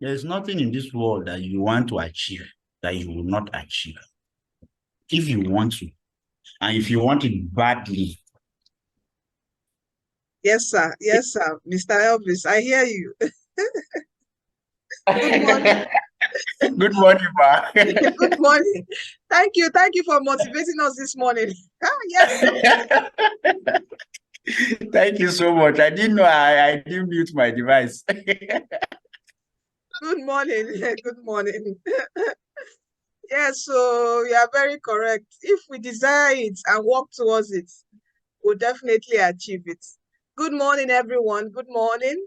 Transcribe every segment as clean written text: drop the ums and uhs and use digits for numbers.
There's nothing in this world that you want to achieve that you will not achieve. If you want to, and if you want it badly. Yes, sir. Yes, sir. Mr. Elvis, I hear you. Good morning. Good morning, ma. Good morning. Thank you. Thank you for motivating us this morning. Yes. Thank you so much. I didn't know I didn't mute my device. Good morning. Good morning. Yes, so you are very correct. If we desire it and work towards it, we'll definitely achieve it. Good morning, everyone. Good morning.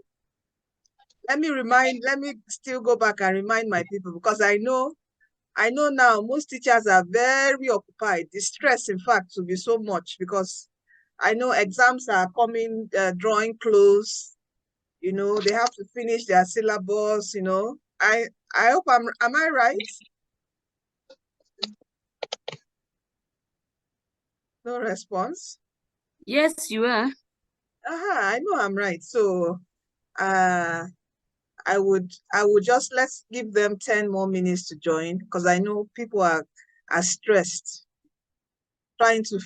Let me still go back and remind my people, because I know now most teachers are very occupied. The stress, in fact, will be so much because I know exams are coming, drawing close. They have to finish their syllabus. I hope am I right? No response. Yes, you are. I know I'm right. So I would just, let's give them 10 more minutes to join, because I know people are stressed, trying to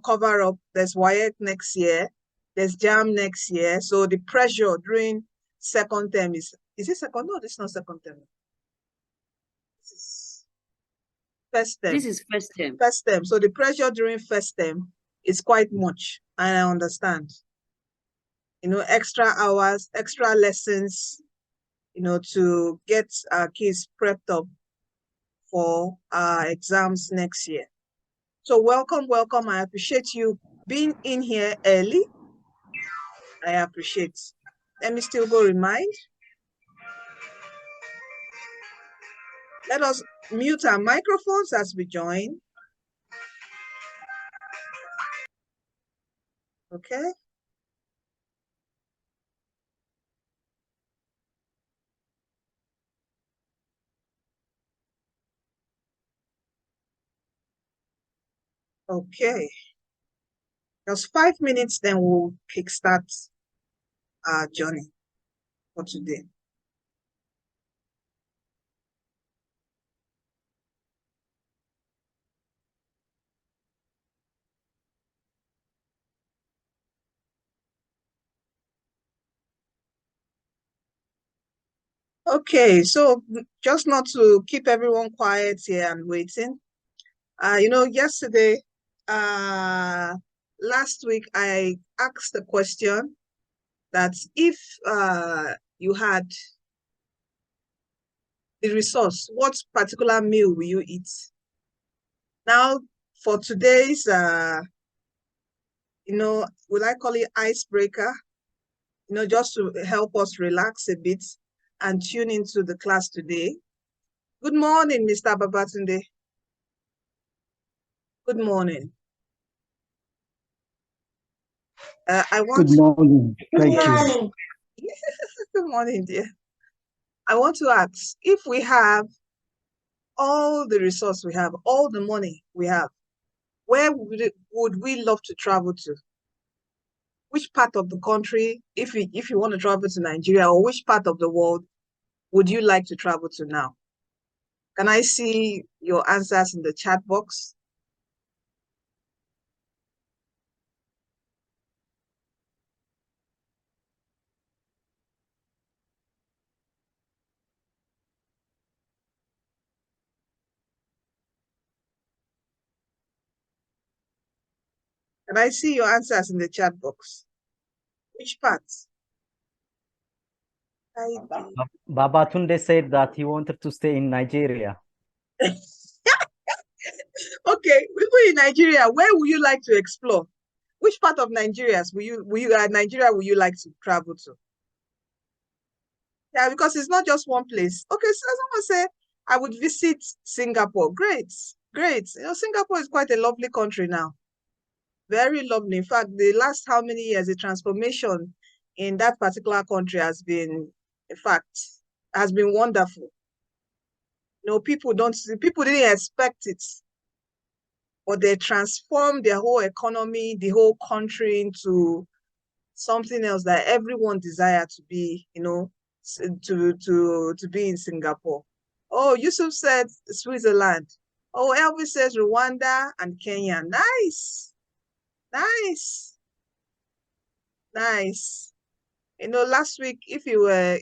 cover up. There's WIEC next year, there's JAM next year. So the pressure during second term is it second? No, this is not second term. This is first term. This is first term. First term. So the pressure during first term is quite much, and I understand. Extra hours, extra lessons, to get our kids prepped up for our exams next year. So welcome. I appreciate you being in here early. I appreciate. Let me still go remind. Let us mute our microphones as we join. Okay. Okay. Just 5 minutes, then we'll kickstart our journey for today. Okay, so just not to keep everyone quiet here and waiting. Yesterday, last week, I asked the question that if you had the resource, what particular meal will you eat? Now, for today's, will I call it icebreaker? Just to help us relax a bit and tune into the class today. Good morning, Mr. Babatunde. Good morning. Good morning. Thank you. Good morning, dear. I want to ask, if we have all the resource we have, all the money we have, where would we love to travel to? Which part of the country, if you want to travel to Nigeria, or which part of the world would you like to travel to now? Can I see your answers in the chat box? Can I see your answers in the chat box? Which part? Babatunde said that he wanted to stay in Nigeria. Okay, we put in Nigeria. Where would you like to explore? Which part of Nigeria Nigeria will you like to travel to? Yeah, because it's not just one place. Okay, so someone say I would visit Singapore. Great, great. Singapore is quite a lovely country now. Very lovely. In fact, the last how many years, the transformation in that particular country has been, in fact, has been wonderful. People didn't expect it, but they transformed their whole economy, the whole country into something else that everyone desired to be, to be in Singapore. Oh, Yusuf said Switzerland. Oh, Elvis says Rwanda and Kenya. Nice. Nice. Nice. You know, last week, if you were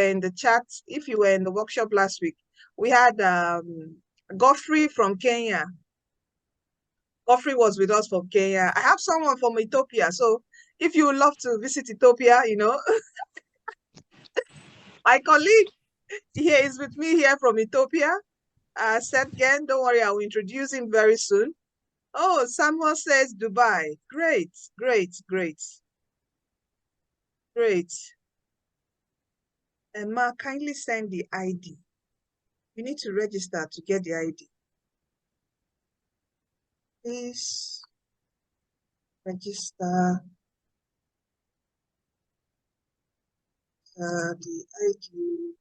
in the chat, if you were in the workshop last week, we had Godfrey from Kenya. Godfrey was with us from Kenya. I have someone from Ethiopia. So if you would love to visit Ethiopia, you know, my colleague here is with me here from Ethiopia. Seth Gen, don't worry, I will introduce him very soon. Oh, Samuel says Dubai. Great, great, great. Great. And Ma, kindly send the ID. You need to register to get the ID. Please register the ID.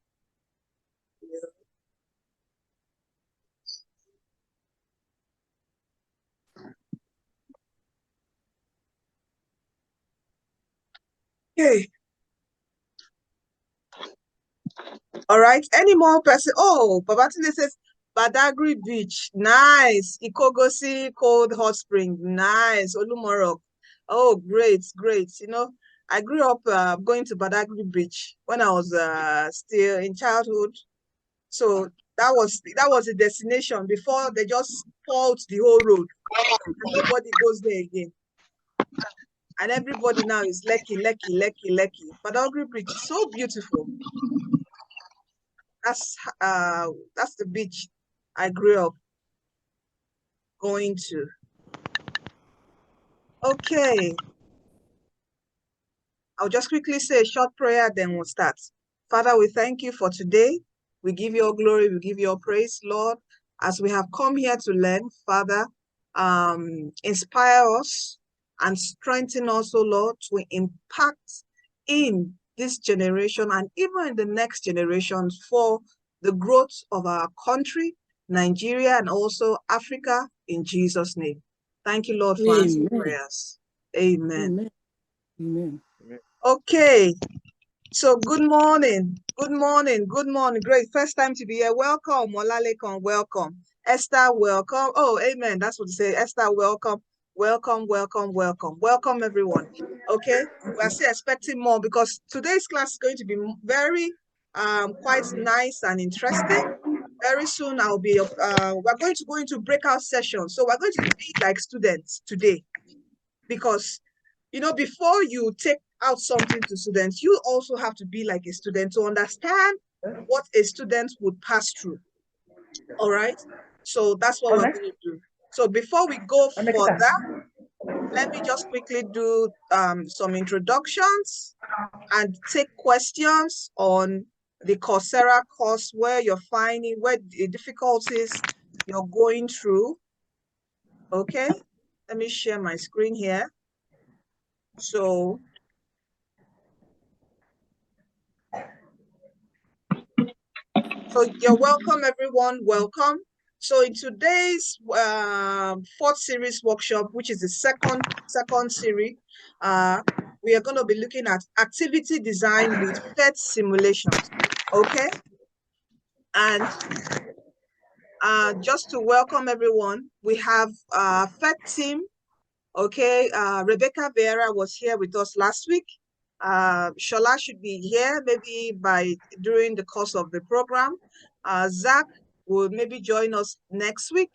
Okay. All right. Any more person? Oh, Babatunde says Badagry Beach. Nice. Ikogosi Cold Hot Spring. Nice. Olumorok. Oh, great, great. You know, I grew up going to Badagry Beach when I was still in childhood. So that was the destination before they just fault the whole road. And nobody goes there again. And everybody now is lucky. Badagry Beach is so beautiful. That's the beach I grew up going to. Okay. I'll just quickly say a short prayer, then we'll start. Father, we thank you for today. We give you all glory, we give you all praise, Lord. As we have come here to learn, Father, inspire us and strengthen us, O Lord, to impact in this generation and even in the next generation for the growth of our country, Nigeria, and also Africa, in Jesus' name. Thank you, Lord, for answering prayers. Amen. Amen. Okay. So good morning. Good morning. Good morning. Great. First time to be here. Welcome. Molalekon, welcome. Esther, welcome. Oh, amen. That's what they say. Esther, welcome. Welcome, welcome, welcome. Welcome, everyone. Okay. We're still expecting more because today's class is going to be very quite nice and interesting. Very soon I'll be we're going to go into breakout sessions. So we're going to be like students today because you know, before you take out something to students, you also have to be like a student to understand what a student would pass through. All right. So that's what we're going to do. So before we go further, let me just quickly do some introductions and take questions on the Coursera course where you're finding where the difficulties you're going through. Okay. Let me share my screen here. So you're welcome, everyone. Welcome. So in today's fourth series workshop, which is the second series, we are going to be looking at activity design with PhET Simulations. Okay. And just to welcome everyone, we have PhET team. Okay. Rebecca Vera was here with us last week. Shola should be here maybe during the course of the program. Zach will maybe join us next week.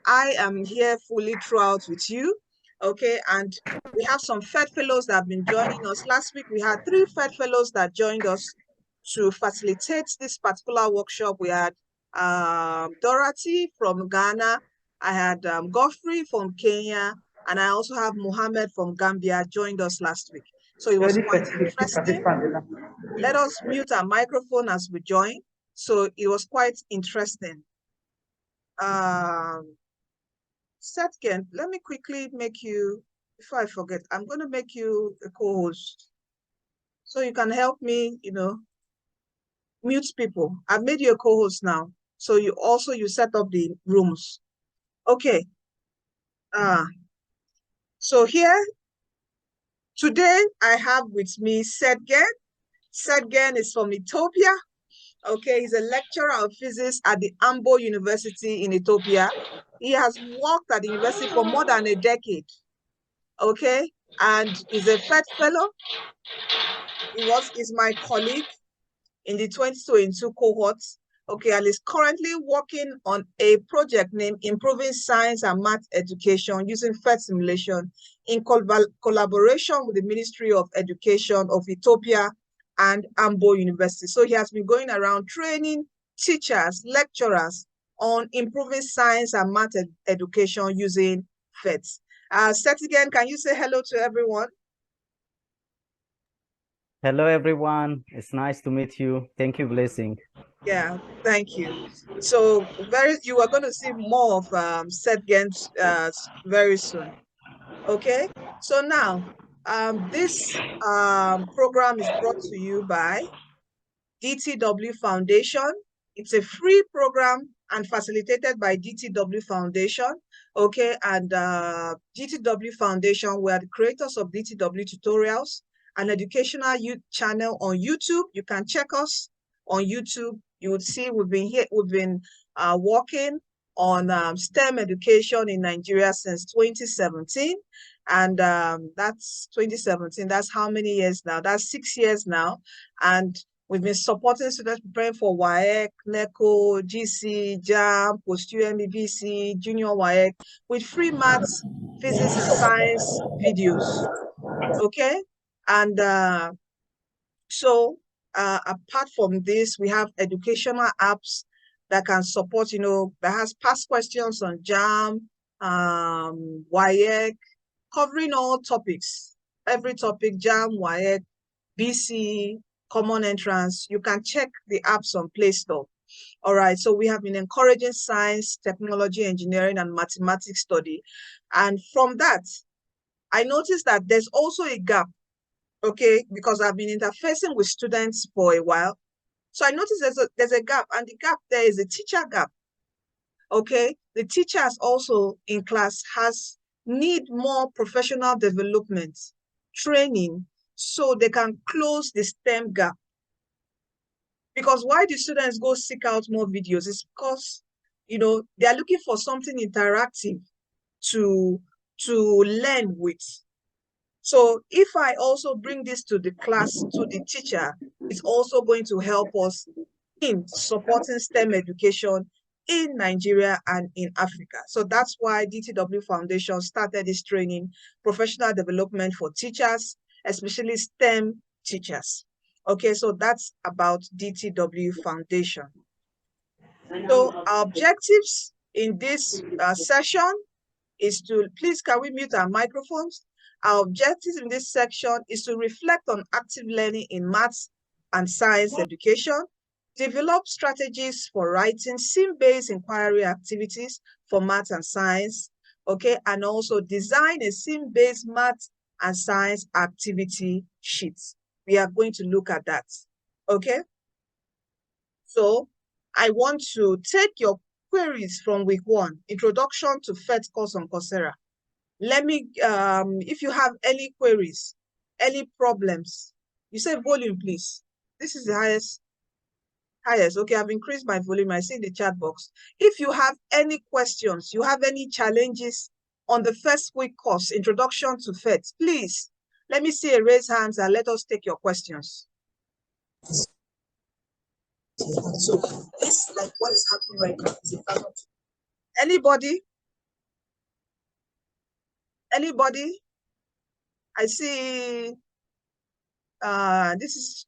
I am here fully throughout with you. Okay, and we have some PhET fellows that have been joining us. Last week we had 3 PhET fellows that joined us to facilitate this particular workshop. We had Dorothy from Ghana. I had Godfrey from Kenya, and I also have Mohammed from Gambia joined us last week. So it was quite interesting. Let us mute our microphone as we join. So it was quite interesting. Second, let me quickly make you, before I forget, I'm going to make you a co-host. So you can help me, you know, mute people. I've made you a co-host now. So you set up the rooms. Okay. So here, today I have with me Sedgen. Sedgen is from Ethiopia. Okay, he's a lecturer of physics at the Ambo University in Ethiopia. He has worked at the university for more than a decade. Okay, and is a PhET fellow. Is my colleague in the 2022 cohort. Okay, and is currently working on a project named Improving Science and Math Education using PhET Simulation in collaboration with the Ministry of Education of Ethiopia and Ambo University. So he has been going around training teachers, lecturers on improving science and math education using PhET. Setigen, can you say hello to everyone? Hello, everyone. It's nice to meet you. Thank you, Blessing. Yeah, thank you. So you are going to see more of Setgen very soon. Okay, so now this program is brought to you by DTW Foundation. It's a free program and facilitated by DTW Foundation. Okay, and DTW Foundation, we are the creators of DTW Tutorials, an educational channel on YouTube. You can check us on YouTube. You would see we've been working on STEM education in Nigeria since 2017. And that's 2017. That's how many years now? That's 6 years now. And we've been supporting students preparing for WAEC, NECO, GC, JAM, post-UTME, BC, Junior WAEC with free maths, physics, and science videos. Okay? And apart from this, we have educational apps that can support, that has past questions on JAM, WAEC, covering all topics, every topic, JAM, WAEC, BC, Common Entrance. You can check the apps on Play Store. All right, so we have been encouraging science, technology, engineering, and mathematics study. And from that, I noticed that there's also a gap, okay, because I've been interfacing with students for a while. So I noticed there's a gap, and the gap there is a teacher gap. Okay, the teachers also in class need more professional development, training, so they can close the STEM gap. Because why do students go seek out more videos? It's because, they are looking for something interactive to learn with. So if I also bring this to the class, to the teacher, it's also going to help us in supporting STEM education in Nigeria and in Africa. So that's why DTW Foundation started this training, professional development for teachers, especially STEM teachers. Okay, so that's about DTW Foundation. So our objectives in this session is to, please can we mute our microphones? Our objectives in this section is to reflect on active learning in maths and science education, develop strategies for writing sim-based inquiry activities for maths and science, okay, and also design a sim-based maths and science activity sheet. We are going to look at that, okay? So I want to take your queries from week 1, Introduction to PhET course on Coursera. Let me, if you have any queries, any problems, you say volume, please. This is the highest. Okay, I've increased my volume. I see in the chat box. If you have any questions, you have any challenges on the first week course, Introduction to PhET, please, let me see a raise hands and let us take your questions. So this, like what is happening right now, is a part of anybody? Anybody? I see this is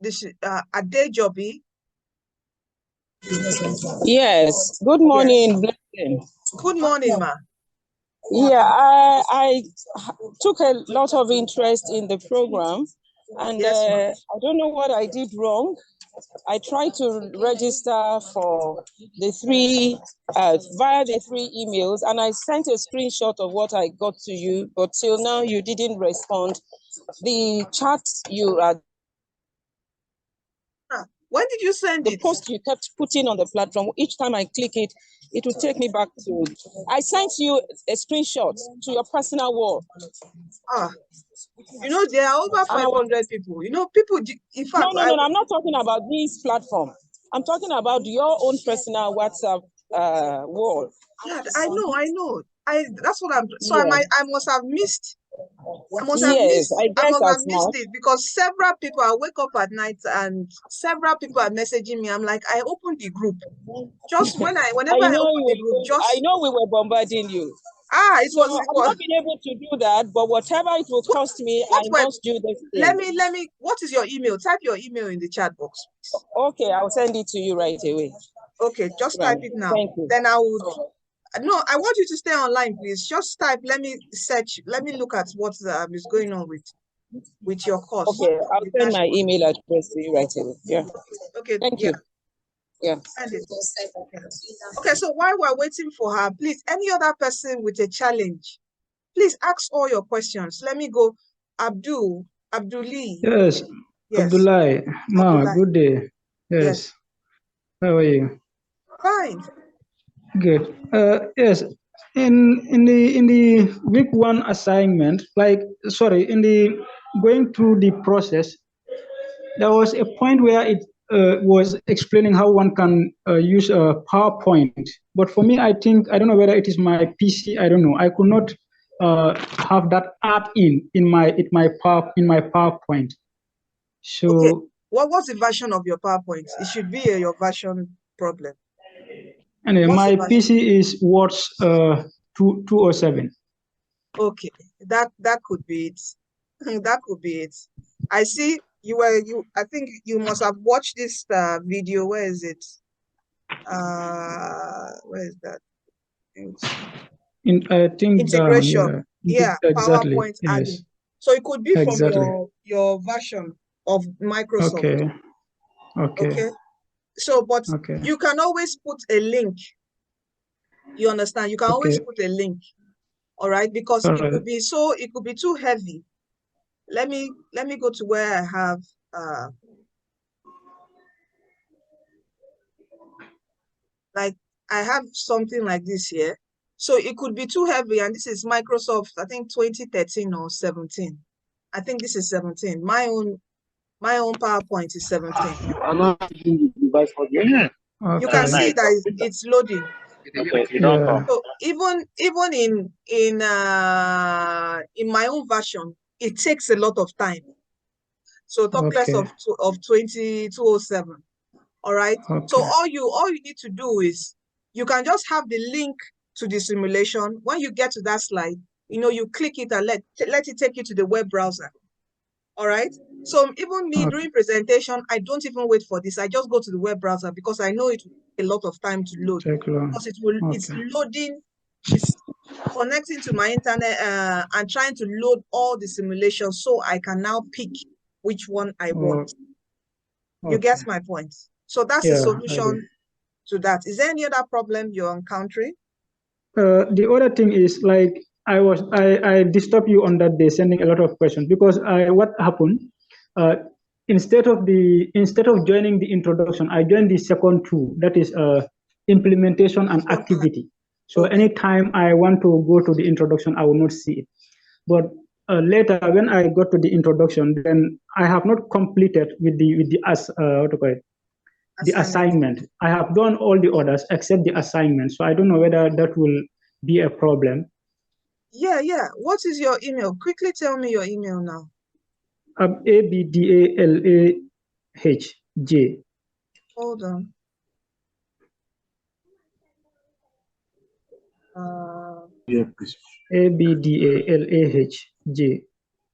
Adejobi. Yes, good morning, Blessing. Good morning, ma. Yeah, I took a lot of interest in the program, and yes, I don't know what I did wrong. I tried to register for the via the 3 emails, and I sent a screenshot of what I got to you, but till now you didn't respond. The chat you are When did you send The it? post you kept putting on the platform, each time I click it, it will take me back to. I sent you a screenshot to your personal wall. Ah, you know, there are over 500 people. You know, people, in fact, No, I'm not talking about this platform. I'm talking about your own personal WhatsApp wall. Yeah, I know. That's what I'm. So Yeah. I must have missed. I must Yes, I guess have that's missed not. it because several people. I wake up at night and several people are messaging me. I'm like, I opened the group. Just whenever I open the group, I know we were bombarding you. I've I've not been able to do that, but whatever it will cost me, I must do this thing. Let me. What is your email? Type your email in the chat box. Okay, I'll send it to you right away. Okay, just type it now. Thank you. Then I would. No, I want you to stay online, please. Just type. Let me search. Let me look at what is going on with your course. Okay, I'll send my email address to you right away. Yeah. Okay. Thank you. Yeah. Okay, so while we're waiting for her, please, any other person with a challenge, please ask all your questions. Let me go. Abduli. Yes. Abdullah. Ma, good day. Yes. How are you? Fine. Good. Yes. In the week one assignment, in the going through the process, there was a point where it was explaining how one can use a PowerPoint. But for me, I don't know whether it is my PC. I don't know. I could not have that add in my PowerPoint. So. Okay. What's the version of your PowerPoint? It should be your version problem. Anyway, my PC is Words 207. Okay, that could be it. That could be it. I see I think you must have watched this video. Where is it? Where is that? I think integration. Exactly. PowerPoint Yes. adding. So it could be from your version of Microsoft. Okay. So, but you can always put a link. You understand? You can always put a link. All right, because it could be too heavy. Let me go to where I have like I have something like this here. So it could be too heavy, and this is Microsoft, I think 2013 or 17. I think this is 17. My own PowerPoint is 17. You can see that it's loading. So even in my own version, it takes a lot of time. So talk less of 207. All right. So all you need to do is you can just have the link to the simulation. When you get to that slide, you click it and let it take you to the web browser. All right. So even me during presentation, I don't even wait for this. I just go to the web browser because I know it will take a lot of time to load. Because it's loading, it's connecting to my internet and trying to load all the simulations so I can now pick which one I want. You get my point? So that's the solution to that. Is there any other problem you're encountering? The other thing is I disturbed you on that day sending a lot of questions because what happened instead of joining the introduction, I joined the second two, that is implementation and activity. So anytime I want to go to the introduction, I will not see it. But later when I got to the introduction, then I have not completed with the assignment. I have done all the others except the assignment. So I don't know whether that will be a problem. Yeah. What is your email? Quickly tell me your email now. ABDALAHJ. Hold on. ABDALAHJ.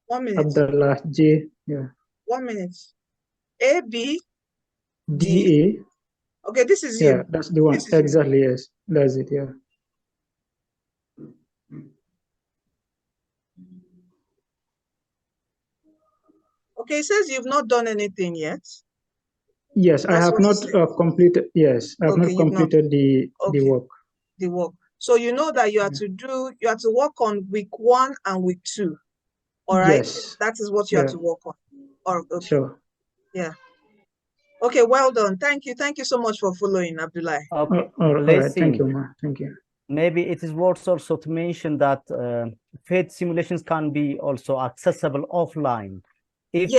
1 minute. Abdullah J. Yeah. 1 minute. ABDA. Okay, this is you. That's the one. Exactly. You. Yes, that's it. Yeah. Okay, it says you've not done anything yet. Yes, I have not completed. Yes, I have not completed the work. The work. So you know that you have to work on week 1 and week 2. All right. Yes. That is what you have to work on. Or Sure. Yeah. Okay, well done. Thank you. Thank you so much for following, Abdullah. Okay, All right, thank blessing. you, ma. Thank you. Maybe it is worth also to mention that PhET simulations can be also accessible offline. If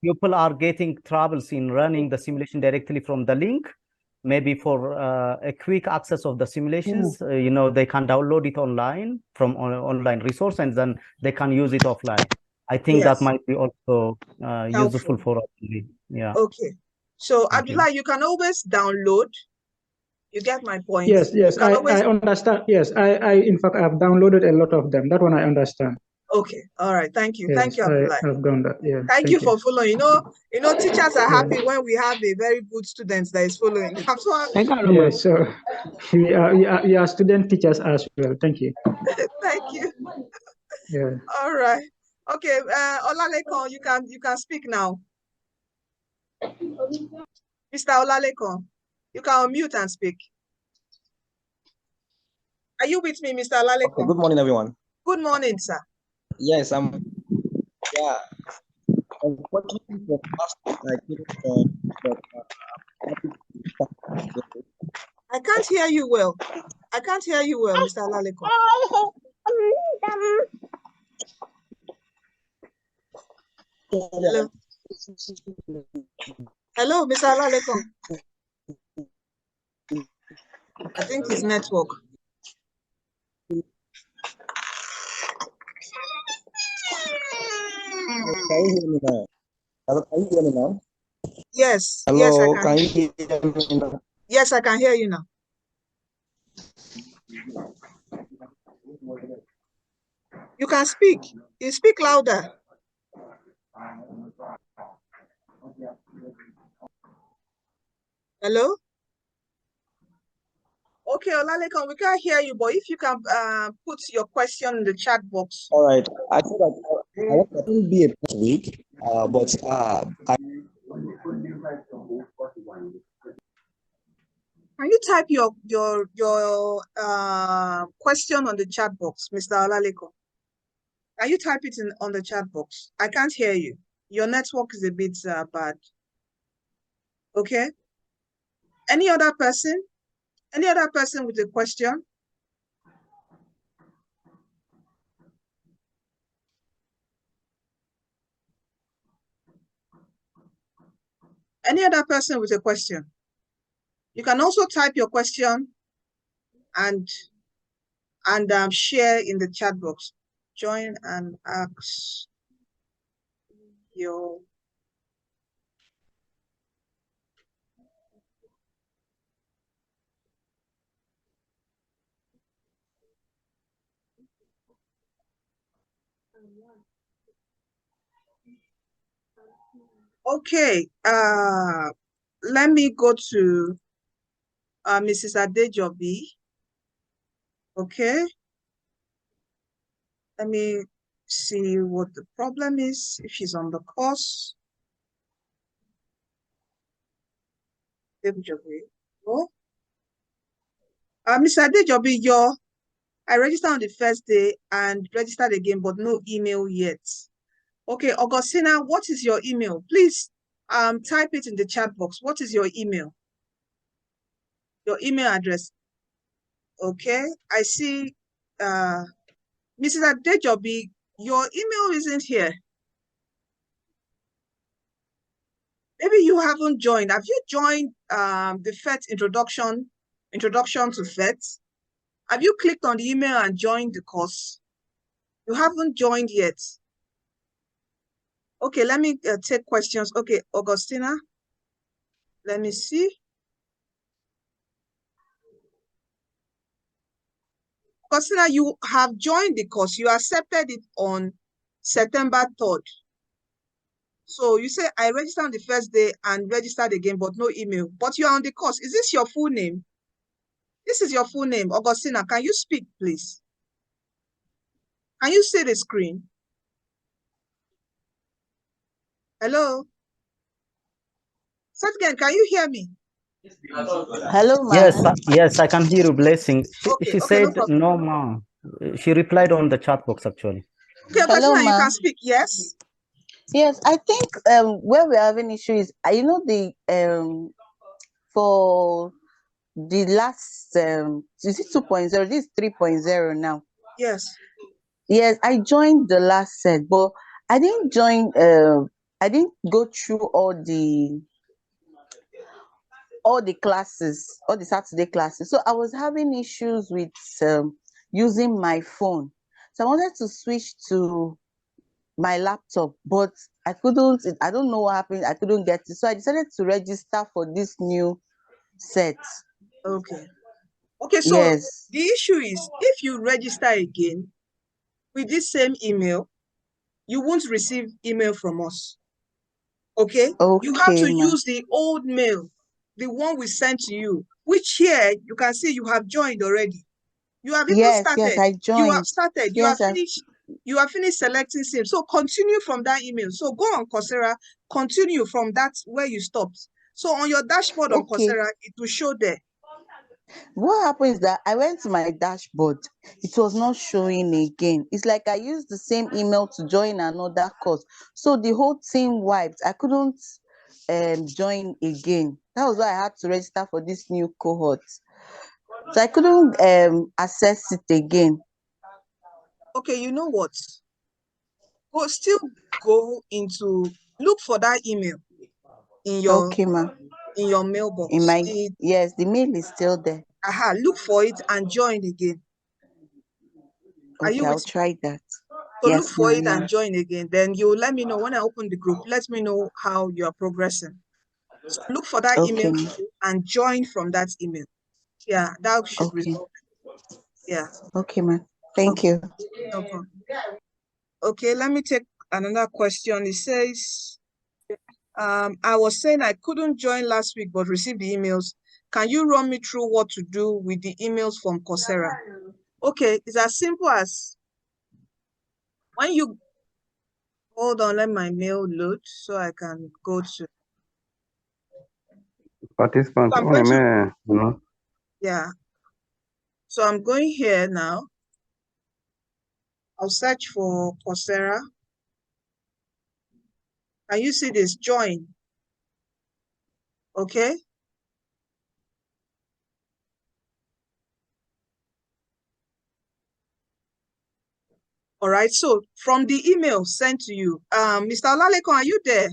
people are getting troubles in running the simulation directly from the link, maybe for a quick access of the simulations, you know, they can download it online from online resource, and then they can use it offline. I think that might be also useful for us. Yeah. Okay. So Abdullah, you can always download. You get my point? Yes, I understand. Yes, I in fact I've downloaded a lot of them. That one I understand. Okay, all right. Thank you. Yes, Thank you, Abdullah. I've done that. Yeah. Thank you for following. You know, teachers are happy when we have a very good student that is following. Yeah, so we are student teachers as well. Thank you. Thank you. Yeah. All right. Okay, Olalekon, you can speak now. Mr. Olalekon, you can unmute and speak. Are you with me, Mr. Olalekon? Okay, good morning, everyone. Good morning, sir. Yes, yeah. Unfortunately, for past, I can't hear you well. I can't hear you well, Mr. Olalekon. Hello. Hello, Mr. Olalekon. I think his network. Can you hear me now? Hello, can you hear me now? Yes. Hello, yes, I can you hear me now? Yes, I can hear you now. You can speak. You speak louder. Hello? Okay, Olalekon, we can't hear you, but if you can put your question in the chat box. All right. I think that I will be a week, but Can you type your question on the chat box, Mr. Olalekon? Can you type it on the chat box? I can't hear you. Your network is a bit bad. Okay. Any other person? Any other person with a question? Any other person with a question? You can also type your question and share in the chat box. Join and ask your Okay, let me go to Mrs. Adejobi. Okay, let me see what the problem is, if she's on the course. Adejobi. Oh. Mr. Adejobi, I registered on the first day and registered again, but no email yet. Okay, Augustina, what is your email? Please type it in the chat box. What is your email? Your email address. Okay, I see Mrs. Adejobi, your email isn't here. Maybe you haven't joined. Have you joined the PhET introduction to PhET? Have you clicked on the email and joined the course? You haven't joined yet. Okay, let me take questions. Okay, Augustina, let me see. Augustina, you have joined the course. You accepted it on September 3rd. So you say, I registered on the first day and registered again, but no email. But you are on the course. Is this your full name? This is your full name. Augustina, can you speak, please? Can you see the screen? Hello? Say it again, can you hear me? Hello, ma. Yes, I can hear you, Blessing. She Okay, said no, ma. She replied on the chat box, actually. Okay, Augustina, you can speak, yes? Yes, I think where we're having issue is the for the last is it 2.0? This is 3.0 now. Yes. Yes, I joined the last set, but I didn't join I didn't go through all the classes, all the Saturday classes. So I was having issues with using my phone. So I wanted to switch to my laptop, but I couldn't. I don't know what happened. I couldn't get it. So I decided to register for this new set. Okay. Okay, so Yes. the issue is if you register again with this same email, you won't receive email from us. Okay? You have Okay, to ma. use the old mail, the one we sent to you, which here you can see you have joined already. You have even Yes, started. I You have joined. started. Yes, You have finished selecting SIM. So continue from that email. So go on Coursera, continue from that where you stopped. So on your dashboard on okay. Coursera, it will show there. What happened is that I went to my dashboard. It was not showing again. It's like I used the same email to join another course. So the whole thing wiped. I couldn't join again. That was why I had to register for this new cohort. So I couldn't access it again. Okay, you know what? Still go into, look for that email in your Okay, ma. in your mailbox. In my yes, the mail is still there. Look for it and join again. Are Okay, you I'll with me? try that. So look Yes, for it ma'am. and join again. Then you let me know when I open the group. Let me know how you are progressing. So look for that Okay, email ma'am. and join from that email. Yeah, that should Okay. resolve it. Yeah. Okay, ma'am. Thank Okay. you. No problem. Okay, let me take another question. It says, I was saying I couldn't join last week but received the emails. Can you run me through what to do with the emails from Coursera? Okay, it's as simple as when you hold on, let my mail load so I can go to participant. yeah. So I'm going here now. I'll search for Coursera. Can you see this? Join. Okay. All right. So from the email sent to you, Mr. Olalekon, are you there?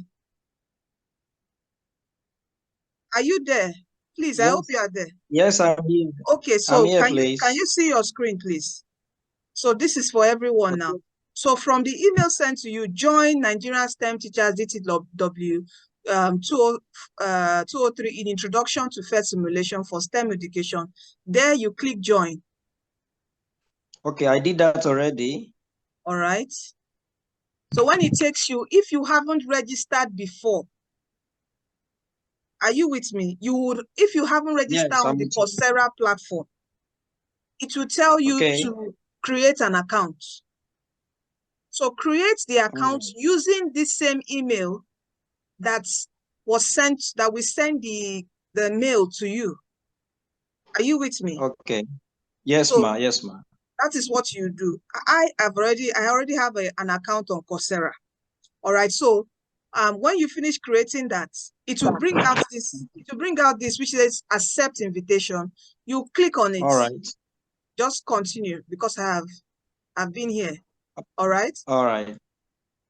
Are you there? Please, yes. I hope you are there. Yes, I'm here. Okay, so I'm here, can you see your screen, please? So this is for everyone now. So from the email sent to you, join Nigerian STEM Teachers DTW 203 in Introduction to PhET Simulation for STEM Education. There you click join. Okay, I did that already. All right. So when it takes you, if you haven't registered before, are you with me? You would, if you haven't registered on the Coursera platform, it will tell you to create an account. So create the account using this same email that was sent, that we send the mail to you. Are you with me? Okay. Yes, so, ma. Yes, ma. That is what you do. I already have an account on Coursera. All right. So when you finish creating that, it will bring out this, which says accept invitation. You click on it. All right. Just continue because I've been here. All right. All right.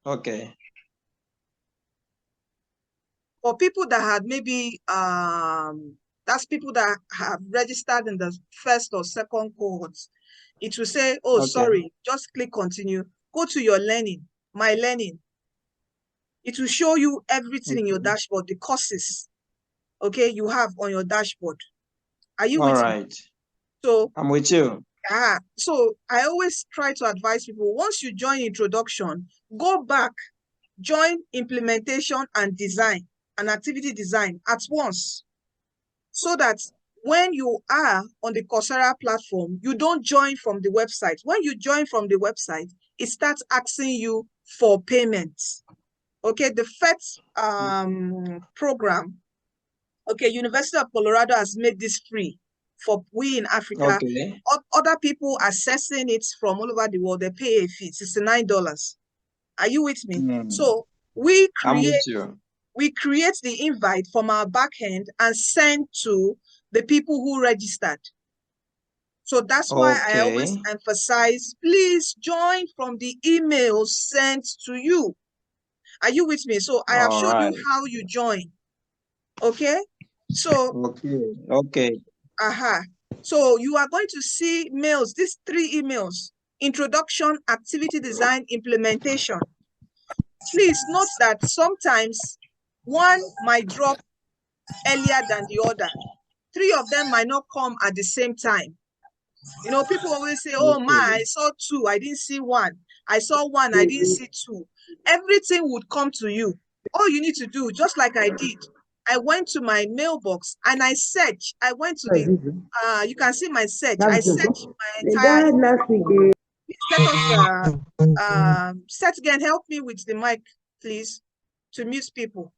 Okay. For people that had maybe that's people that have registered in the first or second cohorts, it will say, oh, okay, sorry, just click continue. Go to your learning, my learning. It will show you everything in your dashboard, the courses, okay, you have on your dashboard. Are you with me? So I'm with you. So I always try to advise people, once you join introduction, go back, join implementation and design, and activity design at once, so that when you are on the Coursera platform, you don't join from the website. When you join from the website, it starts asking you for payments. Okay, the PhET program, okay, University of Colorado has made this free for we in Africa. Okay. Other people accessing it from all over the world, they pay a fee, $69. Are you with me? So We I'm with create you. the invite from our back end and send to the people who registered. So that's why I always Okay. emphasize, please join from the emails sent to you. Are you with me? So I have All showed you right. how you join. Okay. So, Okay. So you are going to see mails, these 3 emails: introduction, activity design, implementation. Please note that sometimes one might drop earlier than the other. 3 of them might not come at the same time. You know, people always say, oh my, I saw 2, I didn't see 1. I saw 1, I didn't see 2. Everything would come to you. All you need to do, just like I did, I went to my mailbox and I searched. I went to the, you can see my search. I searched my entire email. Please let us, Set again, help me with the mic, please, to mute people.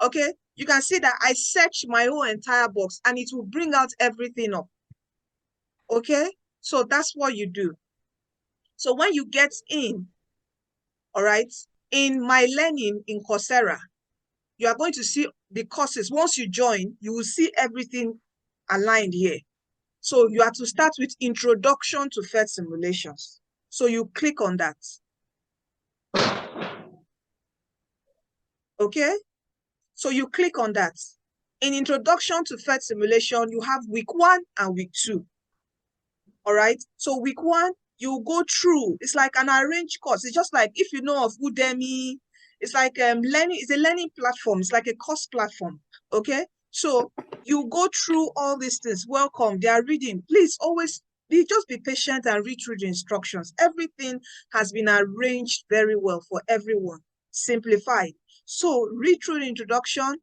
Okay, you can see that I searched my whole entire box and it will bring out everything up. Okay, so that's what you do. So when you get in, all right, in My Learning in Coursera, you are going to see the courses. Once you join, you will see everything aligned here. So you have to start with Introduction to PhET Simulations. So you click on that. Okay, so you click on that. In Introduction to PhET Simulation, you have week 1 and week 2. All right, so week 1, you go through, it's like an arranged course. It's just like, if you know of Udemy, it's like learning, it's a learning platform. It's like a course platform. Okay, so you go through all these things. Welcome, they are reading. Please always just be patient and read through the instructions. Everything has been arranged very well for everyone, simplified. So read through the introduction,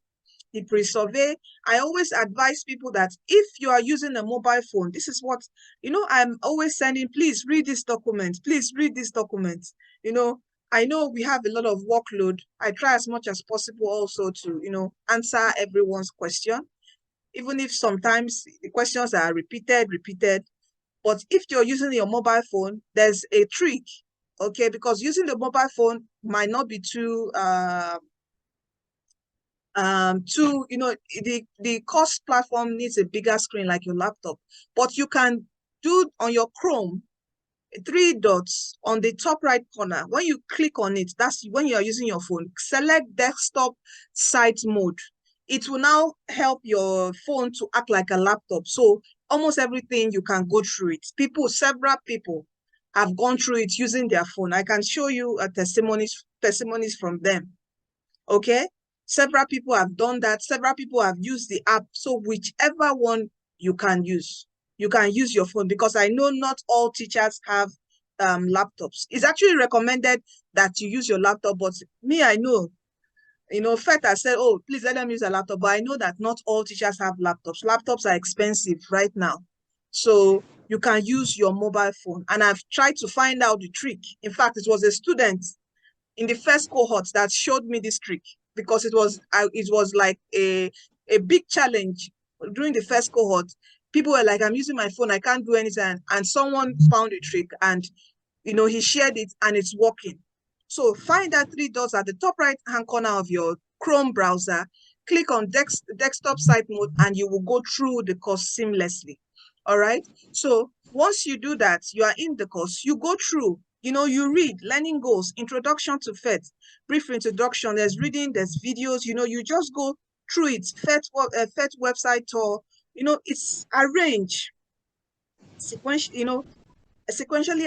the pre-survey. I always advise people that if you are using a mobile phone, this is what, you know, I'm always sending, please read this document, please read this document. You know, I know we have a lot of workload. I try as much as possible also to, you know, answer everyone's question, even if sometimes the questions are repeated. But if you're using your mobile phone, there's a trick, okay? Because using the mobile phone might not be too, you know, the course platform needs a bigger screen like your laptop, but you can do on your Chrome 3 dots on the top right corner. When you click on it, that's when you are using your phone. Select desktop site mode. It will now help your phone to act like a laptop. So almost everything you can go through it. Several people have gone through it using their phone. I can show you testimonies from them. Okay, several people have done that. Several people have used the app. So whichever one you can use your phone, because I know not all teachers have laptops. It's actually recommended that you use your laptop, but me, I know, you know, PhET has said, oh, please let them use a laptop, but I know that not all teachers have laptops. Laptops are expensive right now. So you can use your mobile phone. And I've tried to find out the trick. In fact, it was a student in the first cohort that showed me this trick, because it was like a big challenge during the first cohort. People were like, I'm using my phone, I can't do anything. And someone found a trick and, you know, he shared it and it's working. So find that 3 dots at the top right hand corner of your Chrome browser, click on desktop site mode, and you will go through the course seamlessly. All right. So once you do that, you are in the course, you go through, you know, you read learning goals, introduction to PhET, brief introduction, there's reading, there's videos, you know, you just go through it. PhET website tour, you know, it's arranged sequentially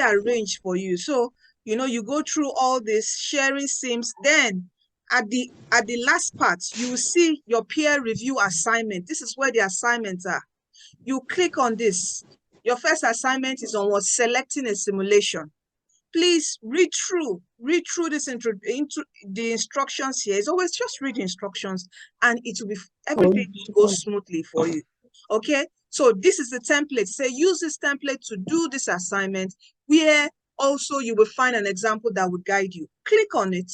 arranged for you. So, you know, you go through all this, sharing sims. Then at the last part, you will see your peer review assignment. This is where the assignments are. You click on this. Your first assignment is on selecting a simulation. Please read through this into the instructions here. It's always just read the instructions and it will be, everything will go smoothly for you. Okay, so this is the template. Say use this template to do this assignment, where also you will find an example that will guide you. Click on it.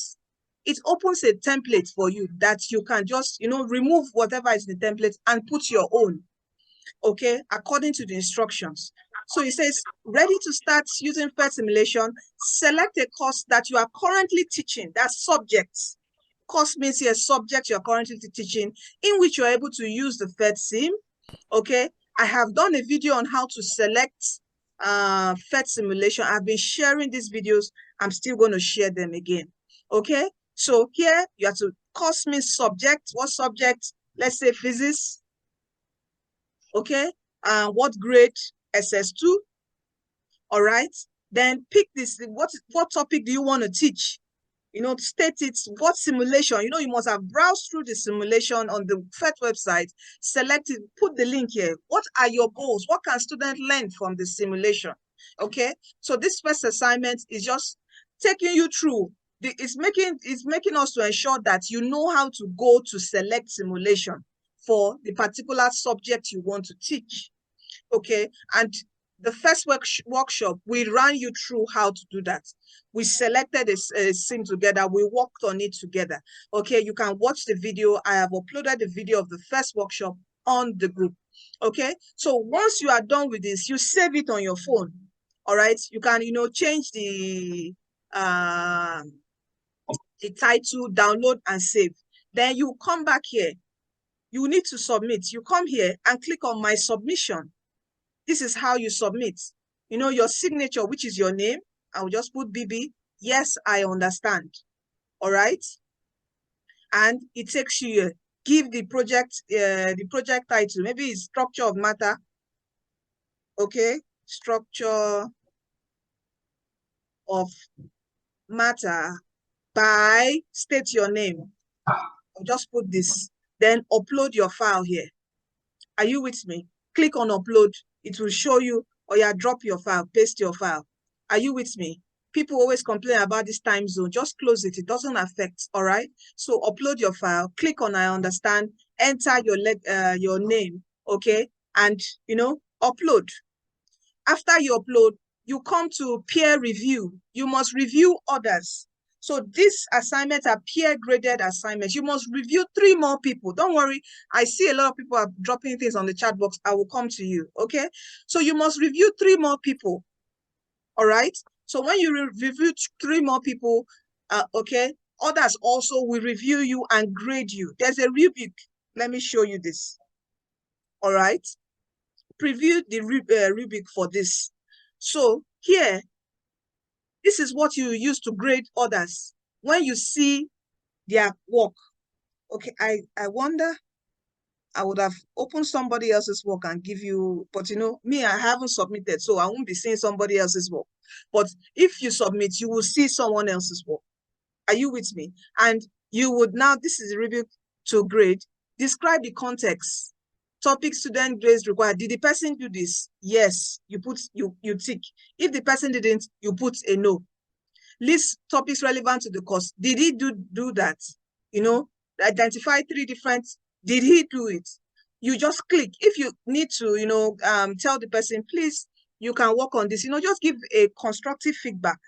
It opens a template for you that you can just, you know, remove whatever is in the template and put your own, okay, according to the instructions. So it says, ready to start using PhET simulation, select a course that you are currently teaching, that's subjects. Course means here subject you're currently teaching, in which you're able to use the PhET Sim. Okay, I have done a video on how to select PhET simulation. I've been sharing these videos. I'm still going to share them again. Okay, so here you have to course means subject. What subject? Let's say physics. Okay, what grade? SS2. All right, then pick this. What topic do you want to teach? You know, state it, what simulation, you know, you must have browsed through the simulation on the PhET website, select it, put the link here. What are your goals? What can students learn from the simulation? Okay, so this first assignment is just taking you through. It's making us to ensure that you know how to go to select simulation for the particular subject you want to teach. Okay, and the first workshop, we ran you through how to do that. We selected a sim together. We worked on it together. Okay, you can watch the video. I have uploaded the video of the first workshop on the group. Okay, so once you are done with this, you save it on your phone. All right, you can, you know, change the title, download and save. Then you come back here. You need to submit. You come here and click on my submission. This is how you submit. You know, your signature, which is your name. I will just put BB. Yes, I understand. All right. And it takes you here. Give the project title. Maybe it's structure of matter. Okay. Structure of matter by, state your name. I'll just put this. Then upload your file here. Are you with me? Click on upload. It will show you, or you drop your file, paste your file. Are you with me? People always complain about this time zone. Just close it. It doesn't affect. All right. So upload your file. Click on I understand. Enter your name. Okay. And you know, upload. After you upload, you come to peer review. You must review others. So these assignments are peer graded assignments. You must review 3 more people. Don't worry. I see a lot of people are dropping things on the chat box. I will come to you. Okay. So you must review 3 more people. All right. So when you review 3 more people, okay, others also will review you and grade you. There's a rubric. Let me show you this. All right. Preview the rubric for this. So here, this is what you use to grade others when you see their work. Okay, I wonder, I would have opened somebody else's work and give you, but you know, me, I haven't submitted, so I won't be seeing somebody else's work. But if you submit, you will see someone else's work. Are you with me? And you would now, this is a review to grade, describe the context. Topic, student, grades required. Did the person do this? Yes, you tick. If the person didn't, you put a no. List topics relevant to the course. Did he do that? You know, identify 3 different, did he do it? You just click. If you need to, you know, tell the person, please, you can work on this, you know, just give a constructive feedback.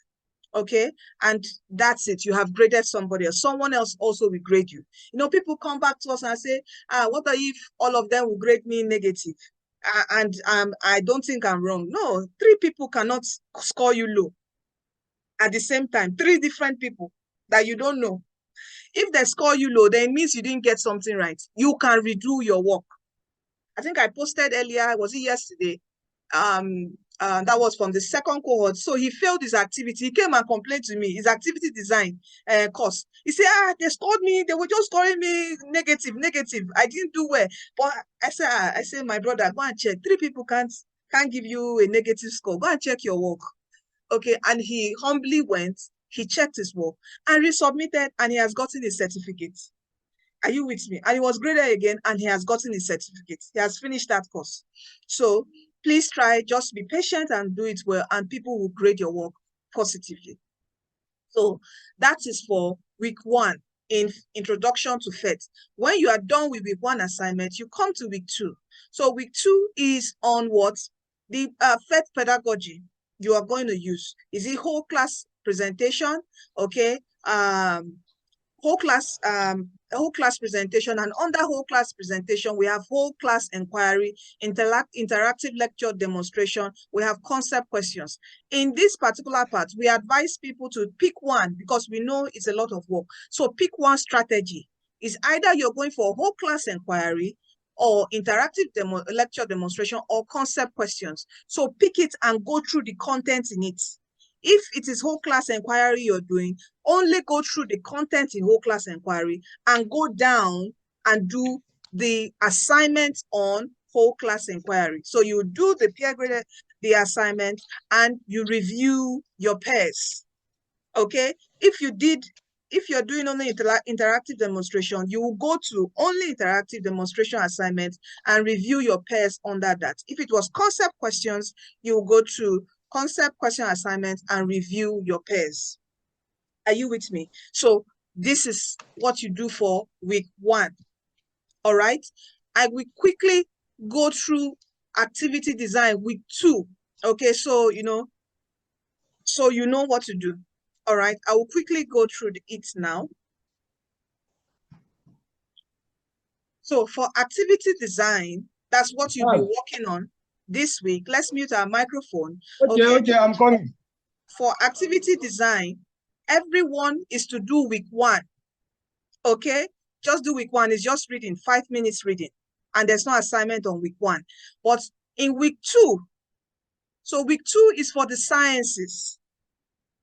Okay, and that's it. You have graded somebody else. Someone else also will grade you. You know, people come back to us and say, what if all of them will grade me negative? And I don't think I'm wrong. No, 3 people cannot score you low at the same time. 3 different people that you don't know. If they score you low, then it means you didn't get something right. You can redo your work. I think I posted earlier, was it yesterday? That was from the 2nd cohort. So he failed his activity. He came and complained to me, his activity design course. He said, they scored me. They were just scoring me negative. I didn't do well. But I said, my brother, go and check. 3 people can't give you a negative score. Go and check your work. Okay. And he humbly went, he checked his work and resubmitted, and he has gotten his certificate. Are you with me? And he was graded again, and he has gotten his certificate. He has finished that course. So please try, just be patient and do it well, and people will grade your work positively. So that is for week 1 in introduction to PhET. When you are done with week 1 assignment, you come to week 2. So week 2 is on what? The PhET pedagogy you are going to use. Is it whole class presentation? Okay. whole class presentation, and under whole class presentation, we have whole class inquiry, interactive lecture demonstration, we have concept questions. In this particular part, we advise people to pick one because we know it's a lot of work. So pick one strategy. It's either you're going for whole class inquiry or interactive lecture demonstration or concept questions. So pick it and go through the content in it. If it is whole class inquiry you're doing, only go through the content in whole class inquiry and go down and do the assignment on whole class inquiry. So you do the peer graded the assignment and you review your pairs. Okay, if you're doing only interactive demonstration, you will go to only interactive demonstration assignment and review your pairs under that. If it was concept questions, you will go to concept question assignment and review your pairs. Are you with me? So this is what you do for week 1. All right. I will quickly go through activity design week 2. Okay, so you know what to do. All right, I will quickly go through it now. So for activity design, that's what you'll be working on this week. Let's mute our microphone. Okay, I'm coming. For activity design, everyone is to do week 1. Okay, just do week 1. It's just reading, 5 minutes reading, and there's no assignment on week 1. But in week 2, so week 2 is for the sciences.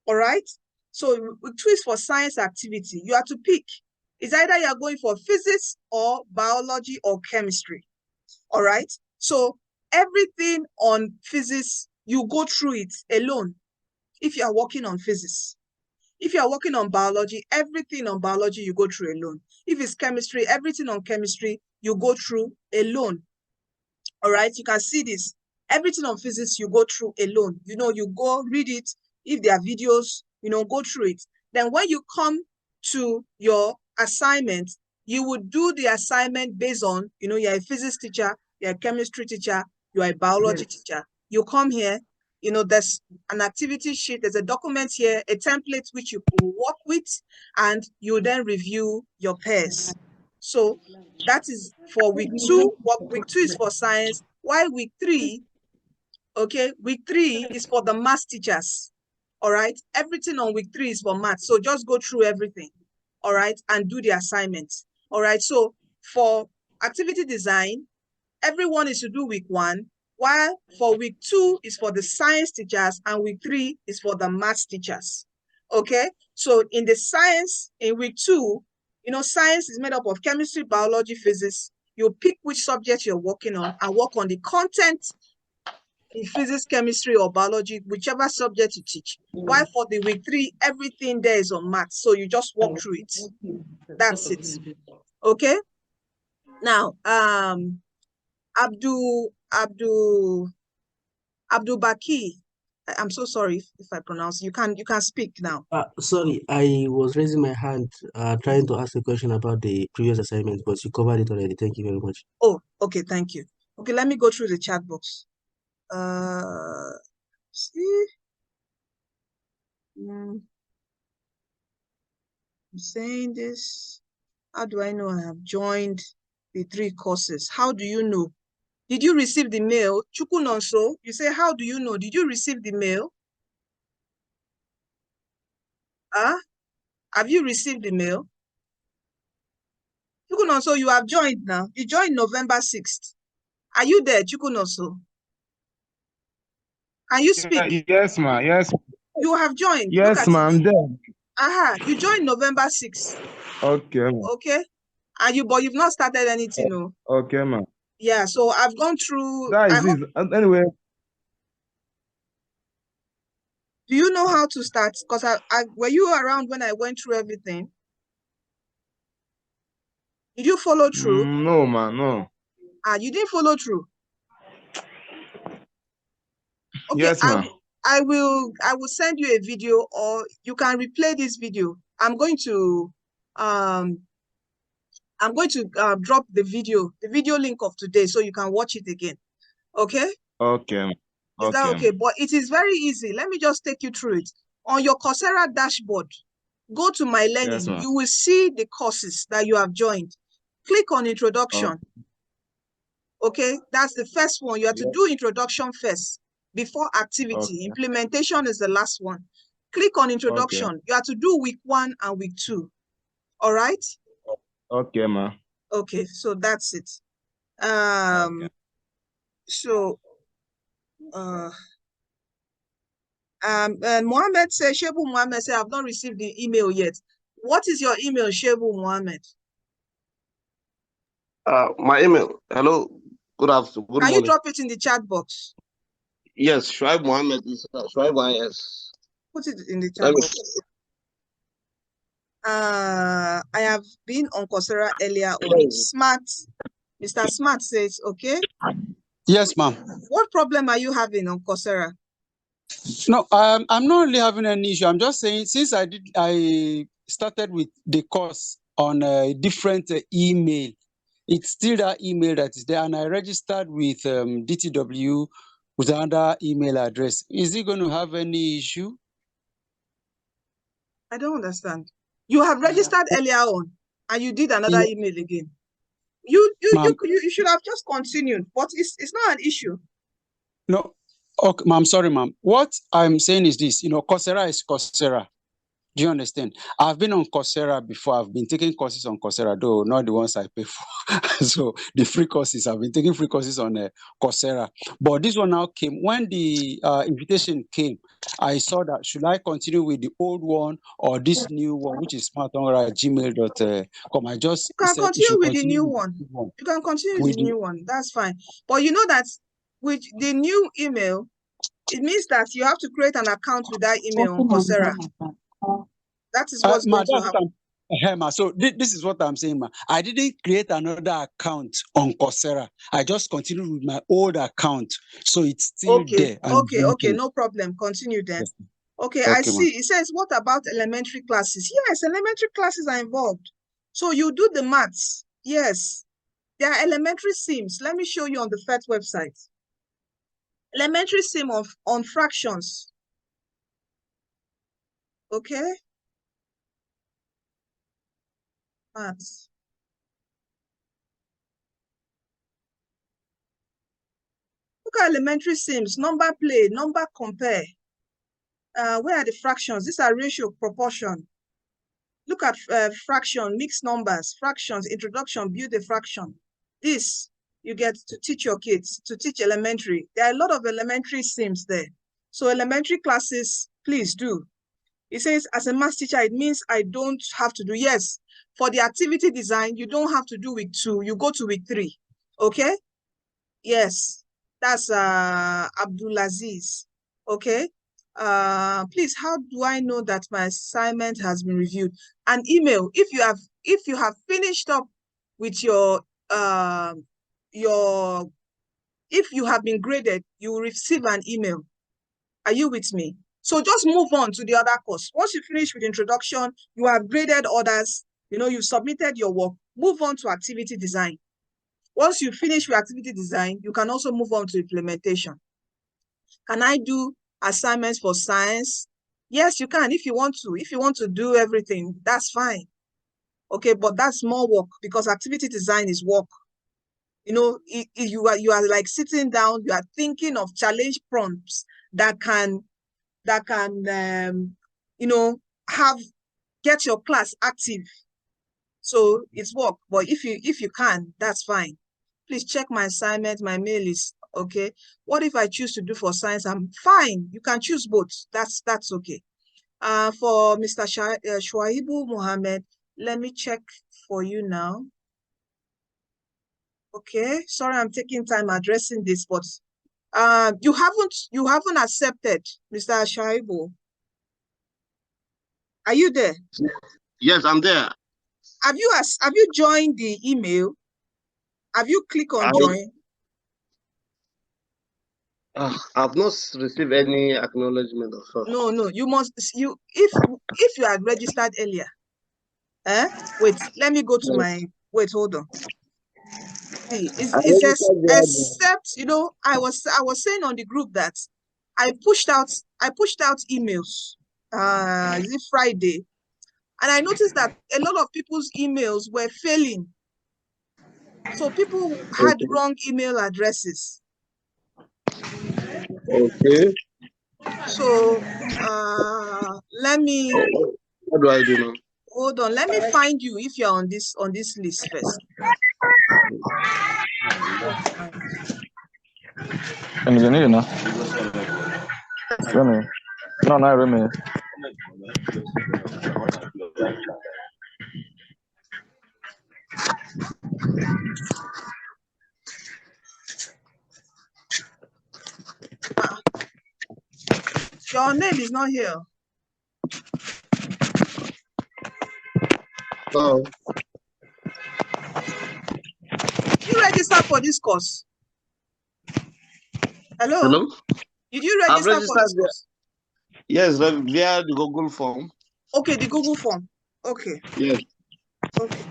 All right, so week 2 is for science activity. You have to pick. It's either you're going for physics or biology or chemistry. All right, so everything on physics, you go through it alone if you are working on physics. If you are working on biology, everything on biology you go through alone. If it's chemistry, everything on chemistry you go through alone. All right, you can see this. Everything on physics you go through alone. You know, you go read it. If there are videos, you know, go through it. Then when you come to your assignment, you would do the assignment based on, you know, you're a physics teacher, you're a chemistry teacher, you're a biology teacher. You come here, you know, there's an activity sheet, there's a document here, a template which you will work with, and you then review your pairs. So that is for week 2. Week 2 is for science, while week 3, okay, week 3 is for the math teachers. All right, everything on week 3 is for math. So just go through everything, all right, and do the assignments. All right, so for activity design, everyone is to do week 1, while for week 2 is for the science teachers and week 3 is for the math teachers. Okay, so in the science, in week 2, you know, science is made up of chemistry, biology, physics. You pick which subject you're working on and work on the content in physics, chemistry, or biology, whichever subject you teach. While for the week 3, everything there is on math. So you just walk through it. That's it. Okay. Now, Abdul Baki, I'm so sorry if I pronounce. You can speak now. Sorry, I was raising my hand, trying to ask a question about the previous assignment, but you covered it already. Thank you very much. Oh, okay, thank you. Okay, let me go through the chat box. See, I'm saying this. How do I know I have joined the 3 courses? How do you know? Did you receive the mail? Chukunonso, you say, how do you know? Did you receive the mail? Have you received the mail? Chukunonso, you have joined now. You joined November 6th. Are you there, Chukunonso? Can you speak? Yes, ma'am. Yes. You have joined. Yes, ma'am. There. You joined November 6th. Okay. Okay. And but you've not started anything, no? Okay, ma'am. Yeah, so I've gone through. That is it. Anyway. Do you know how to start? Because were you around when I went through everything? Did you follow through? No, man, no. You didn't follow through. Okay, yes, ma'am. I will send you a video, or you can replay this video. I'm going to drop the video link of today so you can watch it again. Okay? Okay. Is that okay? But it is very easy. Let me just take you through it. On your Coursera dashboard, Go to My Learning. Yes, ma'am. You will see the courses that you have joined. Click on Introduction. Okay, that's the first one. You have to do Introduction first before Activity. Okay. Implementation is the last one. Click on Introduction. Okay. You have to do week 1 and week 2. All right? Okay, ma'am. Okay, so that's it. Okay. So and Mohammed says, Shebu Mohammed said, I've not received the email yet. What is your email, Shebu Mohammed? My email. Hello. Good afternoon. Good Can morning. you drop it in the chat box? Yes, Shuaib Mohammed is Shuaib yes. Put it in the chat Let me. box. I have been on Coursera earlier on. Mr. Smart says, okay. Yes, ma'am. What problem are you having on Coursera? No, I'm not really having an issue. I'm just saying, since I started with the course on a different email, it's still that email that is there, and I registered with DTW with another email address. Is it going to have any issue? I don't understand. You have registered earlier on, and you did another email again. You should have just continued, but it's not an issue. No, okay, ma'am. Sorry, ma'am. What I'm saying is this: Coursera is Coursera. Do you understand? I've been on Coursera before. I've been taking courses on Coursera, though not the ones I pay for. So the free courses, I've been taking free courses on Coursera. But this one now came when the invitation came. I saw that should I continue with the old one or this new one, which is smartongra@gmail.com. I just You can said you should continue with the continue new with one. the new one. You can continue with the new one. That's fine. But you know that with the new email, it means that you have to create an account with that email on Coursera. That is what's going to happen. So this is what I'm saying, ma. I didn't create another account on Coursera. I just continued with my old account, so it's still there. Okay, no problem. Continue then. Yes. Okay, Okay, I see. It says, what about elementary classes? Yes, elementary classes are involved. So you do the maths. Yes, there are elementary sims. Let me show you on the PhET website. Elementary sim on fractions. Okay. Maths. Look at elementary sims, number play, number compare. Where are the fractions? These are ratio, proportion. Look at fraction, mixed numbers, fractions, introduction, build a fraction. This, you get to teach your kids, to teach elementary. There are a lot of elementary sims there. So elementary classes, please do. It says, as a math teacher, it means I don't have to do, yes. For the activity design, you don't have to do week 2, you go to week 3, okay? Yes, that's Abdulaziz, okay? Please, how do I know that my assignment has been reviewed? An email. If you have finished up with your if you have been graded, you will receive an email. Are you with me? So just move on to the other course. Once you finish with introduction, you have graded others, you submitted your work, move on to activity design. Once you finish with activity design, you can also move on to implementation. Can I do assignments for science? Yes, you can if you want to. If you want to do everything, that's fine. Okay, but that's more work because activity design is work. You are like sitting down, you are thinking of challenge prompts that can get your class active. So it's work, but if you can, that's fine. Please check my assignment, my mail is okay. What if I choose to do for science? I'm fine. You can choose both. That's okay. For Mr. Shuaibu Mohammed, let me check for you now. Okay, sorry, I'm taking time addressing this, but you haven't accepted, Mr. Shuaibu. Are you there? Yes, I'm there. Have you joined the email? Have you clicked on join? I've not received any acknowledgement of such. No, you must. If you had registered earlier. Wait, let me go to my. Wait, hold on. See, it says except I was saying on the group that I pushed out emails. Is it Friday? And I noticed that a lot of people's emails were failing. So people had wrong email addresses. Okay. So let me. What do I do now? Hold on. Let me find you if you're on this list first. And you need no. Remy. No, not Remy. Your name is not here. Oh. You register for this course? Hello? Hello? Did you I've register for this course? Yes, via the Google form. Okay, the Google form. Okay. Yes. Okay.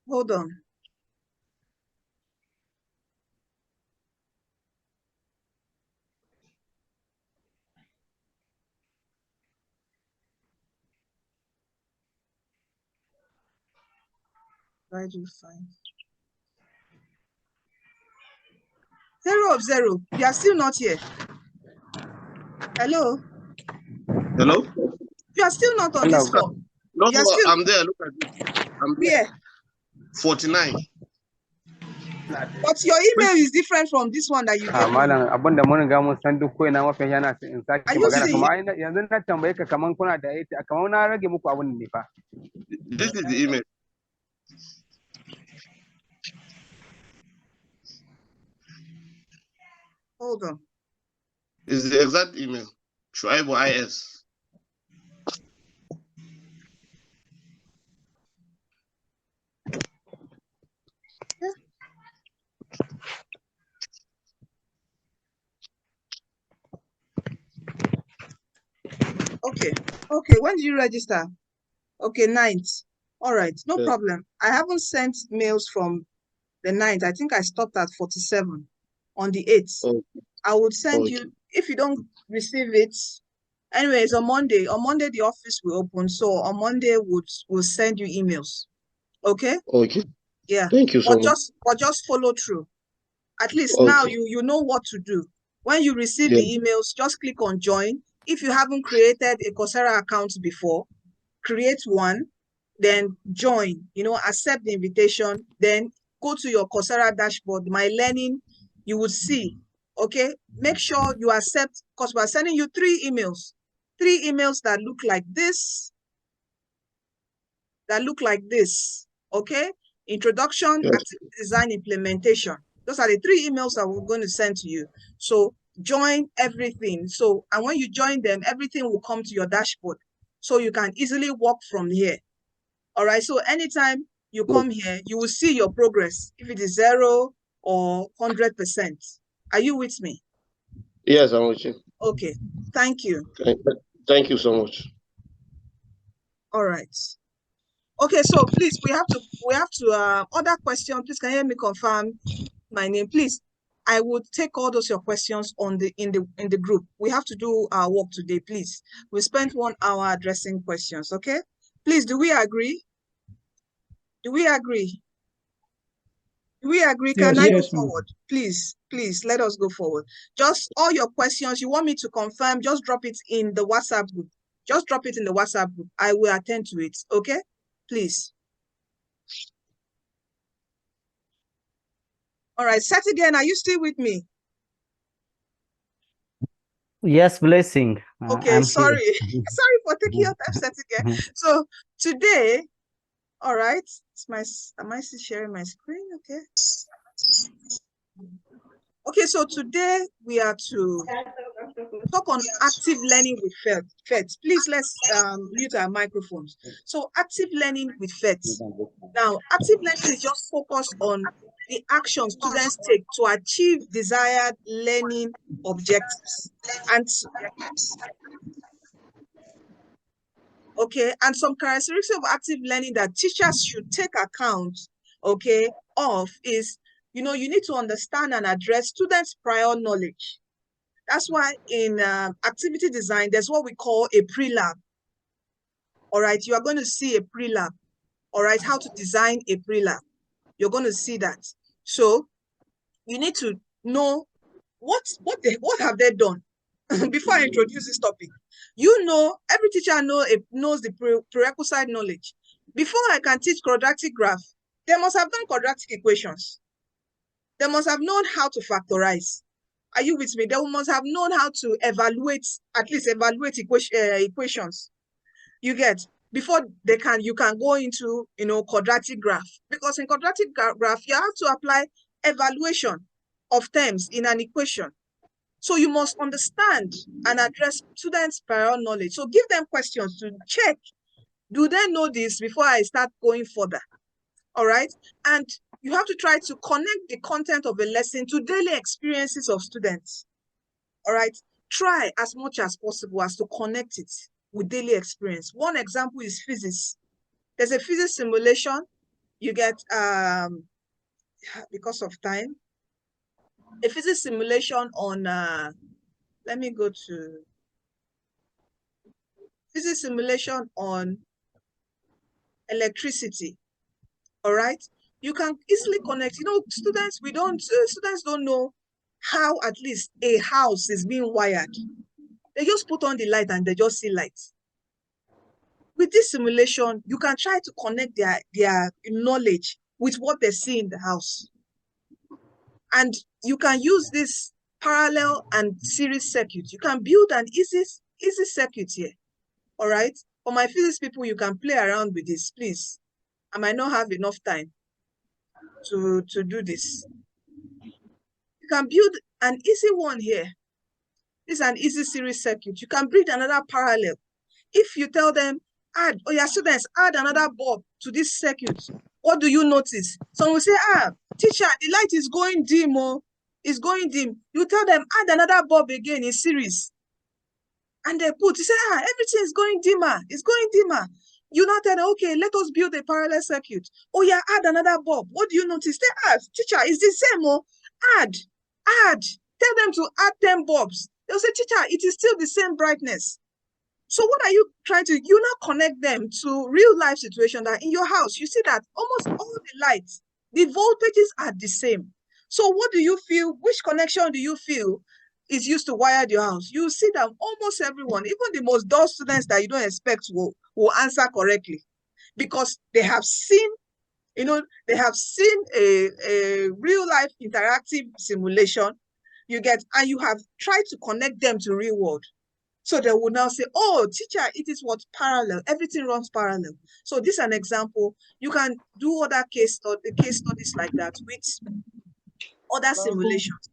Hold on. Why do you find 0 of 0? You are still not here. Hello? Hello? You are still not on this form. No, you are still... I'm there. Look at it. I'm there. Where? 49. But your email is different from this one that you gave me. Are you seeing? This is the email. Hold on. It's the exact email. Shuaibu IS. Yeah. Okay. Okay. When did you register? Okay, 9th. All right. No problem. I haven't sent mails from the 9th. I think I stopped at 47 on the 8th. Okay. I would send you, if you don't receive it, anyways, on Monday the office will open. So on Monday we'll send you emails. Okay? Okay. Yeah. Thank you so much. Just follow through. At least Okay. now you know what to do. When you receive the emails, just click on join. If you haven't created a Coursera account before, create one, then join, accept the invitation, then go to your Coursera dashboard, My Learning, you will see, okay? Make sure you accept, because we're sending you 3 emails that look like this, okay? Introduction, active design, implementation. Those are the 3 emails that we're going to send to you. So join everything. So, and when you join them, everything will come to your dashboard. So you can easily work from here. All right. So anytime you come here, you will see your progress, if it is 0 or 100%. Are you with me? Yes, I'm with you. Okay. Thank you. Thank you so much. All right. Okay. So please, we have to other question. Please, can you hear me confirm my name, please? I would take all those your questions in the group. We have to do our work today, please. We spent 1 hour addressing questions. Okay. Please, do we agree? Do we agree? Do we agree? Yes, Can I go yes, forward? Please, let us go forward. Just all your questions you want me to confirm, just drop it in the WhatsApp group. Just drop it in the WhatsApp group. I will attend to it. Okay? Please. All right. Set again. Are you still with me? Yes, Blessing. Okay, I'm sorry. here. Sorry for taking your time, set again. So today, all right. Am I still sharing my screen? Okay. Okay, so today we are to talk on active learning with PhET. Please, let's mute our microphones. So active learning with PhET. Now, active learning is just focused on the action students take to achieve desired learning objectives. And okay, and some characteristics of active learning that teachers should take account, okay, of is, you need to understand and address students' prior knowledge. That's why in activity design, there's what we call a pre-lab. All right, you are going to see a pre-lab. All right, how to design a pre-lab. You're going to see that. So you need to know what have they done before I introduce this topic. You know, every teacher knows the prerequisite knowledge. Before I can teach quadratic graph, they must have done quadratic equations. They must have known how to factorize. Are you with me? They must have known how to evaluate, at least evaluate equations. You get, before you can go into, quadratic graph. Because in quadratic graph, you have to apply evaluation of terms in an equation. So you must understand and address students' prior knowledge. So give them questions to check. Do they know this before I start going further? All right. And you have to try to connect the content of a lesson to daily experiences of students. All right. Try as much as possible as to connect it with daily experience. One example is physics. There's a physics simulation. You get, because of time, a physics simulation on, let me go to physics simulation on electricity. All right. You can easily connect. Students don't know how at least a house is being wired. They just put on the light and they just see light. With this simulation, you can try to connect their knowledge with what they see in the house. And you can use this parallel and series circuit. You can build an easy circuit here. All right. For my physics people, you can play around with this, please. I might not have enough time to do this. You can build an easy one here. This is an easy series circuit. You can build another parallel. If you tell them, your students, add another bulb to this circuit, what do you notice? Some will say, teacher, the light is going dim, it's going dim. You tell them, add another bulb again in series. And they you say, everything is going dimmer, it's going dimmer. You now tell them, okay, let us build a parallel circuit. Oh yeah, add another bulb. What do you notice? They ask, teacher, is the same, add. Tell them to add 10 bulbs. They'll say, teacher, it is still the same brightness. So what are you trying to, you now connect them to real life situation that in your house, you see that almost all the lights, the voltages are the same. So what do you feel, which connection do you feel is used to wire your house? You see that almost everyone, even the most dull students that you don't expect will answer correctly because they have seen, they have seen a real life interactive simulation, and you have tried to connect them to real world. So they will now say, oh, teacher, it is what parallel. Everything runs parallel. So this is an example. You can do other case studies like that with other simulations.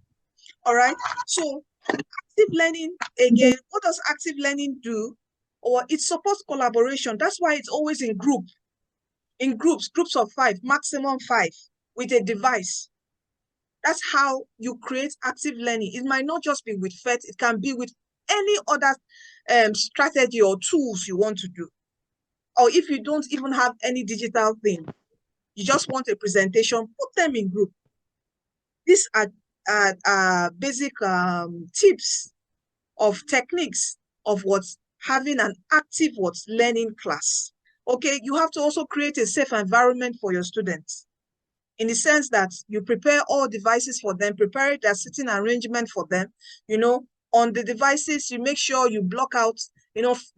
All right. So active learning, again, what does active learning do? Or it supports collaboration. That's why it's always in groups of 5, maximum 5 with a device. That's how you create active learning. It might not just be with PhET, it can be with any other strategy or tools you want to do. Or if you don't even have any digital thing, you just want a presentation, put them in group. These are basic tips of techniques of what's having an active learning class. Okay, you have to also create a safe environment for your students, in the sense that you prepare all devices for them, prepare their sitting arrangement for them. On the devices, you make sure you block out,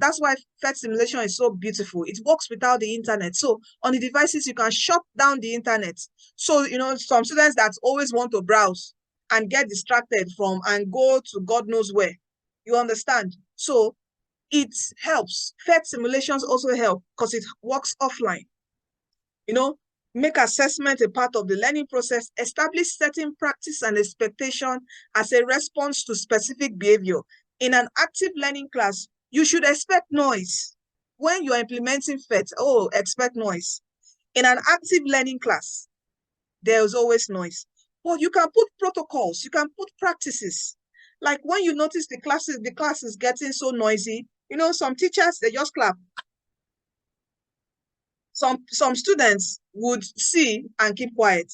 that's why PhET simulation is so beautiful. It works without the internet. So on the devices, you can shut down the internet. So, some students that always want to browse and get distracted from and go to God knows where. You understand? So it helps. PhET simulations also help because it works offline. Make assessment a part of the learning process, establish certain practice and expectation as a response to specific behavior. In an active learning class, you should expect noise. When you are implementing PhET, expect noise. In an active learning class, there is always noise. But you can put protocols, you can put practices. Like when you notice the class is getting so noisy, some teachers, they just clap. Some students would see and keep quiet.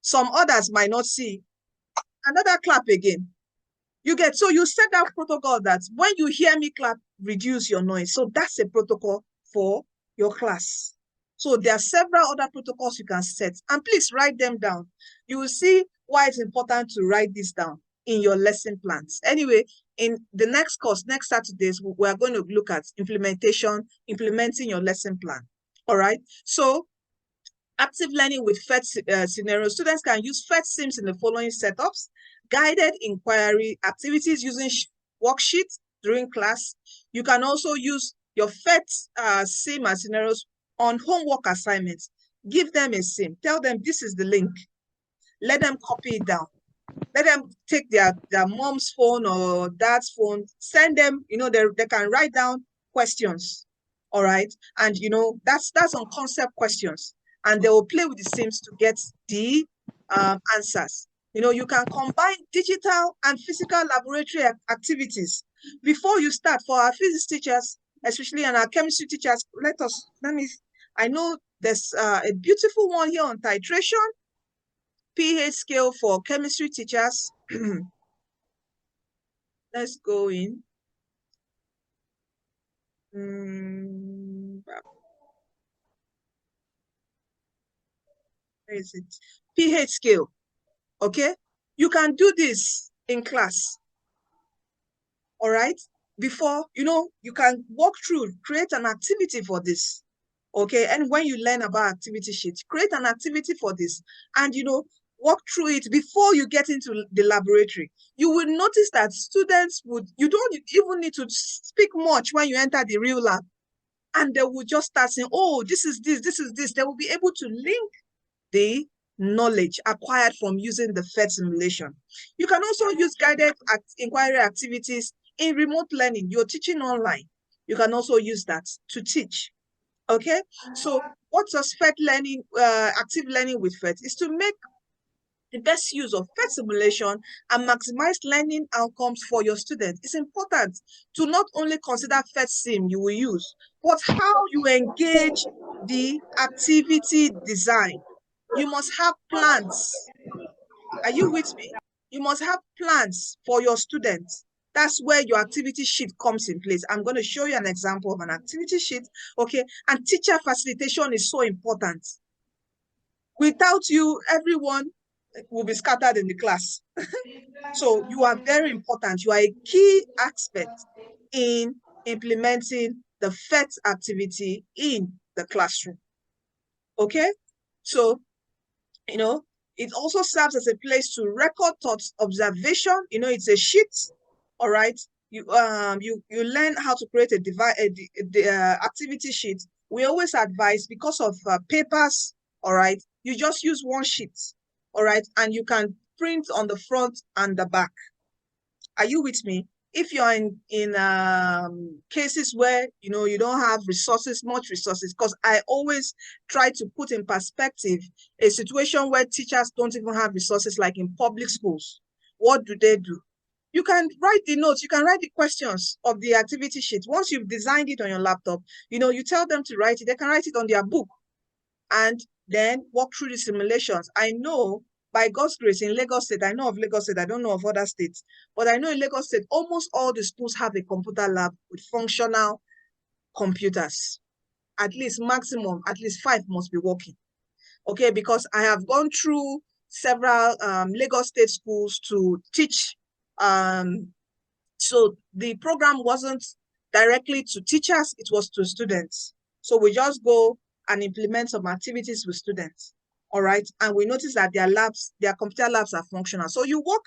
Some others might not see. Another clap again. You get, so you set that protocol that when you hear me clap, reduce your noise. So that's a protocol for your class. So there are several other protocols you can set, and please write them down. You will see why it's important to write this down in your lesson plans. Anyway, in the next course, next Saturdays, we are going to look at implementing your lesson plan. All right. So active learning with PhET scenarios. Students can use PhET sims in the following setups: guided inquiry activities using worksheets during class. You can also use your PhET sim and scenarios on homework assignments. Give them a sim. Tell them this is the link. Let them copy it down. Let them take their mom's phone or dad's phone. Send them, they can write down questions. All right. And, that's on concept questions. And they will play with the sims to get the answers. You can combine digital and physical laboratory activities. Before you start, for our physics teachers, especially, and our chemistry teachers, I know there's a beautiful one here on titration, pH scale for chemistry teachers. Let's go in. Where is it? pH scale. Okay. You can do this in class. All right. Before, you can walk through, create an activity for this. Okay. And when you learn about activity sheets, create an activity for this. And, walk through it before you get into the laboratory. You will notice that students you don't even need to speak much when you enter the real lab. And they will just start saying, oh, this is this, this is this. They will be able to link the knowledge acquired from using the PhET simulation. You can also use guided inquiry activities in remote learning. You're teaching online. You can also use that to teach. Okay, so what does PhET learning, active learning with PhET, is to make the best use of PhET simulation and maximize learning outcomes for your students. It's important to not only consider PhET sim you will use, but how you engage the activity design. You must have plans. Are you with me? You must have plans for your students. That's where your activity sheet comes in place. I'm going to show you an example of an activity sheet, okay? And teacher facilitation is so important. Without you, everyone will be scattered in the class. So you are very important. You are a key aspect in implementing the PhET activity in the classroom. Okay? So, it also serves as a place to record thoughts, observation. It's a sheet. All right. You learn how to create a activity sheet. We always advise, because of papers. All right. You just use one sheet. All right. And you can print on the front and the back. Are you with me? If you're in cases where you don't have much resources, because I always try to put in perspective a situation where teachers don't even have resources, like in public schools. What do they do? You can write the notes, you can write the questions of the activity sheet. Once you've designed it on your laptop, you tell them to write it, they can write it on their book and then walk through the simulations. I know, by God's grace, in Lagos State, I know of Lagos State, I don't know of other states, but I know in Lagos State, almost all the schools have a computer lab with functional computers. At least 5 must be working. Okay, because I have gone through several Lagos State schools to teach. So the program wasn't directly to teachers, it was to students. So we just go and implement some activities with students. All right. And we notice that their computer labs are functional. So you work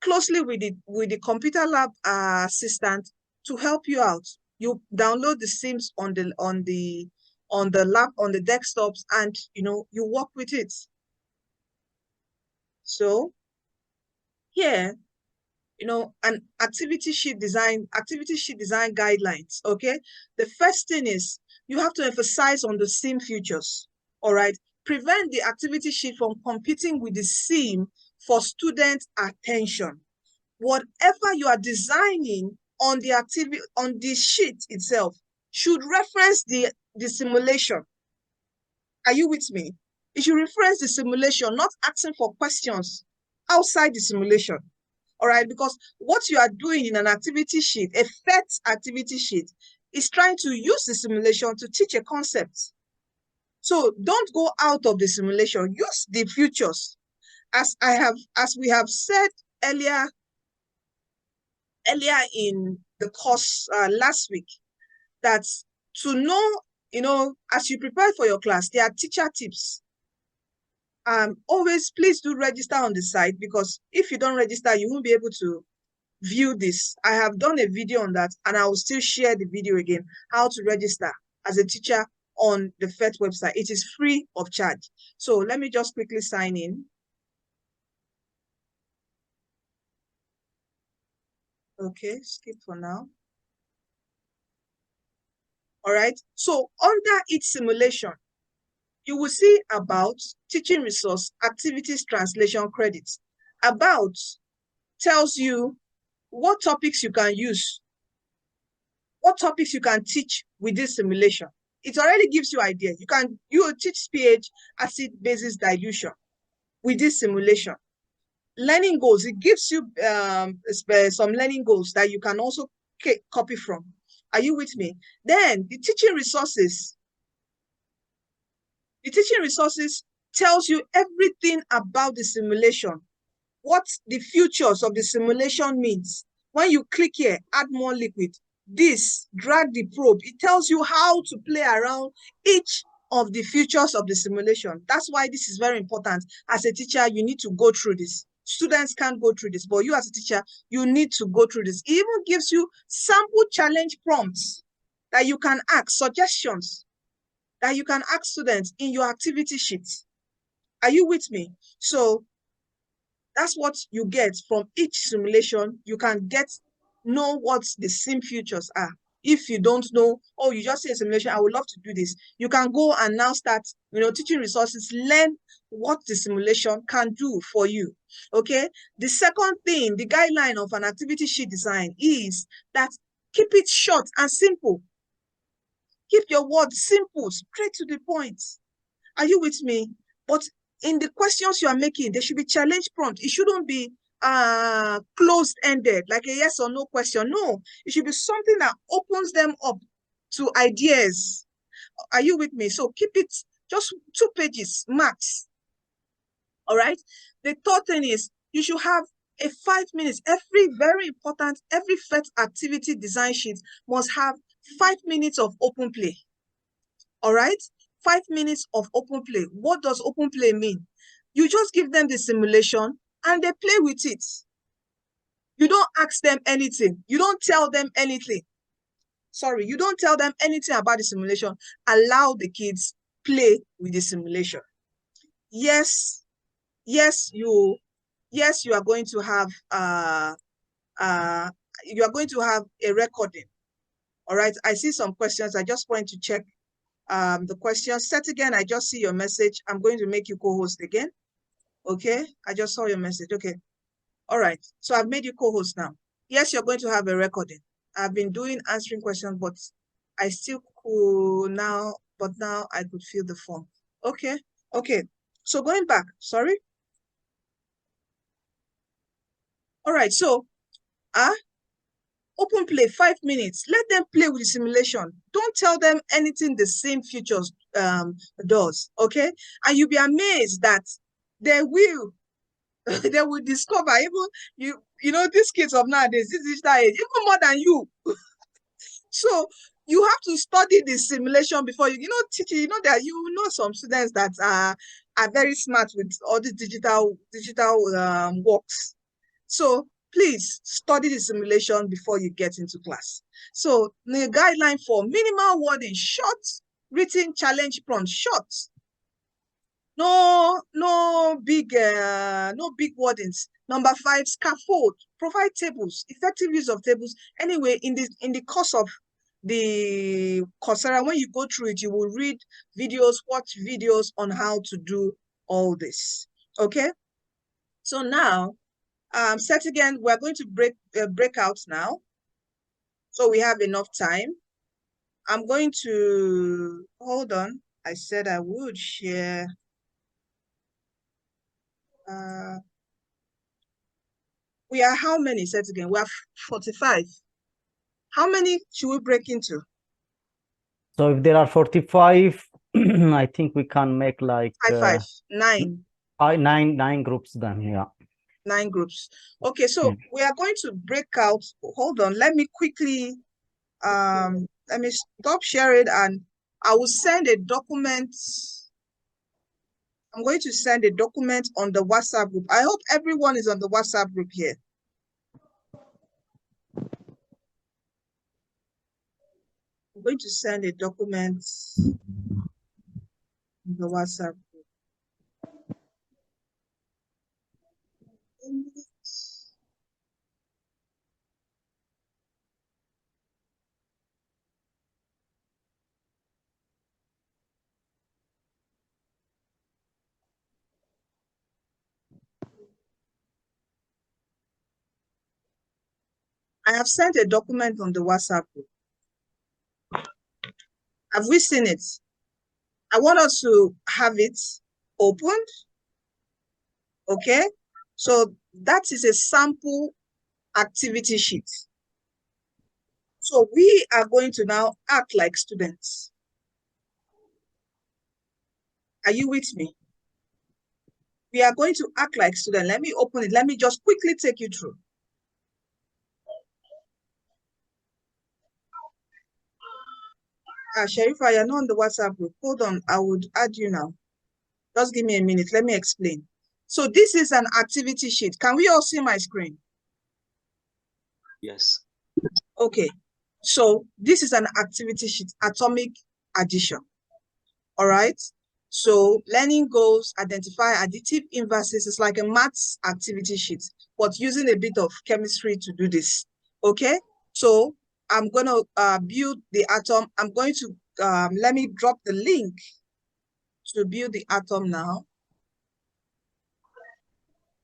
closely with the computer lab assistant to help you out. You download the sims on the lab, on the desktops, and you work with it. So here, an activity sheet design guidelines. Okay. The first thing is you have to emphasize on the sim features. All right. Prevent the activity sheet from competing with the sim for student attention. Whatever you are designing on the sheet itself should reference the simulation. Are you with me? It should reference the simulation, not asking for questions outside the simulation. all right? Because what you are doing in an activity sheet, a PhET activity sheet, is trying to use the simulation to teach a concept. So don't go out of the simulation, use the futures. As we have said earlier in the course last week, that to know, as you prepare for your class, there are teacher tips. Always please do register on the site, because if you don't register, you won't be able to view this. I have done a video on that, and I will still share the video again, how to register as a teacher on the PhET website. It is free of charge. So let me just quickly sign in. Okay, skip for now. All right, so under each simulation, you will see about, teaching resource, activities, translation, credits. About tells you what topics you can use, what topics you can teach with this simulation. It already gives you idea. You will teach pH, acid, basis, dilution with this simulation. Learning goals, it gives you some learning goals that you can also copy from. Are you with me? Then the teaching resources. The teaching resources tells you everything about the simulation, what the futures of the simulation means. When you click here, add more liquid, this, drag the probe, it tells you how to play around each of the features of the simulation. That's why this is very important. As a teacher, you need to go through this. Students can't go through this, but you as a teacher, you need to go through this. It even gives you sample challenge prompts that you can ask, suggestions that you can ask students in your activity sheets. Are you with me? So that's what you get from each simulation. You can know what the sim futures are. If you don't know, oh, you just see a simulation, I would love to do this. You can go and now start, teaching resources, learn what the simulation can do for you, okay? The second thing, the guideline of an activity sheet design is that keep it short and simple. Keep your words simple, straight to the point. Are you with me? But in the questions you are making, there should be challenge prompt. It shouldn't be closed-ended, like a yes or no question. No, it should be something that opens them up to ideas. Are you with me? So keep it just 2 pages max. All right. The third thing is you should have a 5 minutes. Very important, every PhET activity design sheet must have 5 minutes of open play. All right. 5 minutes of open play. What does open play mean? You just give them the simulation and they play with it. You don't ask them anything. You don't tell them anything. Sorry, you don't tell them anything about the simulation. Allow the kids play with the simulation. Yes, you are going to have a recording. All right. I see some questions. I just want to check the question. Set again, I just see your message. I'm going to make you co-host again. Okay, I just saw your message. Okay, all right, so I've made you co-host now. Yes, you're going to have a recording. I've been doing answering questions, but I still could now, but now I could fill the form. Okay, so going back, sorry. All right, so open play, 5 minutes. Let them play with the simulation. Don't tell them anything the same futures does, okay? And you'll be amazed that they will discover, even these kids of nowadays, this digital age, even more than you. So you have to study the simulation before teaching. That some students that are very smart with all the digital works. So please study the simulation before you get into class. So the guideline for minimal wording, short, written challenge prompt, short. No big wordings. Number 5, scaffold. Provide tables, effective use of tables. Anyway, in the course of the Coursera, when you go through it, you will read videos, watch videos on how to do all this. Okay. So now, set again, we're going to break out now. So we have enough time. I'm going to, hold on. I said I would share. We are how many sets again? We are 45. How many should we break into? So if there are 45, I think we can make like nine. Nine groups then, yeah. 9 groups. Okay, so we are going to break out. Hold on, let me quickly let me stop sharing and I will send a document. I'm going to send a document on the WhatsApp group. I hope everyone is on the WhatsApp group here. I'm going to send a document on the WhatsApp group. I have sent a document on the WhatsApp group. Have we seen it? I want us to have it opened. Okay, so that is a sample activity sheet. So we are going to now act like students. Are you with me? We are going to act like students. Let me open it. Let me just quickly take you through. Sharifa, you're not on the WhatsApp group. Hold on, I would add you now. Just give me a minute. Let me explain. So this is an activity sheet. Can we all see my screen? Yes. Okay. So this is an activity sheet, atomic addition. All right. So learning goals, identify additive inverses. It's like a maths activity sheet, but using a bit of chemistry to do this. Okay. So I'm going to build the atom. I'm going to, let me drop the link to build the atom now.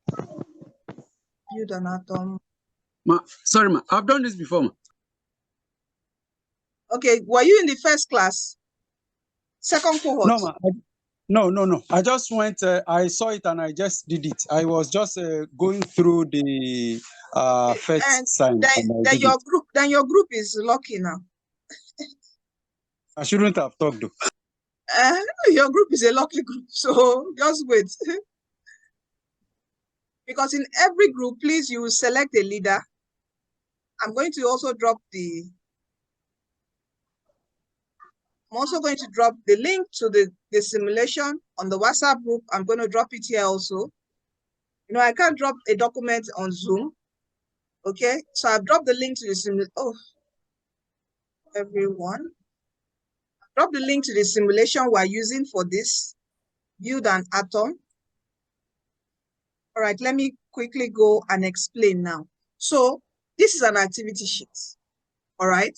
Build an atom. Sorry, ma. I've done this before, ma. Okay. Were you in the first class? Second cohort? No, ma. No. I just went, I saw it and I just did it. I was just going through the first sign. Then your group is lucky now. I shouldn't have talked though. Your group is a lucky group, so just wait. Because in every group, please, you will select a leader. I'm going to also drop the link to the simulation on the WhatsApp group. I'm going to drop it here also. You know, I can't drop a document on Zoom. Okay, so I've dropped the link to the simulation. Oh, everyone. Drop the link to the simulation we're using for this. Build an atom. All right, let me quickly go and explain now. So this is an activity sheet. All right.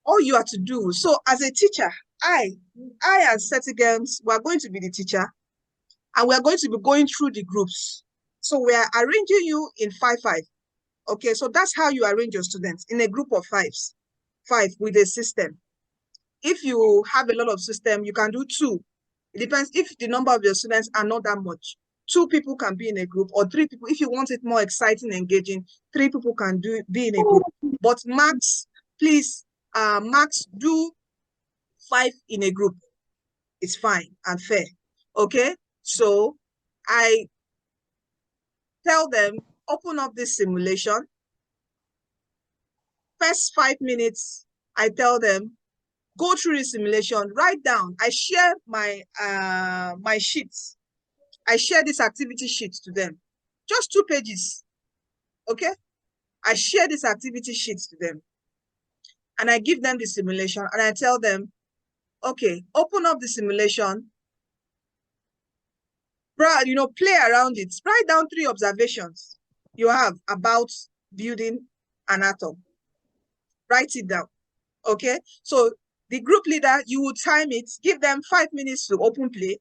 All you have to do. So as a teacher, I and Setigans, we're going to be the teacher, and we're going to be going through the groups. So we are arranging you in 5-5. Okay, so that's how you arrange your students in a group of 5 with a system. If you have a lot of system, you can do 2. It depends if the number of your students are not that much. 2 people can be in a group, or 3 people. If you want it more exciting, engaging, 3 people can be in a group. But max, please, max do 5 in a group. It's fine and fair. Okay, so I tell them, open up this simulation. First 5 minutes, I tell them, go through the simulation, write down. I share my my sheets. I share this activity sheet to them. Just 2 pages. Okay? I share this activity sheet to them. And I give them the simulation and I tell them, okay, open up the simulation. You know, play around it. Write down 3 observations you have about building an atom. Write it down. Okay? So the group leader, you will time it, give them 5 minutes to open play.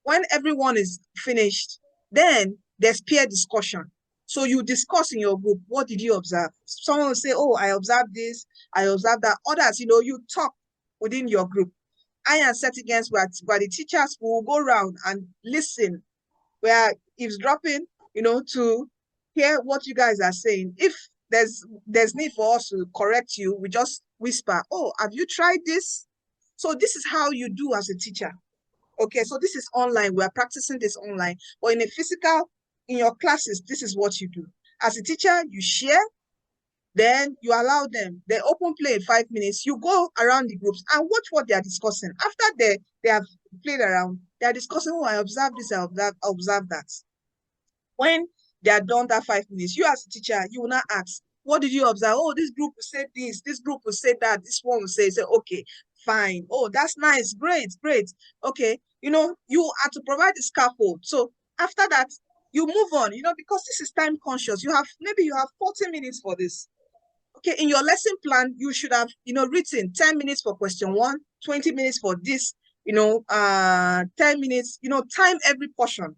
When everyone is finished, then there's peer discussion. So you discuss in your group, what did you observe? Someone will say, oh, I observed this, I observed that. Others, you know, you talk within your group. I and Setigans were the teachers who will go around and listen. We are eavesdropping, you know, to hear what you guys are saying. If there's need for us to correct you, we just whisper, oh, have you tried this? So this is how you do as a teacher. Okay, so this is online. We are practicing this online. But in a physical, in your classes, this is what you do. As a teacher, you share, then you allow them. They open play in 5 minutes. You go around the groups and watch what they are discussing. After they have played around, they are discussing, oh, I observed this, I observed that. When they are done that 5 minutes, you as a teacher, you will not ask, what did you observe? Oh, this group will say this group will say that, this one will say, okay, fine. Oh, that's nice, great. Okay, you have to provide the scaffold. So after that, you move on, because this is time conscious. Maybe you have 40 minutes for this. Okay, in your lesson plan, you should have, written 10 minutes for question 1, 20 minutes for this, 10 minutes, time every portion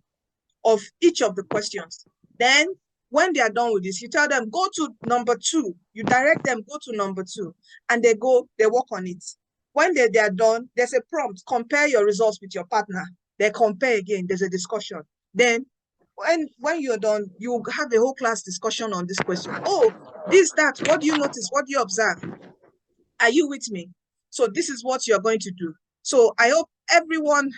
of each of the questions. Then when they are done with this, you tell them, go to number 2. You direct them, go to number 2, and they work on it. When they are done, there's a prompt, compare your results with your partner. They compare again, there's a discussion. Then when you're done, you have a whole class discussion on this question. Oh, this, that, what do you notice? What do you observe? Are you with me? So this is what you're going to do. So I hope everyone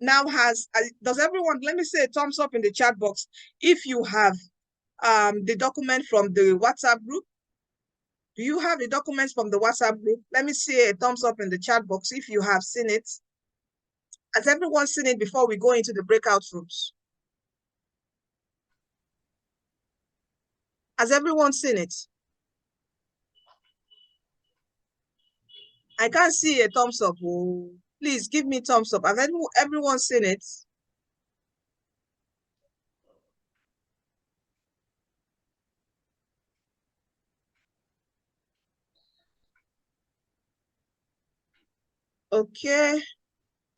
now has, does everyone, let me say a thumbs up in the chat box if you have the document from the WhatsApp group. Do you have the documents from the WhatsApp group? Let me see a thumbs up in the chat box if you have seen it. Has everyone seen it before we go into the breakout rooms? Has everyone seen it? I can't see a thumbs up. Oh, please give me thumbs up. Has everyone seen it? Okay.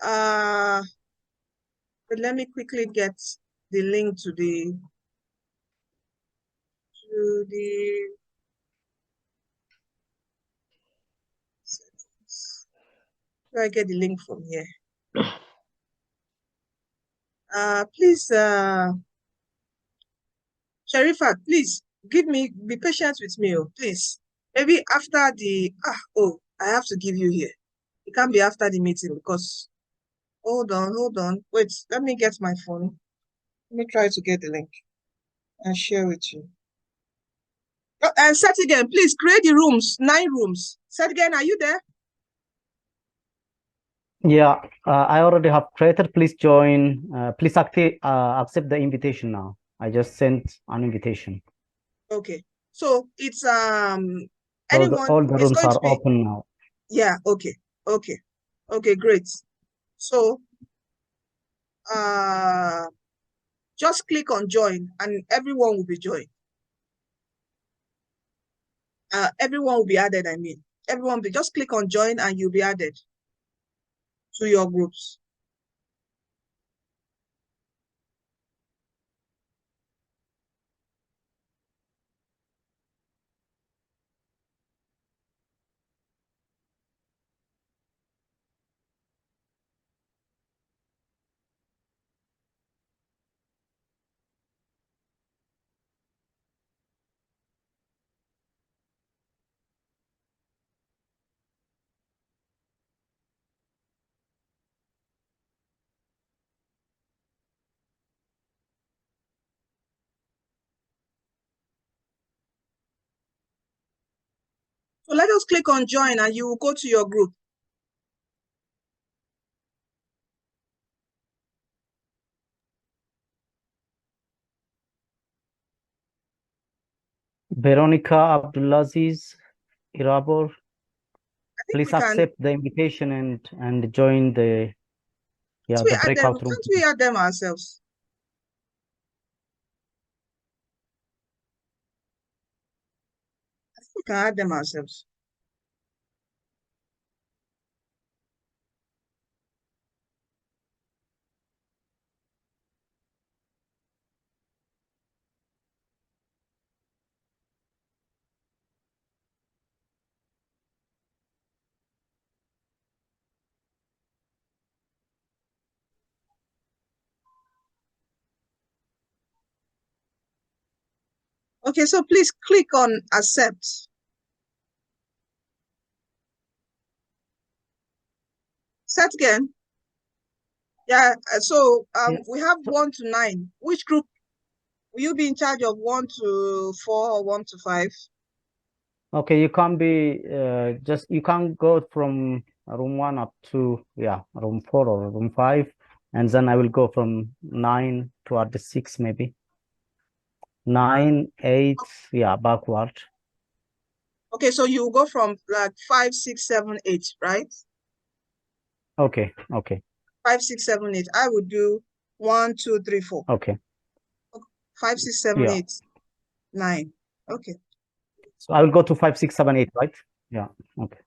But let me quickly get the link to the where I get the link from here. Please, Sharifat, please be patient with me, please. Maybe after the, I have to give you here. It can't be after the meeting because, hold on. Wait, let me get my phone. Let me try to get the link and share with you. And set again, please create the rooms, 9 rooms. Set again, are you there? Yeah, I already have created. Please join. Please accept the invitation now. I just sent an invitation. Okay, so it's anyone. All the rooms are open now. Yeah. Okay. Great. So just click on join, and everyone will be joined. Everyone will be added. I mean, everyone will just click on join, and you'll be added to your groups. So let us click on join, and you will go to your group. Veronica Abdulaziz Irabor, please accept the invitation and join the breakout room. Can't we add them ourselves? I think we can add them ourselves. Okay, so please click on accept. Set again. Yeah, so we have 1 to 9. Which group will you be in charge of? 1 to 4 or 1 to 5? Okay, you can't be you can't go from room 1 up to room 4 or room 5, and then I will go from 9 toward the 6 maybe. 9, 8, backward. Okay, so you go from like 5, 6, 7, 8, right? Okay. 5, 6, 7, 8. I would do 1, 2, 3, 4. Okay. 5, 6, 7, 8, 9. Okay. So I will go to 5, 6, 7, 8, right? Yeah. Okay.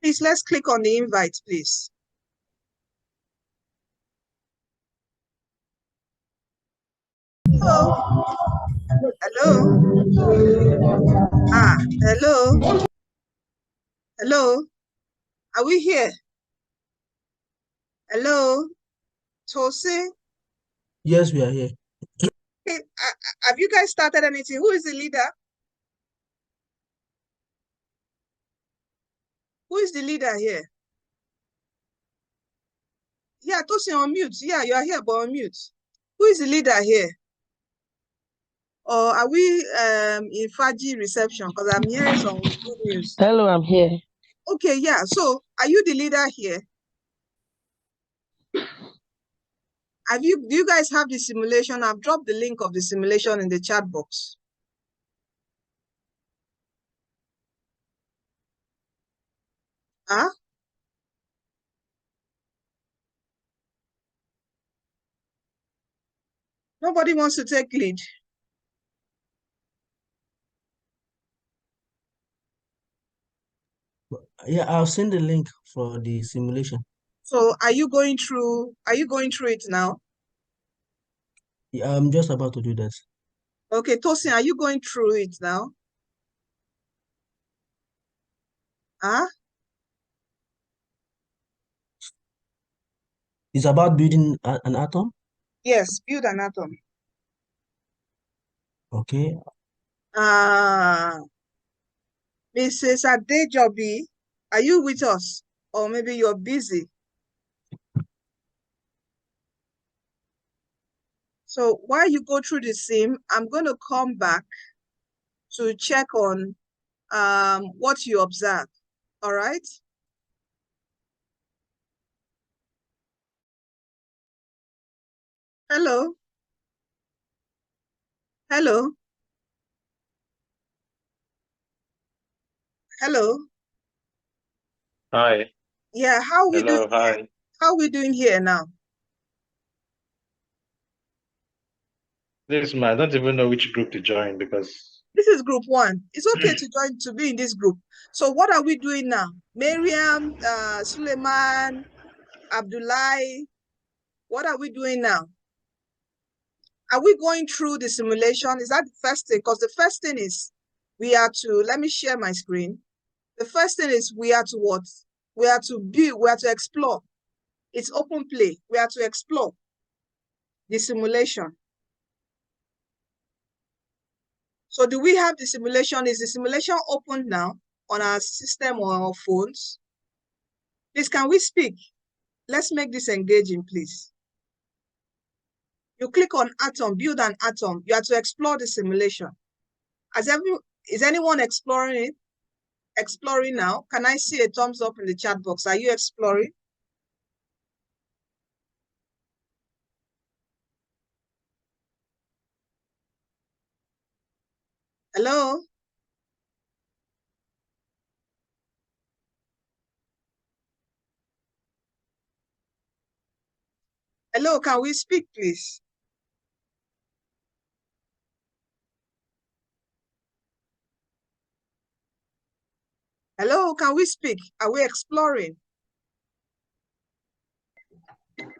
Please, let's click on the invite, please. Hello. Hello. Hello. Hello. Are we here? Hello. Tosi? Yes, we are here. Hey, have you guys started anything? Who is the leader? Who is the leader here? Yeah, Tosi, on mute. Yeah, you are here, but on mute. Who is the leader here? Or are we in Faji reception? Because I'm hearing some good news. Hello, I'm here. Okay, yeah. So are you the leader here? Do you guys have the simulation? I've dropped the link of the simulation in the chat box. Huh? Nobody wants to take lead. Yeah, I'll send the link for the simulation. So are you going through it now? Yeah, I'm just about to do that. Okay, Tosin, are you going through it now? Huh? It's about building an atom? Yes, build an atom. Okay. Mrs. Adejobi, are you with us? Or maybe you're busy. So while you go through the sim, I'm going to come back to check on what you observe. All right? Hello? Hello? Hello? Hi. Yeah, how are we doing? Hi. How are we doing here now? This man, I don't even know which group to join because This is group 1. It's okay to be in this group. So what are we doing now? Miriam, Suleiman, Abdullahi, what are we doing now? Are we going through the simulation? Is that the first thing? Because the first thing is let me share my screen. The first thing is we are to what? We are to build, we are to explore. It's open play. We are to explore the simulation. So do we have the simulation? Is the simulation open now on our system or our phones? Please, can we speak? Let's make this engaging, please. You click on atom, build an atom. You are to explore the simulation. Is anyone exploring it? Exploring now? Can I see a thumbs up in the chat box? Are you exploring? Hello? Hello, can we speak, please? Hello, can we speak? Are we exploring?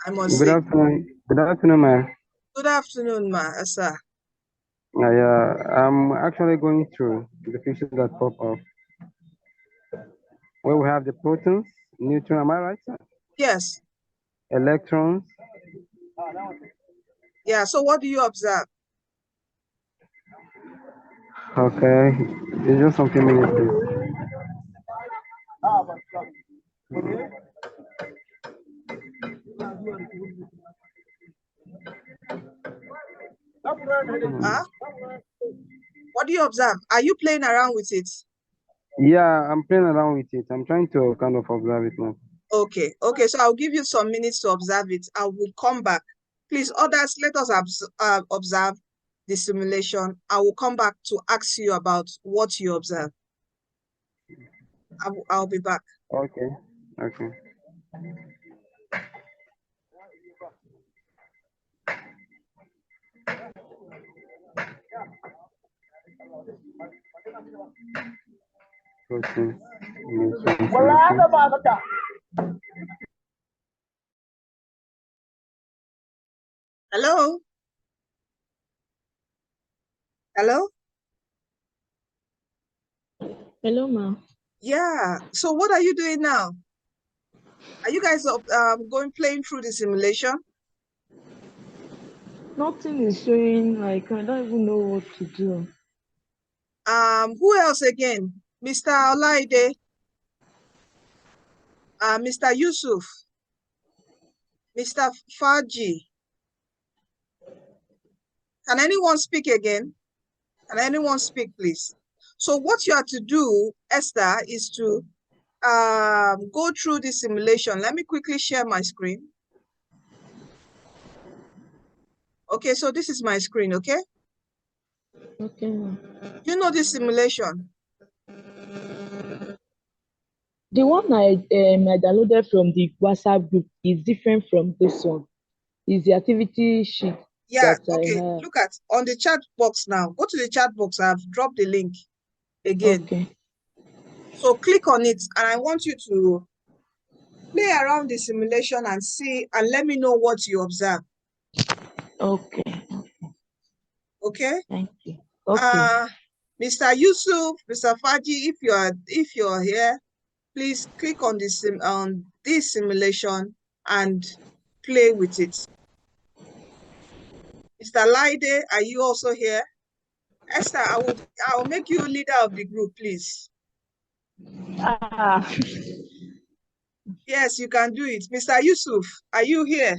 I must Good say. afternoon. Good afternoon, ma'am. Good afternoon, sir. Yeah, I'm actually going through the pictures that pop up. Where we have the protons, neutron, am I right, sir? Yes. Electrons. Yeah, so what do you observe? Okay, it's just some few minutes, please. Huh? What do you observe? Are you playing around with it? Yeah, I'm playing around with it. I'm trying to kind of observe it now. Okay, so I'll give you some minutes to observe it. I will come back. Please, others, let us observe the simulation. I will come back to ask you about what you observe. I'll be back. Okay, okay. Protons, neutrons, electrons. Hello? Hello? Hello, ma'am. Yeah, so what are you doing now? Are you guys playing through the simulation? Nothing is showing. Like, I don't even know what to do. Who else again? Mr. Olaide, Mr. Yusuf, Mr. Faji. Can anyone speak again? Can anyone speak, please? So what you have to do, Esther, is to go through the simulation. Let me quickly share my screen. Okay, so this is my screen, okay? Okay, ma'am. You know this simulation? The one I downloaded from the WhatsApp group is different from this one. It's the activity sheet Yeah, that okay. I have. Look at on the chat box now. Go to the chat box. I've dropped the link again. Okay. So click on it, and I want you to play around the simulation and see, and let me know what you observe. Okay. Okay? Thank you. Okay. Mr. Yusuf, Mr. Faji, if you're here, please click on this simulation and play with it. Mr. Laide, are you also here? Esther, I will make you leader of the group, please. Yes, you can do it. Mr. Yusuf, are you here?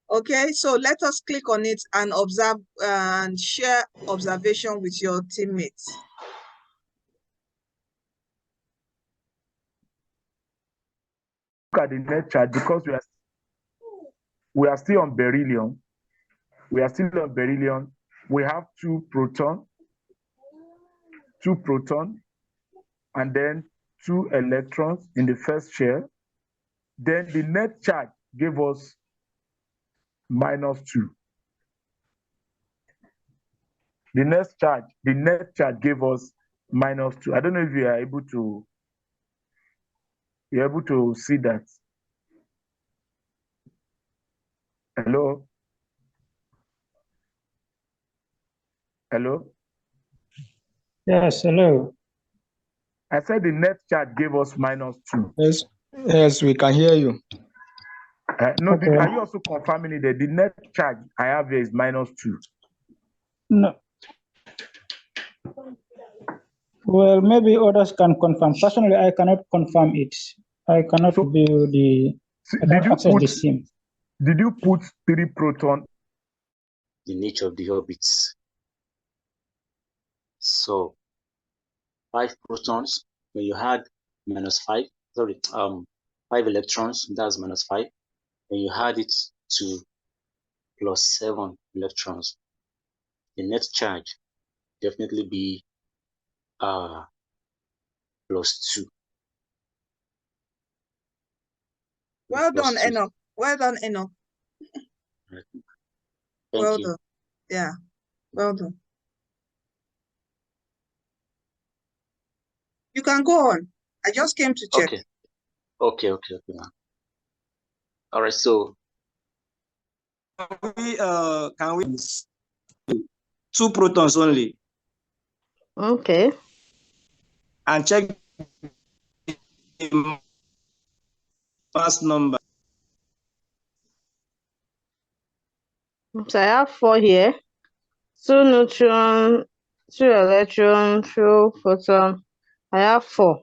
Okay, so let us click on it and observe and share observation with your teammates. Look at the net chart because we are still on beryllium. We are still on beryllium. We have two proton, and then 2 electrons in the first shell. Then the net charge gave us -2. The net charge gave us -2. I don't know if you are able to see that. Hello? Hello? Yes, hello. I said the net charge gave us -2. Yes, we can hear you. No, Okay. are you also confirming it that the net charge I have here is -2? No. Well, maybe others can confirm. Personally, I cannot confirm it. I cannot view the. I cannot access the sim. Did you put 3 proton? The nature of the orbits. So 5 protons, when you had -5, 5 electrons, that's -5. When you add it to +7 electrons, the net charge definitely be +2. Well done, Enoch. Well done, Enoch. Thank you. Done. Yeah, well done. You can go on. I just came to check. Okay. All right, so can we 2 protons only? Okay. And check the mass number. So I have 4 here. 2 neutron, 2 electron, 2 photon. I have 4.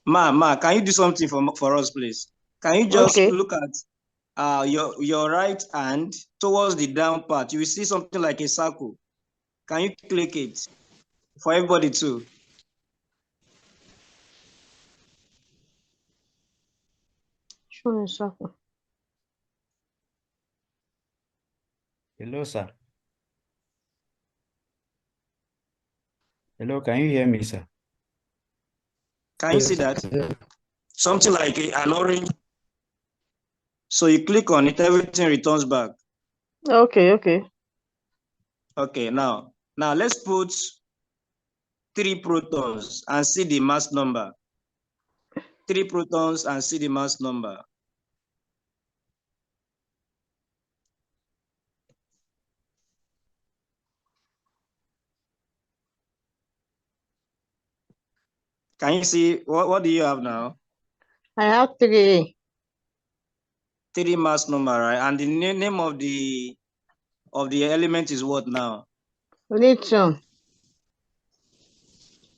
Ma, can you do something for us, please? Can you just look at your right hand towards the down part? You will see something like a circle. Can you click it for everybody too? Show me circle. Hello, sir. Hello, can you hear me, sir? Can you see that? Something like an orange. So you click on it, everything returns back. Okay, okay. Okay, now let's put 3 protons and see the mass number. 3 protons and see the mass number. Can you see what do you have now? I have 3. 3 mass number, right? And the name of the element is what now? Lithium.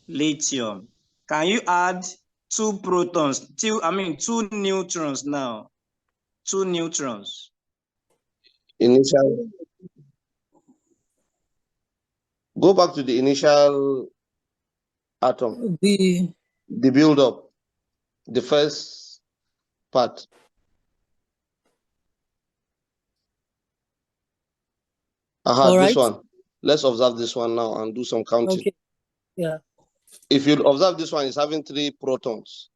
Lithium. Can you add 2 protons? 2 neutrons now. 2 neutrons. Initial. Go back to the initial atom. The build-up. The first part. This one. Let's observe this one now and do some counting. Okay. Yeah. If you observe this one, it's having 3 protons.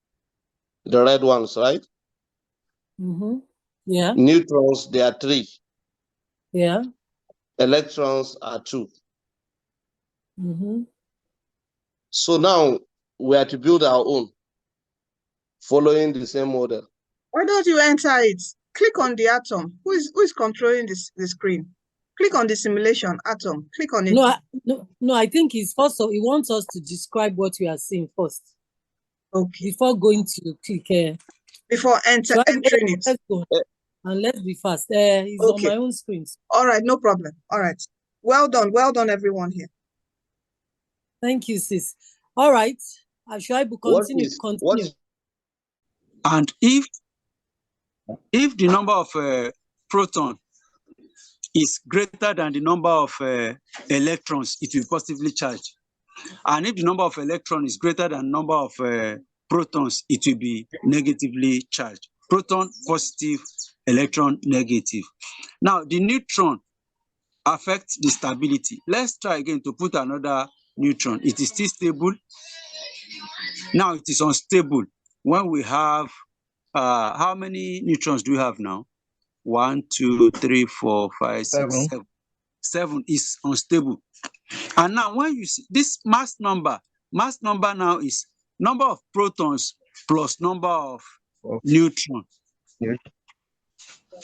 The red ones, right? Mm-hmm. Yeah. Neutrons, there are 3. Yeah. Electrons are 2. Mm-hmm. So now we are to build our own, following the same model. Why don't you enter it? Click on the atom. Who is controlling the screen? Click on the simulation atom. Click on it. No, I think he wants us to describe what we are seeing first. Okay. Before going to click. Before entering it. Let's go. And let's be fast. It's on my own screen. All right, no problem. All right. Well done, everyone here. Thank you, sis. All right. Shall I continue? Continue. And if the number of proton is greater than the number of electrons, it will be positively charged. And if the number of electrons is greater than number of protons, it will be negatively charged. Proton positive, electron negative. Now, the neutron affects the stability. Let's try again to put another neutron. It is still stable. Now it is unstable. When we have, how many neutrons do we have now? 1, 2, 3, 4, 5, 6, 7. 7 is unstable. And now when you see this mass number now is number of protons plus number of neutrons.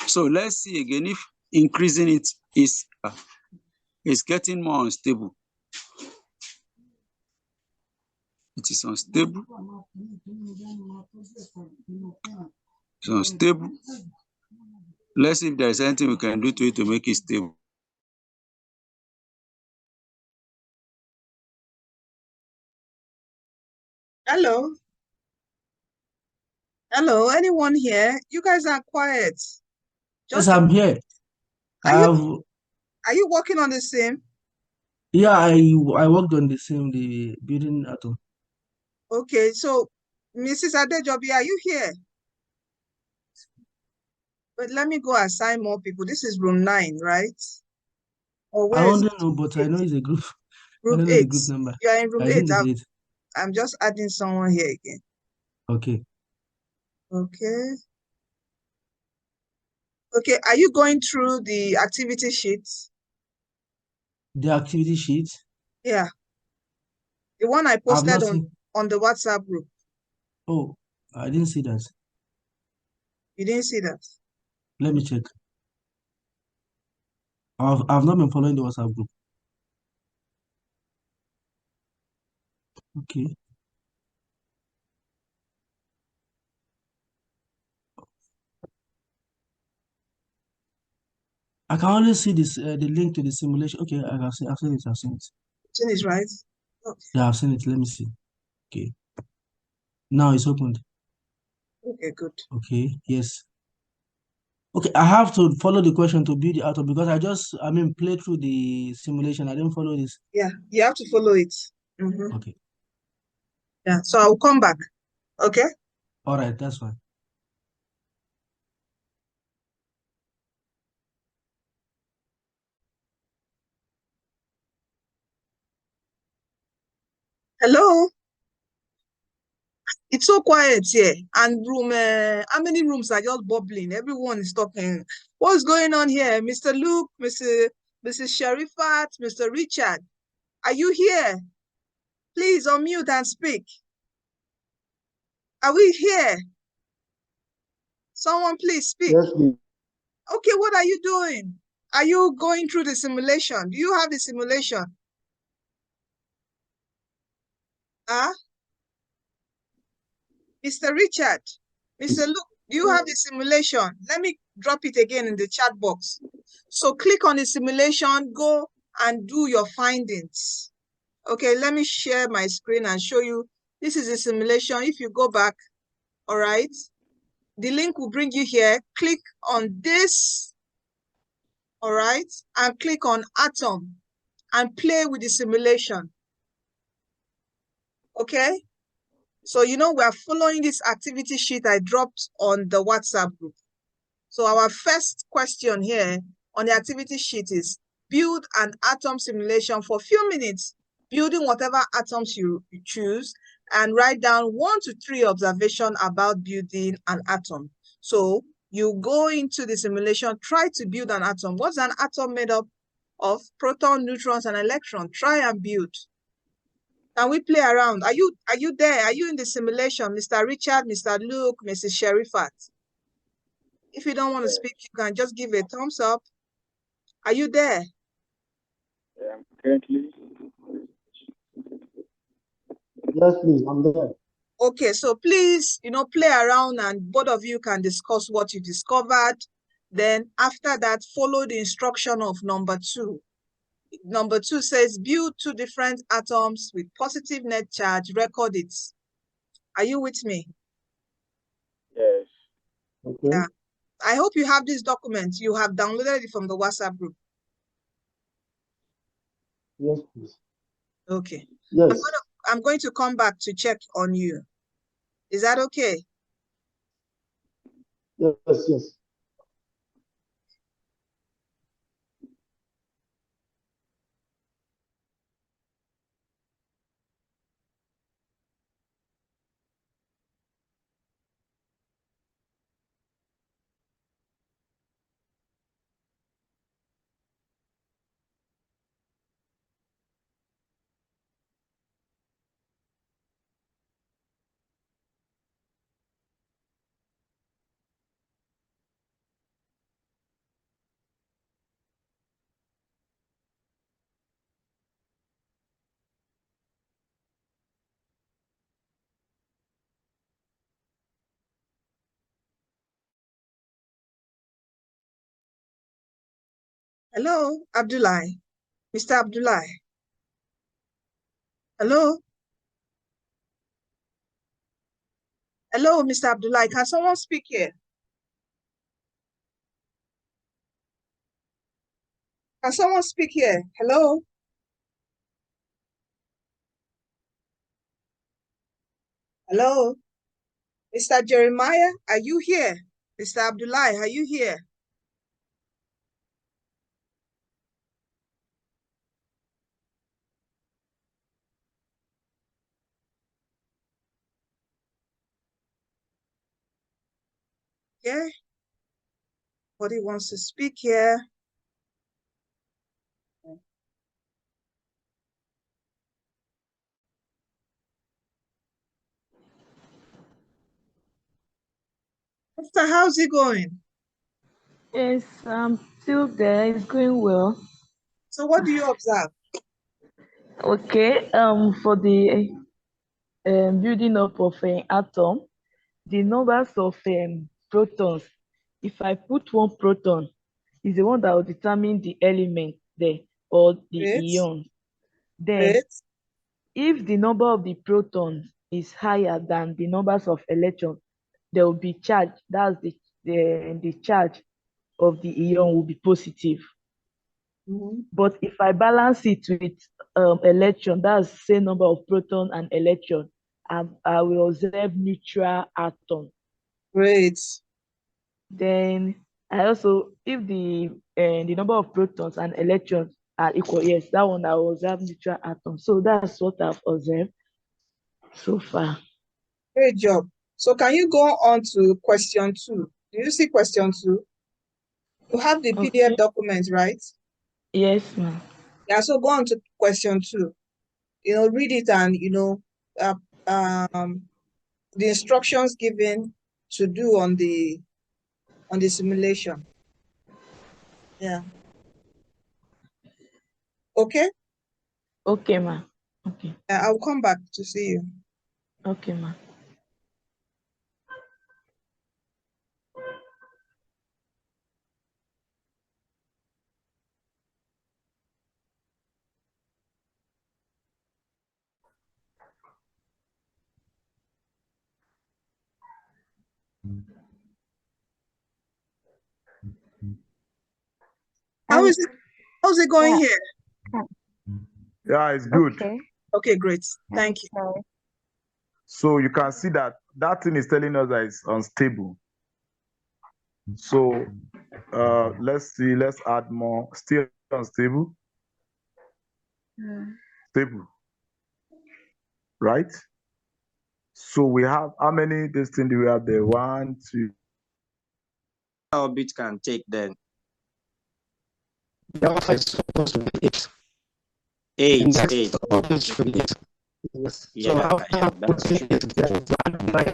So let's see again if increasing it is getting more unstable. It is unstable. It's unstable. Let's see if there's anything we can do to it to make it stable. Hello. Hello, anyone here? You guys are quiet. Yes, I'm here. Are you working on the same? Yeah, I worked on the building atom. Okay, so Mrs. Adejobi, are you here? But let me go assign more people. This is room 9, right? Or where I is don't know, but I know it's a group. Group I don't know 8. the group number. You are in room I 8. think it's 8. I'm just adding someone here again. Okay. Okay. Okay, are you going through the activity sheets? The activity sheet? Yeah. The one I posted on the WhatsApp group. Oh, I didn't see that. You didn't see that? Let me check. I've not been following the WhatsApp group. Okay. I can only see this the link to the simulation. Okay, I've seen it. Seen it, right? Okay. Yeah, I've seen it. Let me see. Okay. Now it's opened. Okay, good. Okay, yes. Okay, I have to follow the question to build the atom because I mean, play through the simulation. I didn't follow this. Yeah, you have to follow it. Okay. Yeah, so I'll come back. Okay? All right, that's fine. Hello? It's so quiet here. And how many rooms are just bubbling? Everyone is talking. What's going on here? Mr. Luke, Mrs. Sharifat, Mr. Richard, are you here? Please unmute and speak. Are we here? Someone please speak. Yes, please. Okay, what are you doing? Are you going through the simulation? Do you have the simulation? Huh? Mr. Richard, Mr. Luke, do you have the simulation? Let me drop it again in the chat box. So click on the simulation, go and do your findings. Okay, let me share my screen and show you. This is a simulation. If you go back, all right, the link will bring you here. Click on this, all right, and click on Atom and play with the simulation. Okay, so you know we are following this activity sheet I dropped on the WhatsApp group. So our first question here on the activity sheet is build an atom simulation for a few minutes, building whatever atoms you choose, and write down 1 to 3 observations about building an atom. So you go into the simulation, try to build an atom. What's an atom made up of? Proton, neutrons, and electrons. Try and build. Can we play around? Are you there? Are you in the simulation, Mr. Richard, Mr. Luke, Mrs. Sherifat? If you don't want to speak, you can just give a thumbs up. Are you there? Currently. Yes, please, I'm there. Okay, so please, play around and both of you can discuss what you discovered. Then after that, follow the instruction of number 2. Number 2 says build 2 different atoms with positive net charge, record it. Are you with me? Yes. Okay. Yeah. I hope you have this document. You have downloaded it from the WhatsApp group. Yes, please. Okay. Yes. I'm going to come back to check on you. Is that okay? Yes, yes. Hello, Abdullah. Mr. Abdullah. Hello? Hello, Mr. Abdullah. Can someone speak here? Can someone speak here? Hello? Hello? Mr. Jeremiah, are you here? Mr. Abdullah, are you here? Yeah? Nobody wants to speak here. Esther, how's it going? Yes, I'm still there. It's going well. So what do you observe? Okay, for the building up of an atom, the numbers of protons, if I put one proton, is the one that will determine the element there or the ion. Then, if the number of the protons is higher than the numbers of electrons, there will be charge. That's the charge of the ion will be positive. But if I balance it with electron, that's the same number of proton and electron, I will observe neutral atom. Great. Then I also, if the number of protons and electrons are equal, yes, that one I will observe neutral atom. So that's what I've observed so far. Great job. So can you go on to question 2? Do you see question 2? You have the PDF document, right? Yes, ma'am. Yeah, so go on to question 2. Read it and, the instructions given to do on the simulation. Yeah. Okay? Okay, ma'am. Okay. I'll come back to see you. Okay, ma'am. How's it going here? Yeah, it's good. Okay, great. Thank you. So you can see that thing is telling us that it's unstable. So let's see, let's add more. Still unstable. Stable. Right? So we have, how many this thing do we have there? 1, 2. How bit can take then? The alpha is supposed to be 8. 8. Yes. Yeah, So after yeah, putting it, then 1 by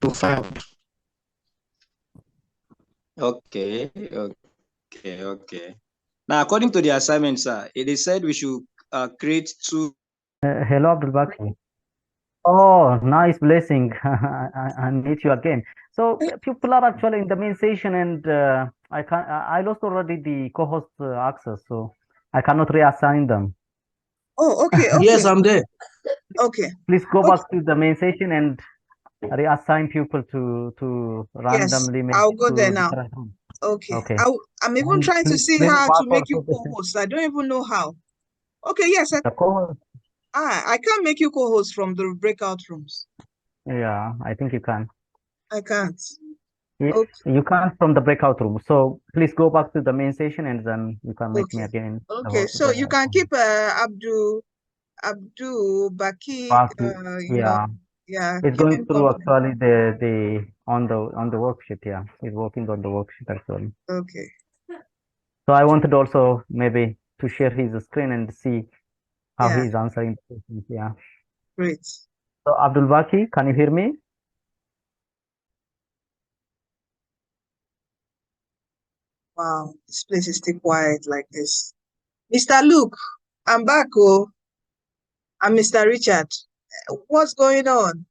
2,500. Okay. Now, according to the assignment, sir, it is said we should create 2. Hello, Abdul Baki. Oh, nice blessing. I meet you again. So people are actually in the main session, and I lost already the co-host access, so I cannot reassign them. Oh, okay. Yes, I'm there. Okay. Please go back to the main session and reassign people to randomly make I'll go to there now. different rooms. Okay. Okay. I'm even And trying to please see bring how back to make you also the co-host. I don't even know how. Okay, yes. the co-host. I can't make you co-host from the breakout rooms. Yeah, I think you can. I can't. Yeah, Okay. you can't from the breakout room. So please go back to the main session and then you can make me Okay. again. Okay, so you can keep Abdul Baki, Yeah. yeah, It's keep going him through company. actually the on the worksheet. Yeah, he's working on the worksheet actually. Okay. So I wanted also maybe to share his screen and see how Yeah. he's answering the questions. Yeah. Great. So Abdul Baki, can you hear me? Wow, this place is still quiet like this. Mr. Luke, I'm back, oh. I'm Mr. Richard. What's going on?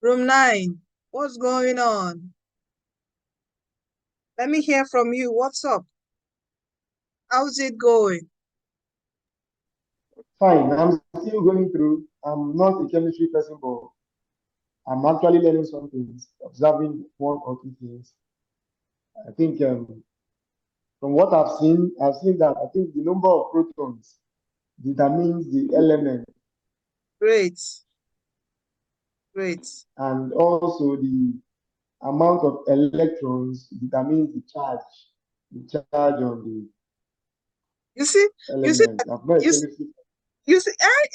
Room 9, what's going on? Let me hear from you. What's up? How's it going? Fine, I'm still going through. I'm not a chemistry person, but I'm actually learning some things, observing 1 or 2 things. I think from what I've seen that I think the number of protons determines the element. Great. Great. And also the amount of electrons determines the charge on the You see, element. I'm not a chemistry. you see,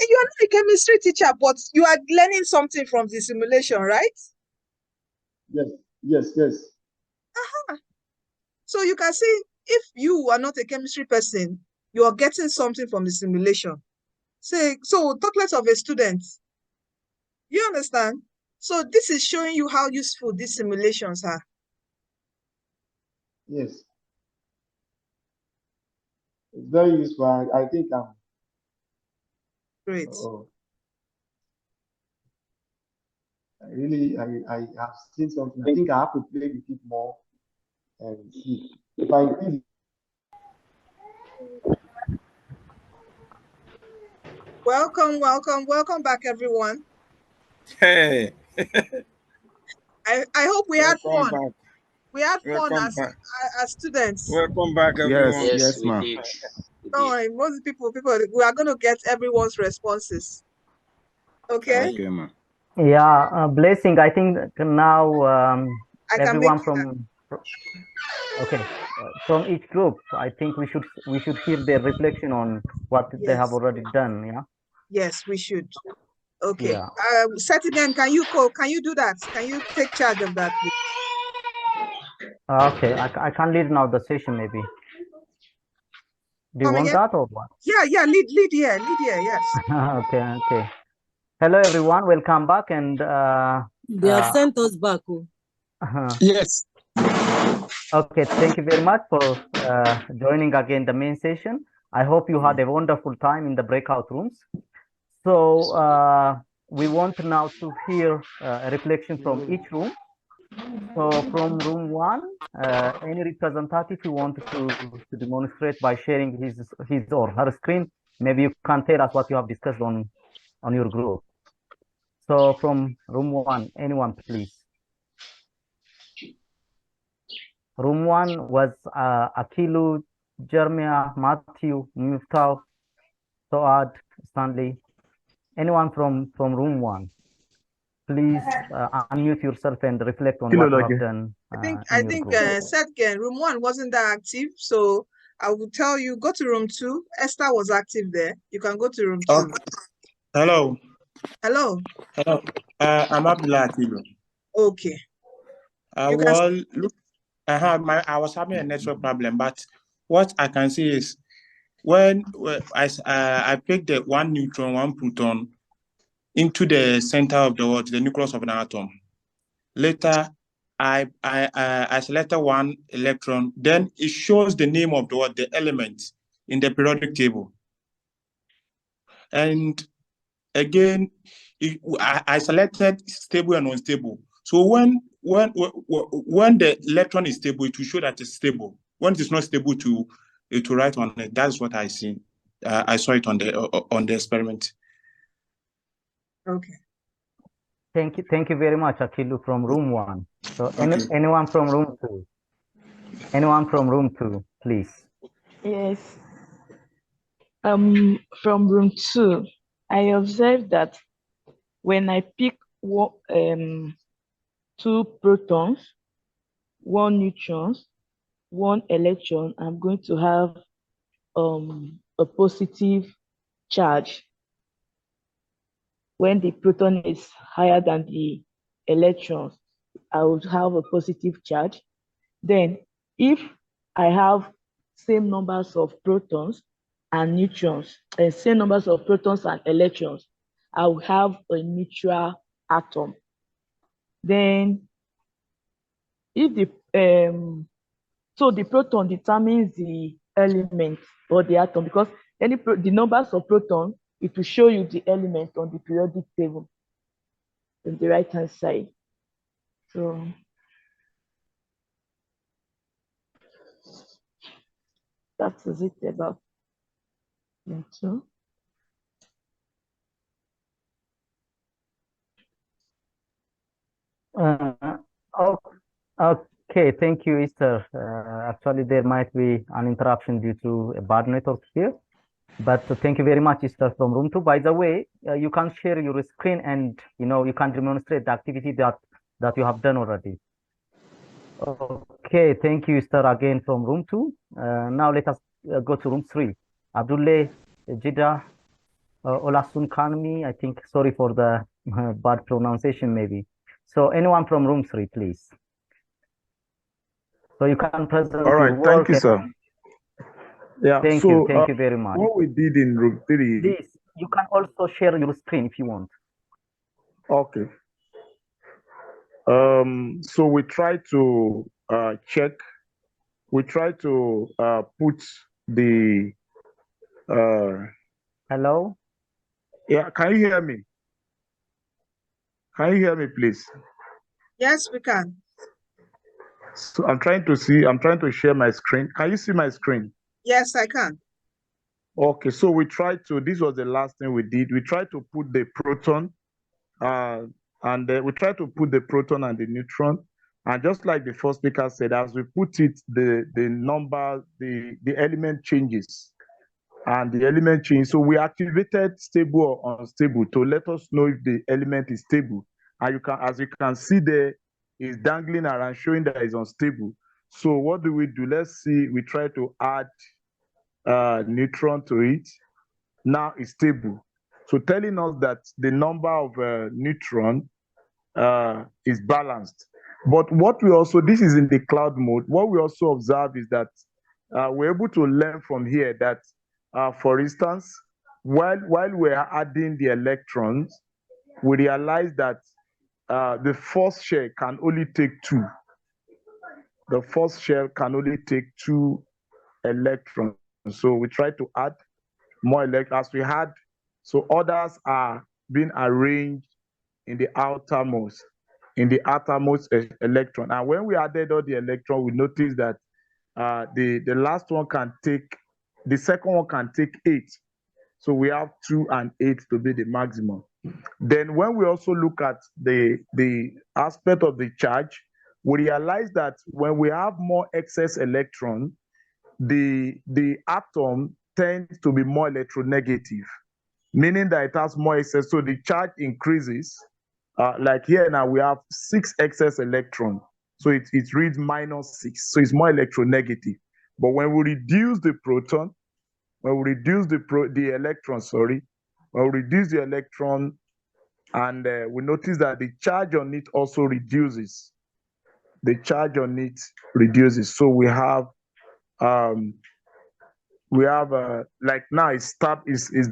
you're not a chemistry teacher, but you are learning something from the simulation, right? Yes. So you can see, if you are not a chemistry person, you are getting something from the simulation. So talk less of a student. You understand? So this is showing you how useful these simulations are. Yes. It's very useful. I think I'm great. I have seen something. I think I have to play with it more and see if I increase. Welcome back, everyone. Hey. I hope we had fun. Back. We had fun Welcome as students. Welcome back, everyone. Yes, we did. Don't worry, most people, we are going to get everyone's responses. Okay? Okay, man. Yeah, Blessing, I think now everyone from each group, I think we should hear their reflection on what they have already done. Yeah. Yes, we should. Okay. Yeah. Setigan, can you do that? Can you take charge of that, please? Okay, I can lead now the session maybe. Do you want that or what? Yeah, lead here, yes. Okay. Hello everyone, welcome back, and they have sent us back. Yes. Okay, thank you very much for joining again the main session. I hope you had a wonderful time in the breakout rooms. So we want now to hear a reflection from each room. So from room 1, any representative who wanted to demonstrate by sharing his or her screen, maybe you can tell us what you have discussed on your group. So from room 1, anyone please. Room 1 was Akilu, Jeremiah, Matthew, Miftah, Soad, Stanley. Anyone from room 1? Please unmute yourself and reflect on what you have done. I think Setgen, room 1 wasn't that active, so I will tell you, go to room 2. Esther was active there. You can go to room 2. Okay. Hello. Hello. I'm Abdullah Akilu. Okay. I was having a network problem, but what I can see is when I picked the 1 neutron, 1 proton into the center of the nucleus of an atom. Later, I selected 1 electron. Then it shows the name of the element in the periodic table. And again, I selected stable and unstable. So when the electron is stable, it will show that it's stable. When it is not stable, it will write on it. That's what I see. I saw it on the experiment. Okay. Thank you very much, Akilu, from room 1. So anyone from room 2? Anyone from room 2, please. Yes. From room 2, I observed that when I pick 2 protons, 1 neutron, 1 electron, I'm going to have a positive charge. When the proton is higher than the electrons, I would have a positive charge. Then if I have same numbers of protons and neutrons, and same numbers of protons and electrons, I will have a neutral atom. Then if so the proton determines the element or the atom, because the numbers of protons, it will show you the element on the periodic table on the right hand side. So that is it about room 2. Okay, thank you, Esther. Actually, there might be an interruption due to a bad network here, but thank you very much, Esther, from room 2. By the way, you can share your screen and you can demonstrate the activity that you have done already. Okay, thank you, Esther, again from room 2. Now let us go to room 3. Abdullah, Jida, Olasun Kanmi, I think, sorry for the bad pronunciation maybe. So anyone from room 3, please. So you can present all right, your work. thank you, sir. Yeah, thank you very much. What we did in room 3. Please, you can also share your screen if you want. Okay. So we try to check. We try to put the. Hello. Yeah, can you hear me? Can you hear me, please? Yes, we can. So I'm trying to share my screen. Can you see my screen? Yes, I can. Okay, so this was the last thing we did. We tried to put the proton, and we tried to put the proton and the neutron. And just like the first speaker said, as we put it, the number, the element changes. And the element change. So we activated stable or unstable to let us know if the element is stable. And as you can see there, is dangling around showing that it's unstable. So what do? Let's see, we try to add neutron to it. Now it's stable. So telling us that the number of neutron is balanced. But what we also, this is in the cloud mode, what we also observe is that we're able to learn from here that, for instance, while we're adding the electrons, we realize that the first shell can only take 2. The first shell can only take 2 electrons. So we try to add more electrons as we had. So others are being arranged in the outermost electron. And when we added all the electron, we noticed that the last one can take, the second one can take 8. So we have 2 and 8 to be the maximum. Then when we also look at the aspect of the charge, we realize that when we have more excess electron, the atom tends to be more electronegative, meaning that it has more excess. So the charge increases. Like here now, we have 6 excess electrons. So it reads -6. So it's more electronegative. But when we reduce the proton, when we reduce the electron, when we reduce the electron, and we notice that the charge on it also reduces. The charge on it reduces. So we have like now it's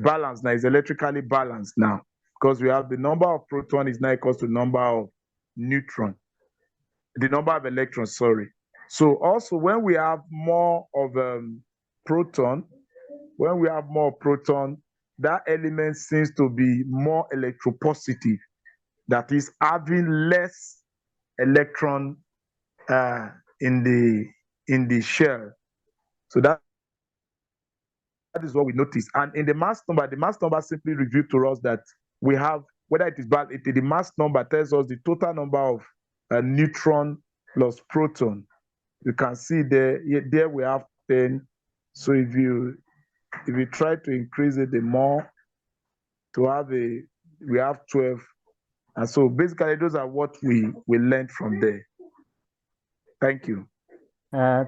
balanced now. It's electrically balanced now because we have the number of proton is now equals to number of neutron, the number of electrons. Sorry. So also when we have more of proton, that element seems to be more electropositive. That is having less electron in the shell. So that is what we notice. And in the mass number simply reveals to us that we have, whether it is bad, the mass number tells us the total number of neutron plus proton. You can see there we have 10. So if you try to increase it, the more we have 12. And so basically those are what we learned from there. Thank you.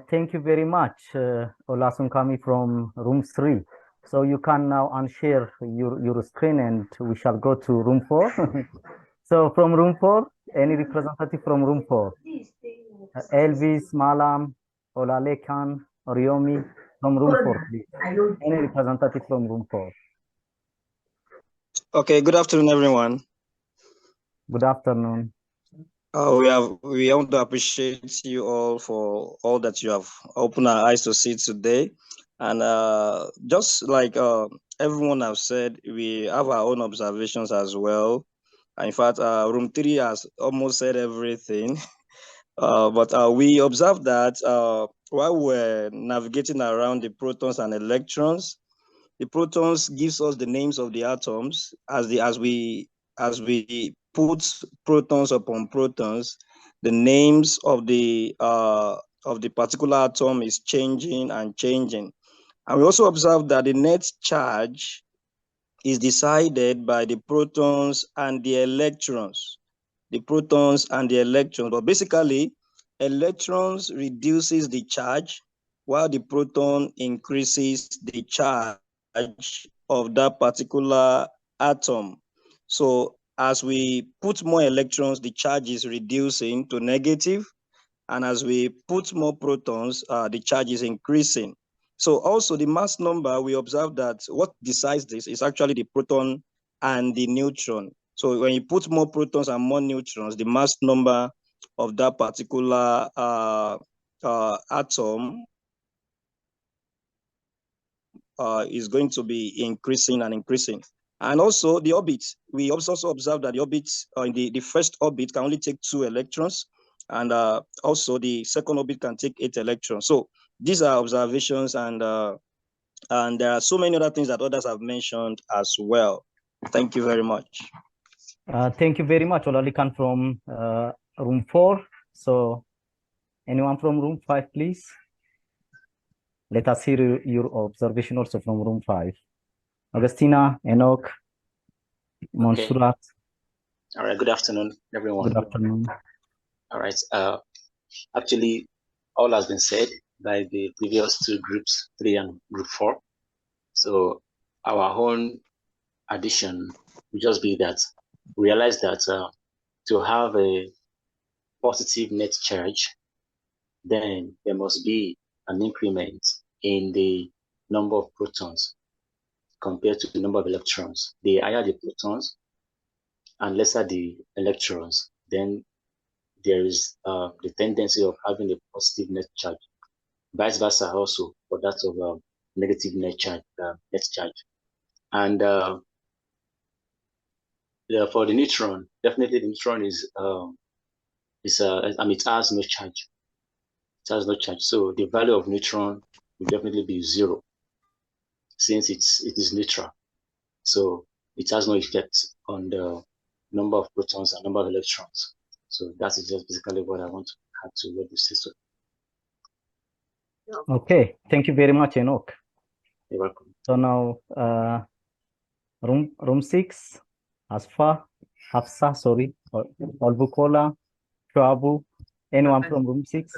Thank you very much, Olasunkami from room 3. So you can now unshare your screen and we shall go to room 4. So from room 4, any representative from room 4? Elvis, Malam, Olalekan, Oriomi, from room 4, please. Any representative from room 4? Okay, good afternoon, everyone. Good afternoon. We want to appreciate you all for all that you have opened our eyes to see today. And just like everyone has said, we have our own observations as well. In fact, room 3 has almost said everything. But we observed that while we're navigating around the protons and electrons, the protons gives us the names of the atoms as we put protons upon protons, the names of the particular atom is changing and changing. And we also observe that the net charge is decided by the protons and the electrons. The protons and the electrons, but basically electrons reduces the charge while the proton increases the charge of that particular atom. So as we put more electrons, the charge is reducing to negative, and as we put more protons, the charge is increasing. So also the mass number, we observe that what decides this is actually the proton and the neutron. So when you put more protons and more neutrons, the mass number of that particular atom is going to be increasing and increasing. And also the orbit, we also observe that the orbit, in the first orbit can only take 2 electrons, and also the second orbit can take 8 electrons. So these are observations, and there are so many other things that others have mentioned as well. Thank you very much. Thank you very much, Olalikan from room 4. So anyone from room 5, please? Let us hear your observation also from room 5. Augustina, Enoch, Monsurat. All right, good afternoon, everyone. Good afternoon. All right, actually, all has been said by the previous 2 groups, 3 and group 4. So our own addition will just be that realize that to have a positive net charge, then there must be an increment in the number of protons compared to the number of electrons. The higher the protons and lesser the electrons, then there is the tendency of having a positive net charge. Vice versa also for that of negative net charge. And for the neutron, definitely the neutron is it has no charge. It has no charge. So the value of neutron will definitely be 0, since it is neutral. So it has no effect on the number of protons and number of electrons. So that is just basically what I want to add to what you said. So. Okay, thank you very much, Enoch. You're welcome. So now room 6, Asfa, Hafsa, sorry, Olbukola, Shuabu, anyone from room 6?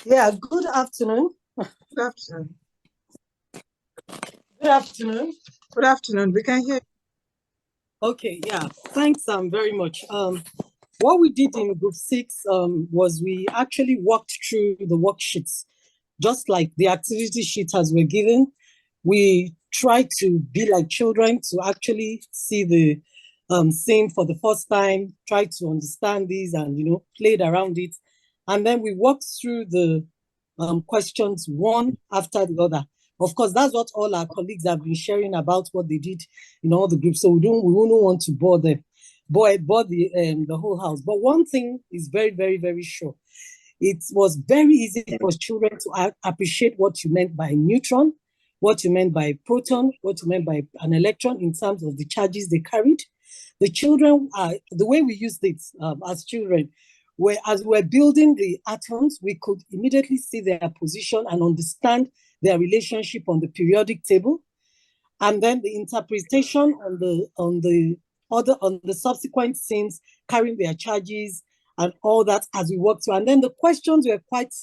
Yeah, good afternoon. Good afternoon. Good afternoon. Good afternoon. We can hear you. Okay, yeah, thanks very much. What we did in group 6 was we actually walked through the worksheets, just like the activity sheet as we're given. We tried to be like children to actually see the scene for the first time, try to understand these and, played around it. And then we walked through the questions one after the other. Of course, that's what all our colleagues have been sharing about what they did in all the groups. So we wouldn't want to bore them, bore the whole house. But one thing is very, very, very sure. It was very easy for children to appreciate what you meant by neutron, what you meant by proton, what you meant by an electron in terms of the charges they carried. The children, the way we used it as children, as we're building the atoms, we could immediately see their position and understand their relationship on the periodic table, and then the interpretation on the subsequent scenes, carrying their charges and all that as we work through. And then the questions were quite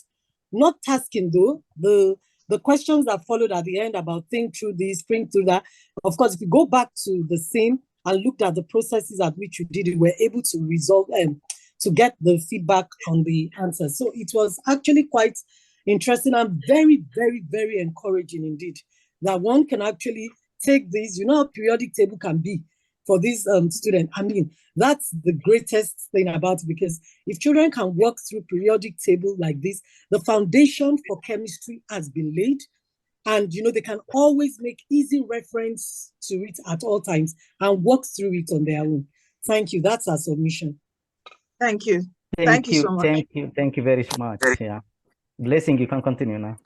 not tasking though. The questions that followed at the end about think through this, think through that. Of course, if you go back to the scene and looked at the processes at which you did it, we're able to resolve to get the feedback on the answers. So it was actually quite interesting and very, very, very encouraging indeed that one can actually take this, how periodic table can be for these students. I mean, that's the greatest thing about it, because if children can work through periodic table like this, the foundation for chemistry has been laid, and they can always make easy reference to it at all times and work through it on their own. Thank you. That's our submission. Thank you. Thank you so much. Thank you very much. Yeah. Blessing, you can continue now.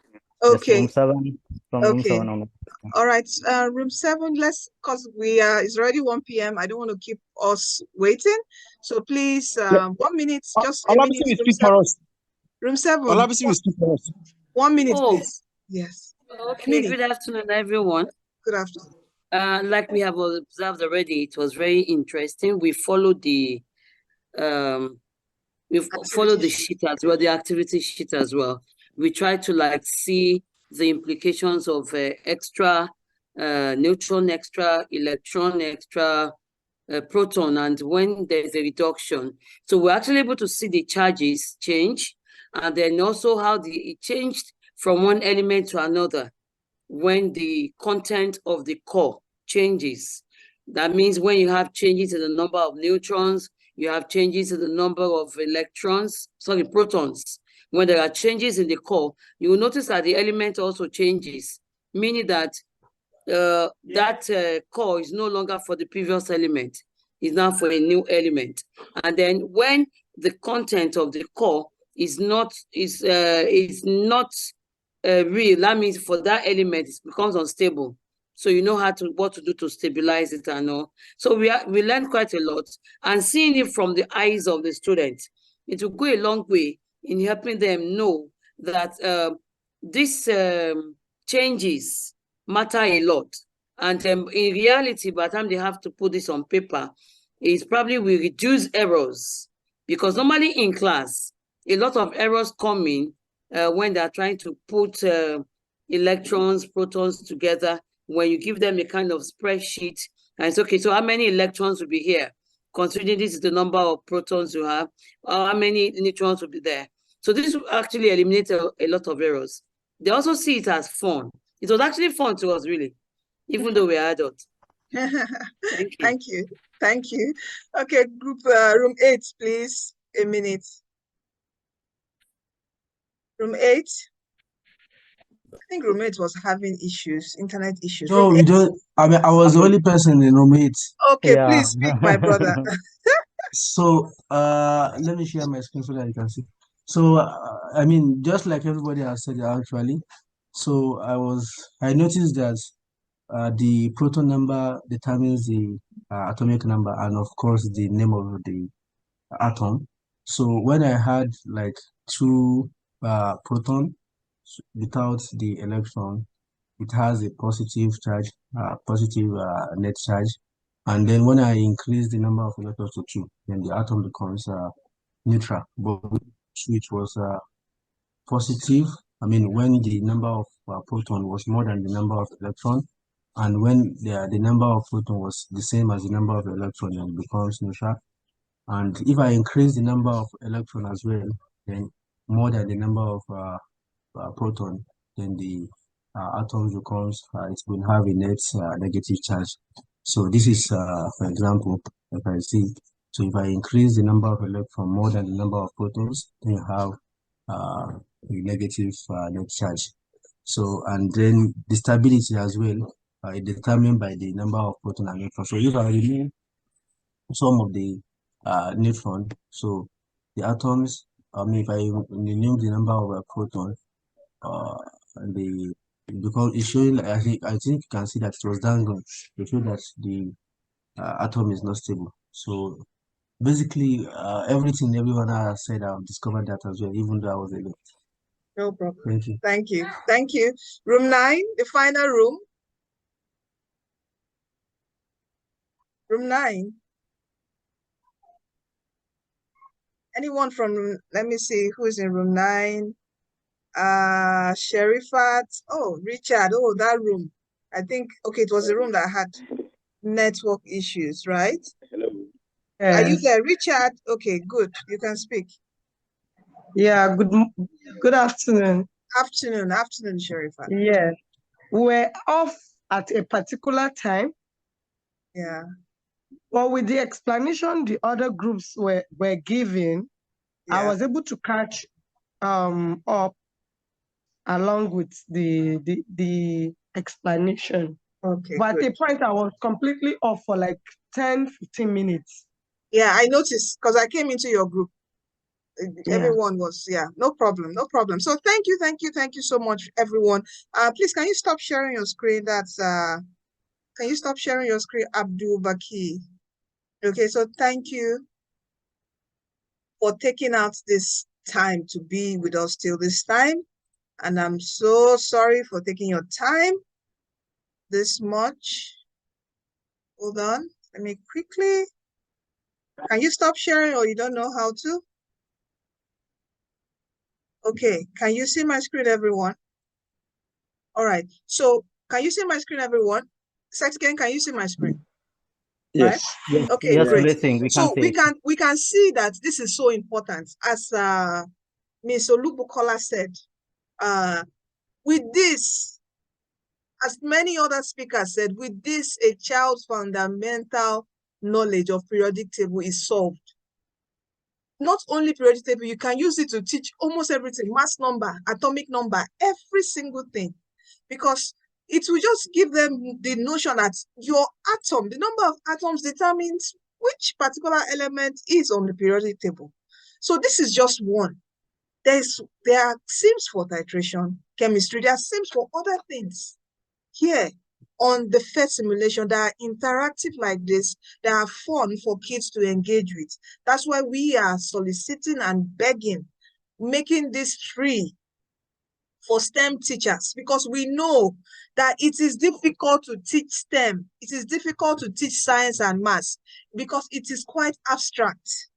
Okay. Room 7, room 7 on. All right, room 7, because it's already 1 p.m. I don't want to keep us waiting. So please, 1 minute, just a minute. Room 7. 1 minute, please. Yes. Okay, good afternoon, everyone. Good afternoon. Like we have observed already, it was very interesting. We followed the sheet as well, the activity sheet as well. We try to see the implications of extra neutron, extra electron, extra proton, and when there's a reduction. So we're actually able to see the charges change, and then also how it changed from one element to another when the content of the core changes. That means when you have changes in the number of neutrons, you have changes in the number of protons. When there are changes in the core, you will notice that the element also changes, meaning that core is no longer for the previous element, it's now for a new element. And then when the content of the core is not real, that means for that element it becomes unstable. So you know what to do to stabilize it and all. So we learned quite a lot, and seeing it from the eyes of the student, it will go a long way in helping them know that these changes matter a lot. And in reality, by the time they have to put this on paper, it probably will reduce errors, because normally in class, a lot of errors come in when they're trying to put electrons, protons together. When you give them a kind of spreadsheet, and it's okay, so how many electrons will be here? Considering this is the number of protons you have, how many neutrons will be there? So this will actually eliminate a lot of errors. They also see it as fun. It was actually fun to us, really, even though we are adults. Thank you. Thank you. Okay, group room 8, please. A minute. Room 8. I think room 8 was having issues, internet issues. So Room you 8. don't. I mean, I was the only person in room 8. Okay, please speak, my brother. So let me share my screen so that you can see. So I mean, just like everybody has said actually. So I noticed that the proton number determines the atomic number, and of course the name of the atom. So when I had like 2 proton without the electron, it has a positive charge, positive net charge. And then when I increase the number of electrons to 2, then the atom becomes neutral. But which was positive, I mean, when the number of proton was more than the number of electron, and when the number of proton was the same as the number of electron, then it becomes neutral. And if I increase the number of electron as well, then more than the number of proton, then the atoms becomes it will have a net negative charge. So this is for example, if I see, so if I increase the number of electrons more than the number of protons, then you have a negative net charge. So, and then the stability as well is determined by the number of proton and electrons. So if I remove some of the neutron, so the atoms, I mean, if I remove the number of protons, because it's showing, I think you can see that it was dangling. It shows that the atom is not stable. So basically, everything everyone has said, I've discovered that as well, even though I was alone. No problem. Thank you. Thank you. Thank you. Room 9, the final room. Room 9. Anyone from, let me see who is in room 9. Sherifat. Oh, Richard. Oh, that room. I think, okay, it was the room that had network issues, right? Hello. Are you Yes. there, Richard? Okay, good. You can speak. Yeah, good afternoon. Afternoon, Sherifat. Yeah, we're off at a particular time. Yeah. But with the explanation the other groups were giving, yeah. I was able to catch up along with the explanation. Okay. But good. at a point I was completely off for like 10-15 minutes. Yeah, I noticed because I came into your group. Yeah. Everyone was, yeah, no problem. So thank you so much, everyone. Please, can you stop sharing your screen? That's can you stop sharing your screen, Abdul Baki? Okay, so thank you for taking out this time to be with us till this time. And I'm so sorry for taking your time this much. Hold on, let me quickly. Can you stop sharing, or you don't know how to? Okay, can you see my screen, everyone? All right, so can you see my screen, everyone? Sex again, can you see my screen? Yes. Right? Yes, Okay, yes, great. blessing. We can So see it. we can see that this is so important. As Ms. Olubukola said, with this, as many other speakers said, with this, a child's fundamental knowledge of periodic table is solved. not only periodic table, you can use it to teach almost everything, mass number, atomic number, every single thing, because it will just give them the notion that your atom, the number of atoms determines which particular element is on the periodic table. So this is just one. There are sims for titration, chemistry, there are sims for other things. Here on the PhET simulation that are interactive like this, that are fun for kids to engage with. That's why we are soliciting and begging, making this free for STEM teachers, because we know that it is difficult to teach STEM. It is difficult to teach science and maths because it is quite abstract.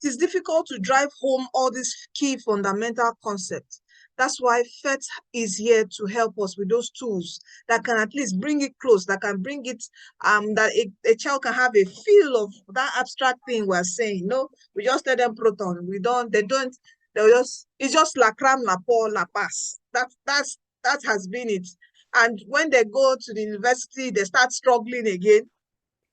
It is difficult to drive home all these key fundamental concepts. That's why PhET is here to help us with those tools that can at least bring it close, that can bring it, that a child can have a feel of that abstract thing we're saying. No, we just tell them proton. It's just la cram, la pour, la pass. That has been it. And when they go to the university, they start struggling again,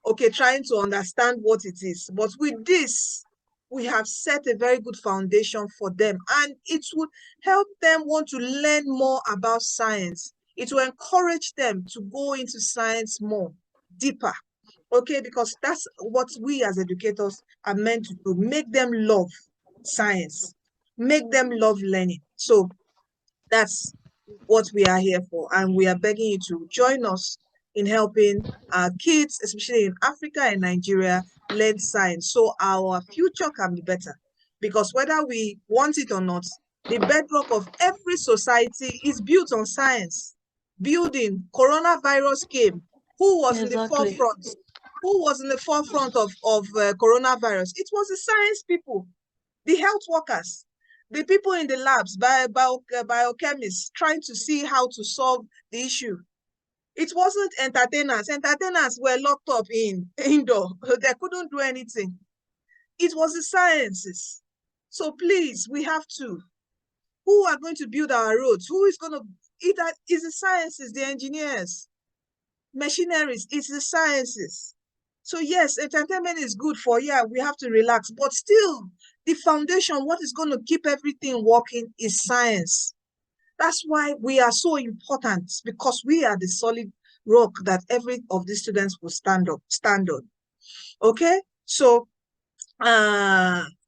okay, trying to understand what it is. But with this, we have set a very good foundation for them, and it would help them want to learn more about science. It will encourage them to go into science more, deeper, okay, because that's what we as educators are meant to do, make them love science, make them love learning. So that's what we are here for, and we are begging you to join us in helping our kids, especially in Africa and Nigeria, learn science so our future can be better. Because whether we want it or not, the bedrock of every society is built on science. Building, coronavirus came. Who was in the forefront? Who was in the forefront of coronavirus? It was the science people, the health workers, the people in the labs, biochemists, trying to see how to solve the issue. It wasn't entertainers. Entertainers were locked up indoor. They couldn't do anything. It was the sciences. So please, we have to. Who are going to build our roads? Who is going to? It is the sciences, the engineers, machineries. It's the sciences. So yes, entertainment is good for, yeah, we have to relax. But still, the foundation, what is going to keep everything working is science. That's why we are so important, because we are the solid rock that every of the students will stand on. Okay, so activity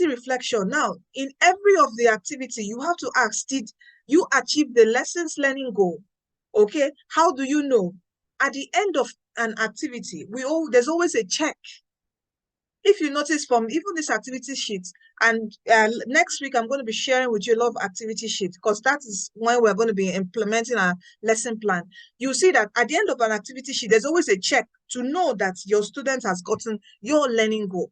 reflection. Now, in every of the activity, you have to ask, did you achieve the lessons learning goal? Okay, how do you know? At the end of an activity, there's always a check. If you notice from even this activity sheet, and next week I'm going to be sharing with you a lot of activity sheet, because that is when we're going to be implementing our lesson plan. You see that at the end of an activity sheet, there's always a check to know that your student has gotten your learning goal.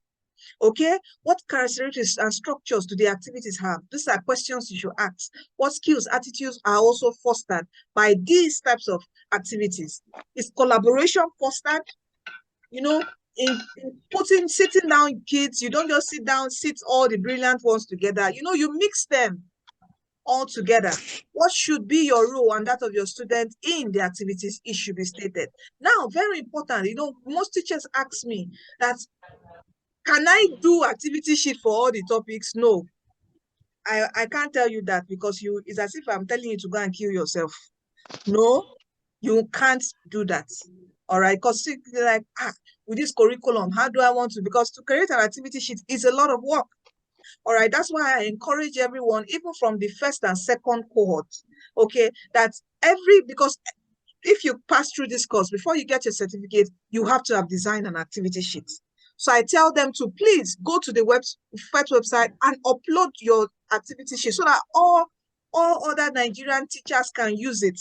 Okay, what characteristics and structures do the activities have? These are questions you should ask. What skills, attitudes are also fostered by these types of activities? Is collaboration fostered? You know, in sitting down kids, you don't just sit all the brilliant ones together. You know, you mix them all together. What should be your role and that of your student in the activities? It should be stated. Now, very important, you know, most teachers ask me that, can I do activity sheet for all the topics? No, I can't tell you that, because it's as if I'm telling you to go and kill yourself. No, you can't do that. All right, because like, with this curriculum, how do I want to? Because to create an activity sheet is a lot of work. All right, that's why I encourage everyone, even from the first and second cohort, okay, that because if you pass through this course, before you get your certificate, you have to have designed an activity sheet. So I tell them to please go to the PhET website and upload your activity sheet so that all other Nigerian teachers can use it,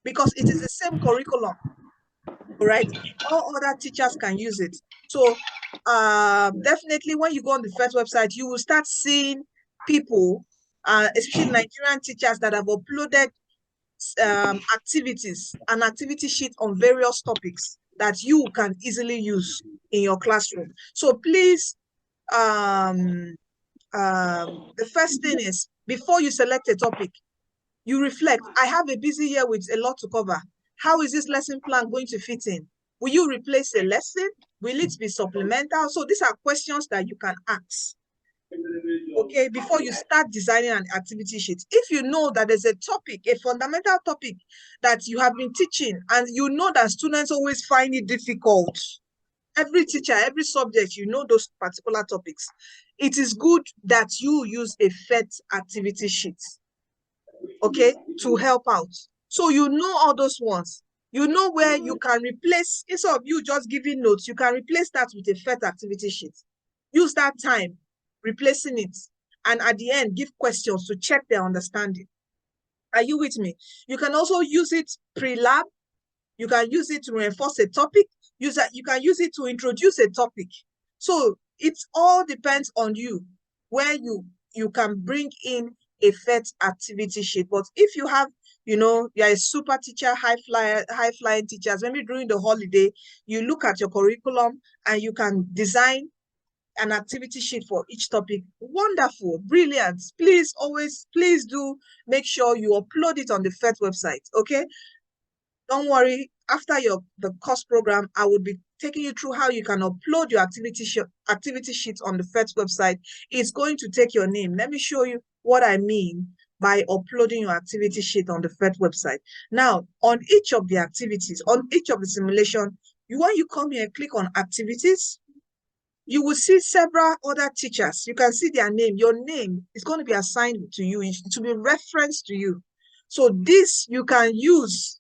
because it is the same curriculum. All right, all other teachers can use it. So definitely when you go on the PhET website, you will start seeing people, especially Nigerian teachers, that have uploaded activities, an activity sheet on various topics that you can easily use in your classroom. So please, the first thing is, before you select a topic, you reflect. I have a busy year with a lot to cover. How is this lesson plan going to fit in? Will you replace a lesson? Will it be supplemental? So these are questions that you can ask, okay, before you start designing an activity sheet. If you know that there's a topic, a fundamental topic that you have been teaching, and you know that students always find it difficult, every teacher, every subject, you know those particular topics, it is good that you use a PhET activity sheet, okay, to help out. So you know all those ones. You know where you can replace, instead of you just giving notes, you can replace that with a PhET activity sheet. Use that time replacing it. And at the end, give questions to check their understanding. Are you with me? You can also use it pre-lab. You can use it to reinforce a topic. You can use it to introduce a topic. So it all depends on you, where you can bring in a PhET activity sheet. But if you have, you know, you're a super teacher, high flying teachers, maybe during the holiday, you look at your curriculum and you can design an activity sheet for each topic. Wonderful, brilliant. Please do make sure you upload it on the PhET website, okay? Don't worry, after the course program, I will be taking you through how you can upload your activity sheet on the PhET website. It's going to take your name. Let me show you what I mean by uploading your activity sheet on the PhET website. Now, on each of the activities, on each of the simulation, when you come here, click on activities, you will see several other teachers. You can see their name. Your name is going to be assigned to you. It will be referenced to you. So this you can use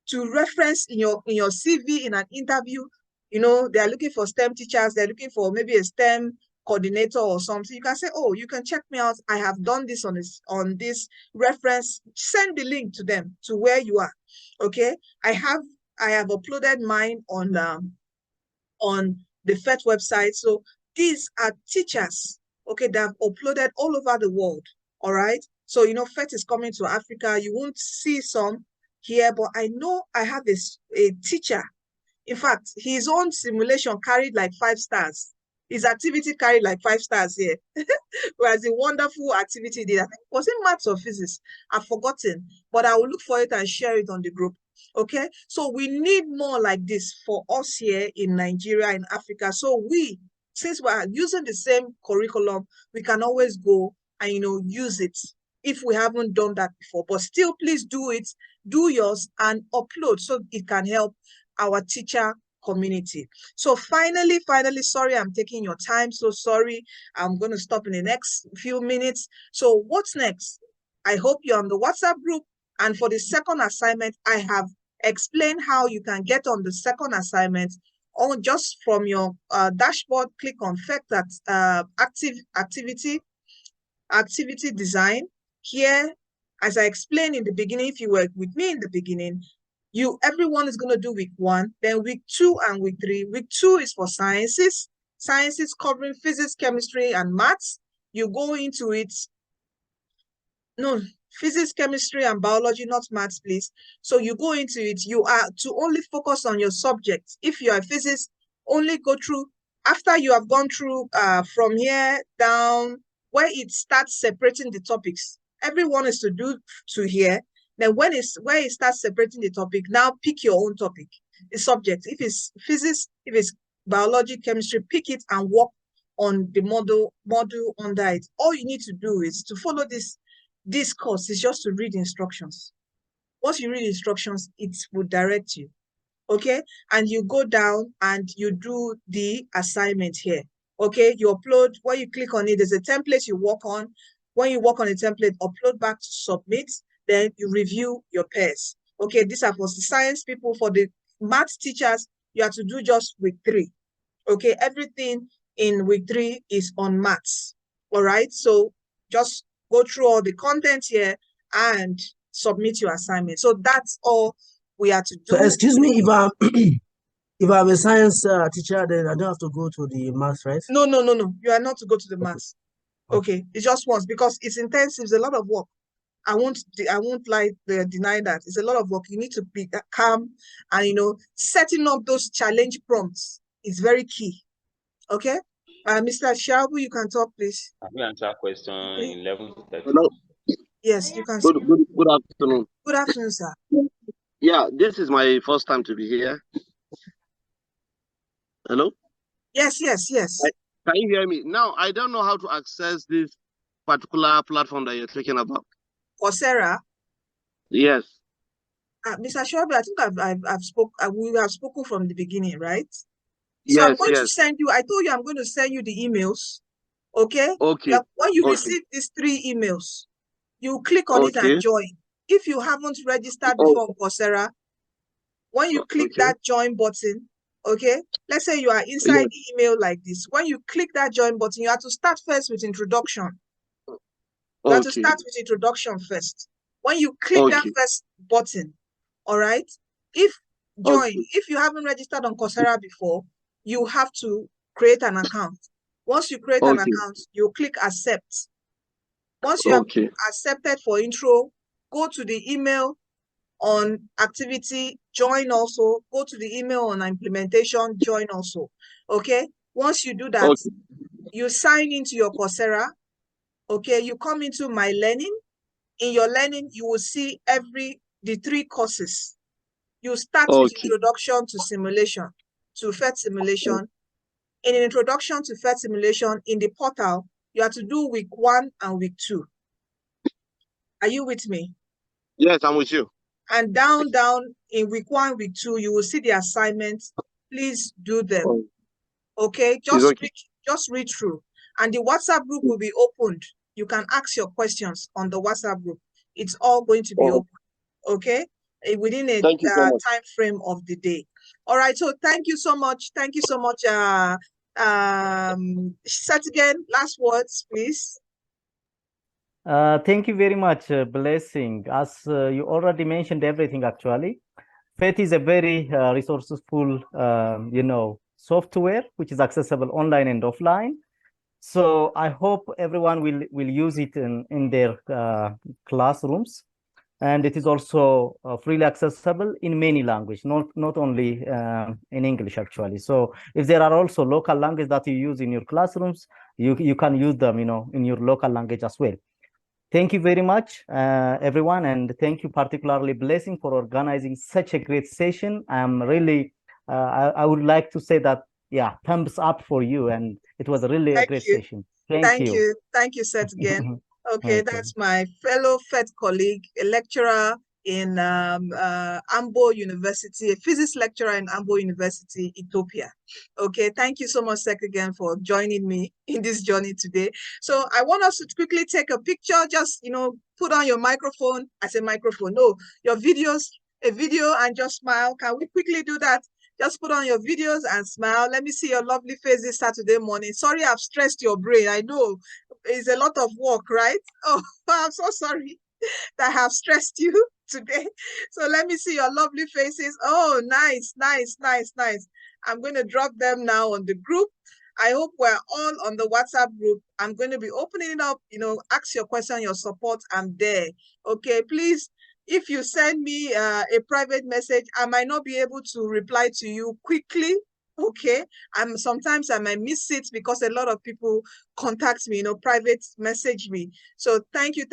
to reference in your CV, in an interview. You know, they're looking for STEM teachers. They're looking for maybe a STEM coordinator or something. You can say, oh, you can check me out. I have done this on this reference. Send the link to them to where you are. Okay. I have uploaded mine on the PhET website. So these are teachers, okay, that have uploaded all over the world. All right. So, you know, PhET is coming to Africa. You won't see some here, but I know I have a teacher. In fact, his own simulation carried like 5 stars. His activity carried like 5 stars here. Whereas the wonderful activity did, I think, was it maths or physics? I've forgotten, but I will look for it and share it on the group. Okay, so we need more like this for us here in Nigeria, in Africa. So since we are using the same curriculum, we can always go and, you know, use it if we haven't done that before. But still, please do it, do yours and upload so it can help our teacher community. So finally, sorry, I'm taking your time. So sorry, I'm going to stop in the next few minutes. So what's next? I hope you're on the WhatsApp group. And for the second assignment, I have explained how you can get on the second assignment. Or just from your dashboard, click on PhET activity design. Here, as I explained in the beginning, if you were with me in the beginning, everyone is going to do week 1, then week 2 and week 3. Week 2 is for sciences covering physics, chemistry, and maths. You go into it. No, physics, chemistry, and biology, not maths, please. So you go into it. You are to only focus on your subject. If you are physics, only go through, after you have gone through from here down, where it starts separating the topics. Everyone is to do to here. Then where it starts separating the topic, now pick your own topic, the subject. If it's physics, if it's biology, chemistry, pick it and work on the module under it. All you need to do is to follow this course is just to read instructions. Once you read instructions, it will direct you. Okay, and you go down and you do the assignment here. Okay, you upload. When you click on it, there's a template you work on. When you work on a template, upload back to submit. Then you review your pairs. Okay, these are for the science people. For the math teachers, you have to do just week 3. Okay, everything in week 3 is on maths. All right, so just go through all the content here and submit your assignment. So that's all we have to do. So excuse me, if I'm a science teacher, then I don't have to go to the maths, right? No. You are not to go to the maths. Okay, it's just once because it's intensive. It's a lot of work. I won't deny that. It's a lot of work. You need to be calm, and, you know, setting up those challenge prompts is very key. Okay, Mr. Shabu, you can talk, please. Can we answer question 11 to 13? Hello. Yes, you can. Good afternoon. Good afternoon, sir. Yeah, this is my first time to be here. Hello? Yes. Can you hear me? Now, I don't know how to access this particular platform that you're talking about. Coursera? Yes. Mr. Shobi, I think we have spoken from the beginning, right? So Yes, I'm going to send you, I told you I'm going to send you the emails, okay? Okay. When you receive these 3 emails, you click on it and join. If you haven't registered before on Coursera, when you click that join button, okay? Let's say you are inside the email like this. When you click that join button, you have to start first with introduction. You have to start with introduction first. When you click that first button, all right? If you haven't registered on Coursera before, you have to create an account. Once you create an account, you click accept. Once you have accepted for intro, go to the email on activity, join also. Go to the email on implementation, join also. Okay? Once you do that, you sign into your Coursera. Okay? You come into my learning. In your learning, you will see the 3 courses. You start with introduction to simulation, to PhET simulation. In an introduction to PhET simulation, in the portal, you have to do week 1 and week 2. Are you with me? Yes, I'm with you. And down in week 1, week 2, you will see the assignments. Please do them. Okay? Just read through. And the WhatsApp group will be opened. You can ask your questions on the WhatsApp group. It's all going to be open. Okay? Within a time frame of the day. All right. So thank you so much. Thank you so much. Set again. Last words, please. Thank you very much, Blessing. As you already mentioned everything, actually, PhET is a very resourceful, software which is accessible online and offline. So I hope everyone will use it in their classrooms, and it is also freely accessible in many languages, not only in English, actually. So if there are also local languages that you use in your classrooms, you can use them, in your local language as well. Thank you very much, everyone, and thank you particularly, Blessing, for organizing such a great session. I'm really, I would like to say that, thumbs up for you, and it was really a great session. Thank you. Thank you, Seth, again. Okay, that's my fellow PhET colleague, a lecturer in Ambo University, a physics lecturer in Ambo University, Ethiopia. Okay, thank you so much, Seth, again, for joining me in this journey today. So I want us to quickly take a picture, just, put on your microphone. I say microphone, no, your a video, and just smile. Can we quickly do that? Just put on your videos and smile. Let me see your lovely face this Saturday morning. Sorry, I've stressed your brain. I know it's a lot of work, right? Oh, I'm so sorry that I have stressed you today. So let me see your lovely faces. Oh, nice. I'm going to drop them now on the group. I hope we're all on the WhatsApp group. I'm going to be opening it up, ask your question, your support. I'm there. Okay, please. If you send me a private message, I might not be able to reply to you quickly. Okay, sometimes I might miss it because a lot of people contact me, private message me. So thank you.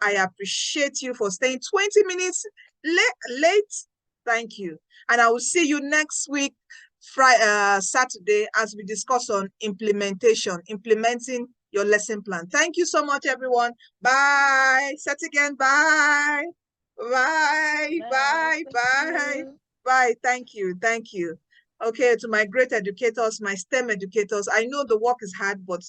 I appreciate you for staying 20 minutes late. Thank you. And I will see you next week, Saturday, as we discuss on implementing your lesson plan. Thank you so much, everyone. Bye. Set again. Bye. Bye. Thank you. Okay, to my great educators, my STEM educators, I know the work is hard, but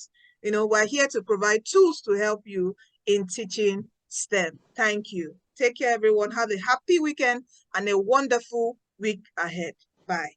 we're here to provide tools to help you in teaching STEM. Thank you. Take care, everyone. Have a happy weekend and a wonderful week ahead. Bye.